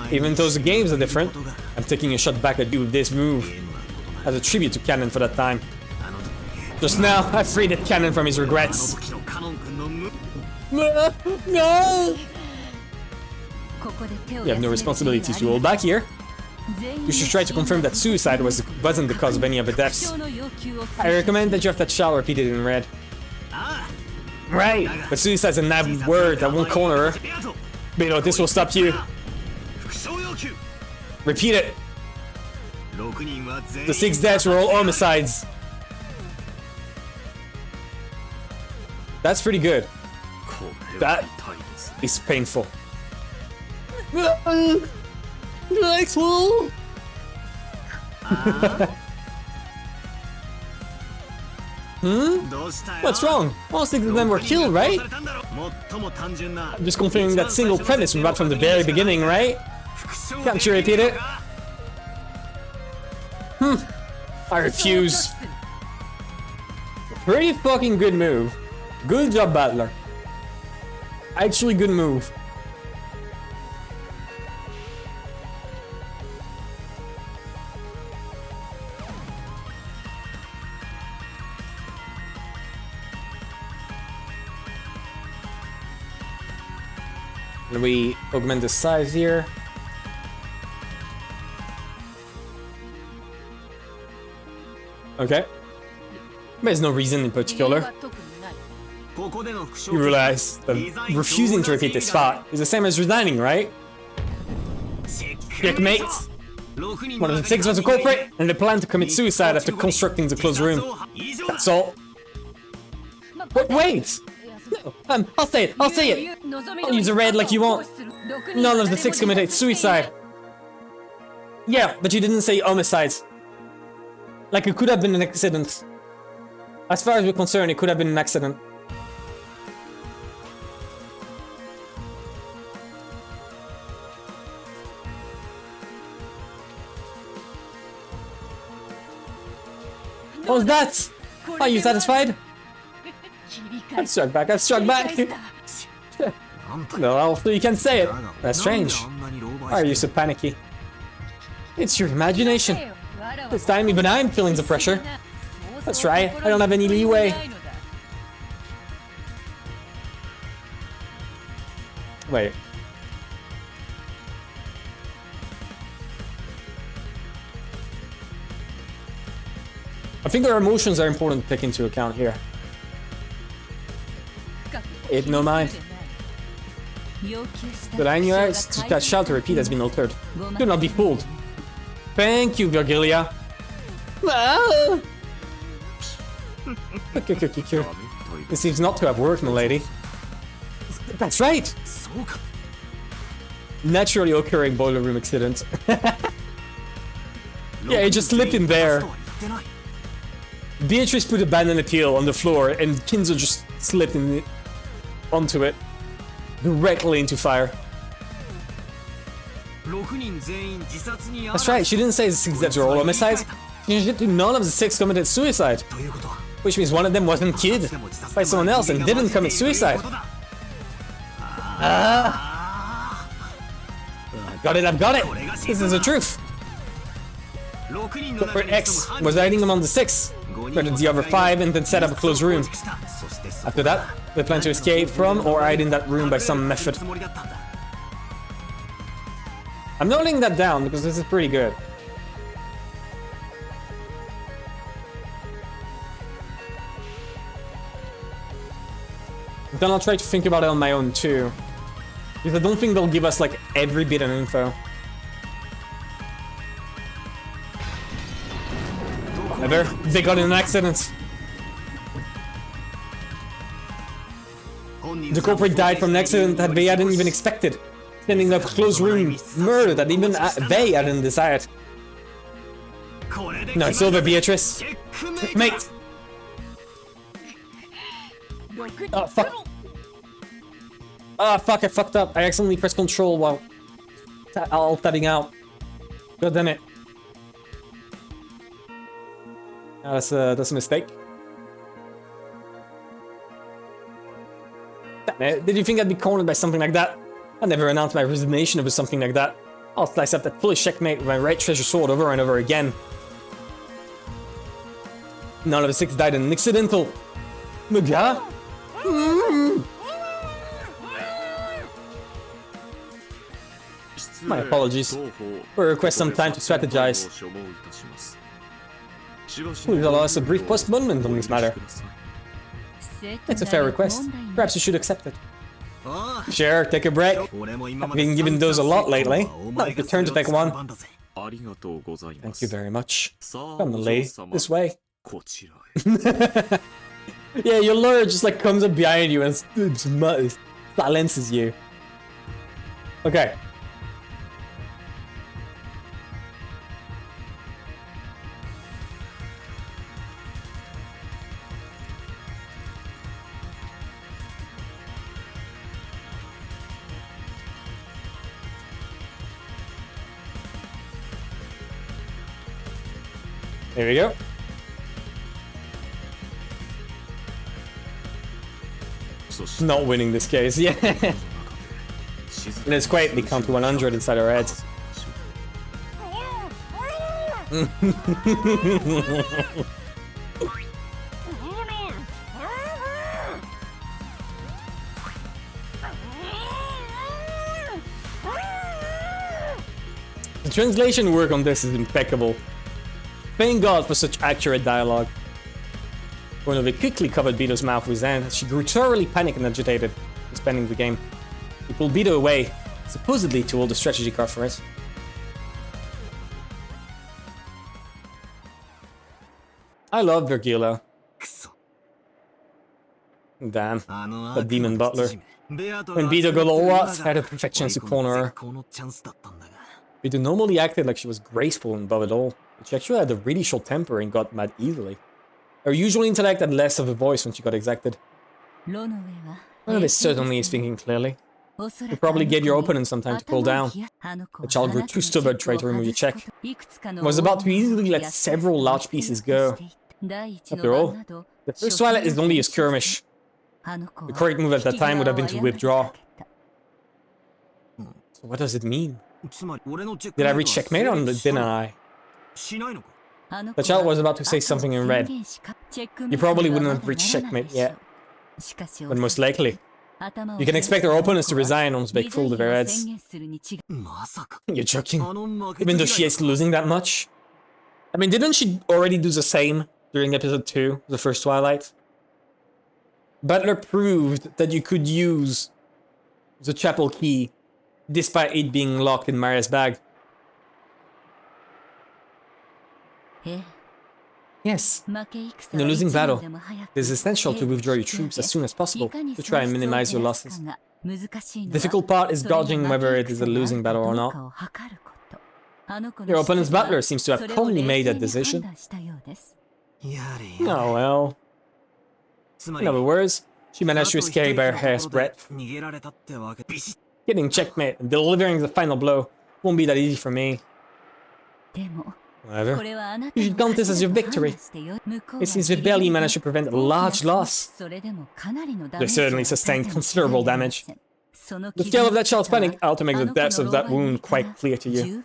Even though the games are different, I'm taking a shot back at you with this move. As a tribute to Cannon for that time. Just now, I freed Cannon from his regrets. No! You have no responsibilities to hold back here. You should try to confirm that suicide wasn't the cause of any of the deaths. I recommend that you have that shall repeated in red. Right, but suicide's a nab word that won't corner her. Beto, this will stop you. Repeat it. The 6 deaths were all homicides. That's pretty good. That is painful. What's wrong? All 6 of them were killed, right? I'm just confirming that single premise we got from the very beginning, right? Can't you repeat it? I refuse. Pretty fucking good move. Good job, Battler. Actually good move. And we augment the size here. Okay. There's no reason in particular. You realize that refusing to repeat this thought is the same as resigning, right? Checkmate. One of the 6 was a culprit, and they plan to commit suicide after constructing the closed room. That's all. But wait! No, I'll say it, I'll say it! I'll use a red like you want. None of the 6 committed suicide. Yeah, but you didn't say homicides. Like it could have been an accident. As far as we're concerned, it could have been an accident. What was that? Are you satisfied? I've struck back, I've struck back! No, also you can say it. That's strange. Why are you so panicky? It's your imagination. This time even I'm feeling the pressure. That's right, I don't have any leeway. Wait. I think our emotions are important to take into account here. It no mind. The line you asked to that shout to repeat has been altered. Do not be fooled. Thank you, Virgilia. Ah! This seems not to have worked, milady. That's right! Naturally occurring boiler room accident. Yeah, it just slipped in there. Beatrice put a bandana peel on the floor and Kinzo just slipped onto it. Directly into fire. That's right, she didn't say the 6 deaths were all homicides. None of the 6 committed suicide. Which means one of them wasn't killed by someone else and didn't commit suicide. I've got it! This is the truth! Culprit X was hiding among the 6, murdered the other 5 and then set up a closed room. After that, they plan to escape from or hide in that room by some method. I'm noting that down because this is pretty good. Then I'll try to think about it on my own too. Because I don't think they'll give us like every bit of info. Whatever, they got in an accident. The culprit died from an accident that they hadn't even expected. Ending up closed room murder that even they hadn't desired. No, it's over, Beatrice. Mate. Oh, fuck. Oh, fuck, I fucked up. I accidentally pressed control while tabbing out. God damn it. That's a mistake. Damn it. Did you think I'd be cornered by something like that? I never announced my resignation over something like that. I'll slice up that foolish checkmate with my right treasure sword over and over again. None of the 6 died in an accidental. Muga? My apologies. We'll request some time to strategize. Please allow us a brief postponement on this matter. It's a fair request. Perhaps you should accept it. Sure, take a break. I've been giving those a lot lately. Now it's your turn to take one. Thank you very much. Come, Lee. This way. Yeah, your lawyer just like comes up behind you and silences you. Okay. There we go. Not winning this case, yeah. Let's quietly count to 100 inside our heads. The translation work on this is impeccable. Thank God for such accurate dialogue. Konobe quickly covered Bito's mouth with his hand as she grew thoroughly panicked and agitated, suspending the game. He pulled Bito away, supposedly to hold the strategy card for it. I love Virgila. Damn, the demon butler. When Bito got all what, had a perfect chance to corner her. Bito normally acted like she was graceful and above it all, but she actually had a really short temper and got mad easily. Her usual intellect had less of a voice when she got excited. Konobe certainly is thinking clearly. You probably gave your opponent some time to cool down. The child grew too stubborn to try to remove your check. Was about to easily let several large pieces go. After all, the first Twilight is only a skirmish. The correct move at that time would have been to withdraw. So what does it mean? Did I reach checkmate or didn't I? The child was about to say something in red. You probably wouldn't have reached checkmate yet. But most likely. You can expect our opponents to resign once they fool their heads. You're joking? Even though she is losing that much? I mean, didn't she already do the same during episode 2, the first Twilight? Butler proved that you could use the chapel key despite it being locked in Maria's bag. Yes. In a losing battle, it is essential to withdraw your troops as soon as possible to try and minimize your losses. The difficult part is gauging whether it is a losing battle or not. Your opponent's butler seems to have calmly made that decision. Oh well. In other words, she managed to escape by a hair's breadth. Getting checkmate and delivering the final blow won't be that easy for me. However, you should count this as your victory. It seems they barely managed to prevent a large loss. They certainly sustained considerable damage. The scale of that child's panic ought to make the depths of that wound quite clear to you.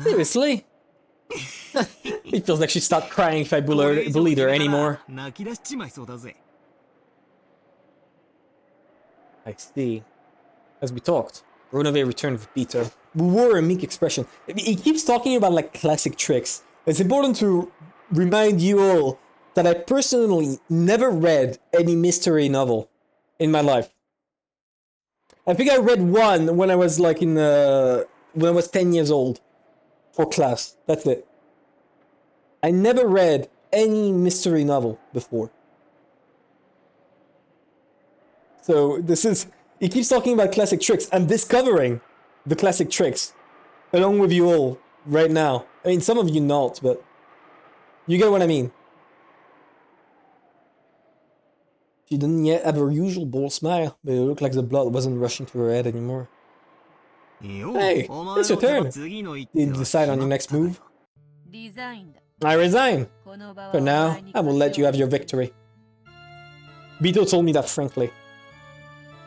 Seriously? It feels like she'd start crying if I bullied her anymore. I see. As we talked, Ronove returned with Peter. We wore a meek expression. He keeps talking about like classic tricks. It's important to remind you all that I personally never read any mystery novel in my life. I think I read one when I was like when I was 10 years old for class. That's it. I never read any mystery novel before. So he keeps talking about classic tricks. I'm discovering the classic tricks along with you all right now. I mean, some of you not, but you get what I mean. She didn't yet have her usual bold smile, but it looked like the blood wasn't rushing to her head anymore. Hey, it's your turn. Did you decide on your next move? I resign. For now, I will let you have your victory. Bito told me that frankly.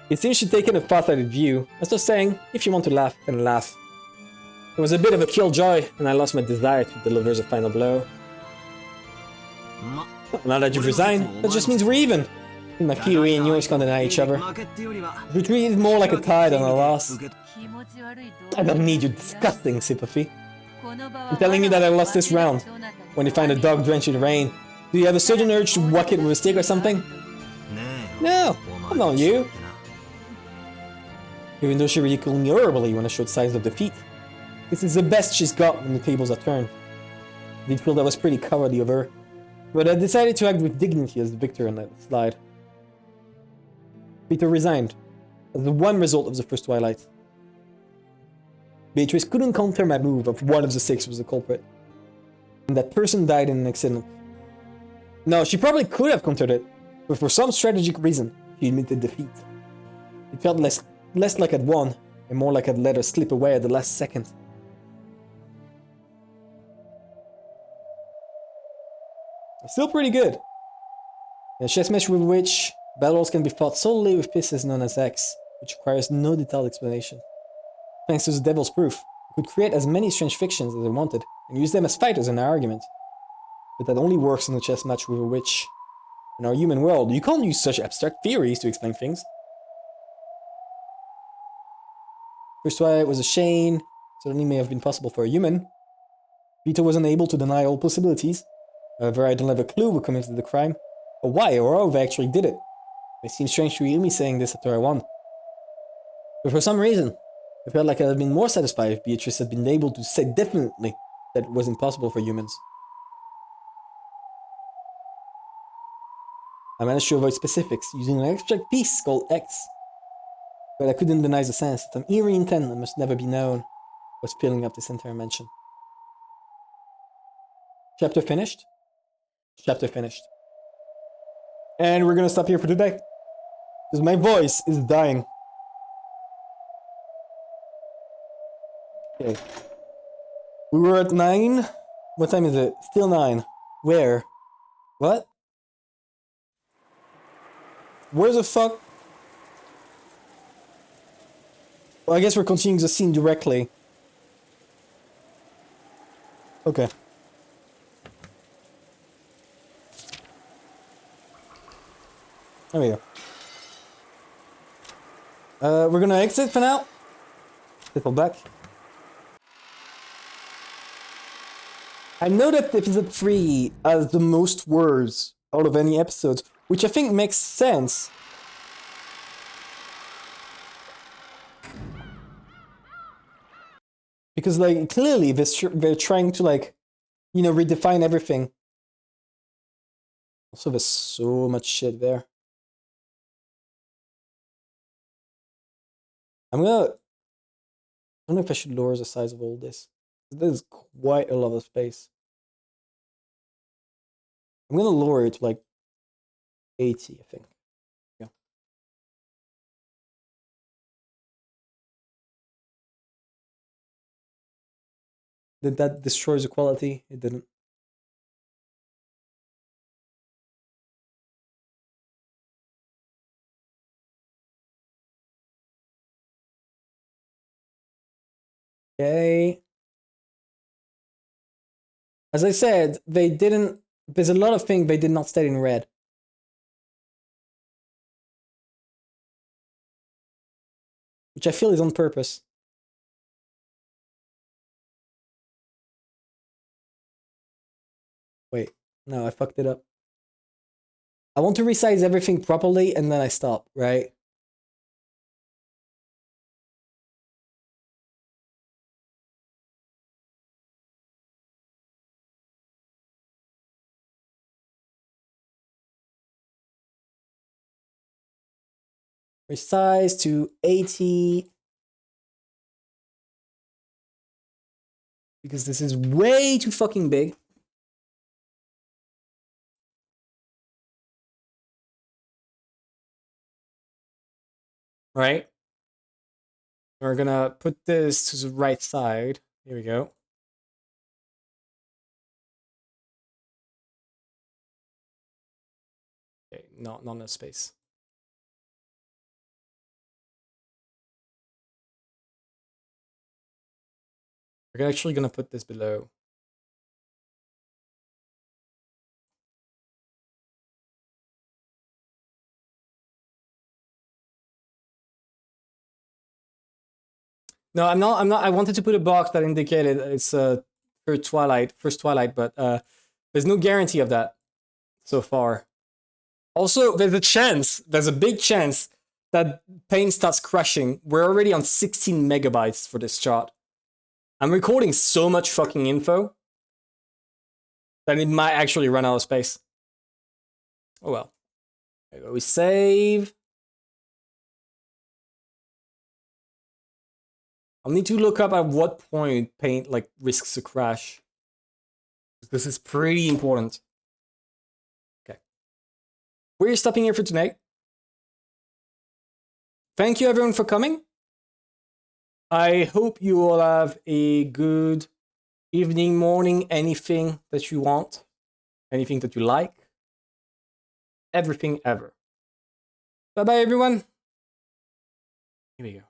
It seems she'd taken a far-sighted view, as though saying, if you want to laugh, then laugh. It was a bit of a killjoy, and I lost my desire to deliver the final blow. Now that you've resigned, that just means we're even. And my Kiwi and yours can't deny each other. Retreat is more like a tie than a loss. I don't need your disgusting sympathy. I'm telling you that I lost this round. When you find a dog drenched in rain, do you have a sudden urge to whack it with a stick or something? No, I'm not you. Even though she ridiculed me horribly when I showed signs of defeat. This is the best she's got when the tables are turned. I did feel that was pretty cowardly of her, but I decided to act with dignity as the victor on that slide. Peter resigned, as the one result of the first Twilight. Beatrice couldn't counter my move of one of the 6 was the culprit, and that person died in an accident. No, she probably could have countered it, but for some strategic reason, she admitted defeat. It felt less like I'd won, and more like I'd let her slip away at the last second. Still pretty good. In a chess match with which battles can be fought solely with pieces known as X, which requires no detailed explanation. Thanks to the Devil's Proof, I could create as many strange fictions as I wanted, and use them as fighters in our argument. But that only works in a chess match with a witch. In our human world, you can't use such abstract theories to explain things. First Twilight was a shame, certainly may have been possible for a human. Vito was unable to deny all possibilities. However, I don't have a clue who committed the crime, or why, or how they actually did it. It seems strange to hear me saying this after I won. But for some reason, I felt like I'd have been more satisfied if Beatrice had been able to say definitely that it was impossible for humans. I managed to avoid specifics using an abstract piece called X. But I couldn't deny the sense that an eerie intent that must never be known was filling up this entire mansion. Chapter finished? Chapter finished. And we're gonna stop here for today, because my voice is dying. Okay. We were at 9. What time is it? Still 9. Where? What? Where the fuck? Well, I guess we're continuing the scene directly. Okay. There we go. We're gonna exit for now. People back. I know that episode 3 has the most words out of any episode, which I think makes sense. Because, like, clearly they're trying to, like, you know, redefine everything. Also, there's so much shit there. I don't know if I should lower the size of all this. There's quite a lot of space. I'm gonna lower it to like 80, I think. Yeah. Did that destroy the quality? It didn't. Okay. As I said, they didn't. There's a lot of things they did not state in red. Which I feel is on purpose. Wait, no, I fucked it up. I want to resize everything properly and then I stop, right? Resize to 80. Because this is way too fucking big. Right? We're gonna put this to the right side. Here we go. Okay, not enough space. We're actually gonna put this below. No, I'm not. I wanted to put a box that indicated it's first Twilight, but there's no guarantee of that so far. Also, there's a big chance that paint starts crashing. We're already on 16 megabytes for this chart. I'm recording so much fucking info that it might actually run out of space. Oh well. There we go. We save. I'll need to look up at what point paint like risks a crash. This is pretty important. Okay. We're stopping here for tonight. Thank you everyone for coming. I hope you all have a good evening, morning, anything that you want, anything that you like, everything ever. Bye bye everyone. Here we go.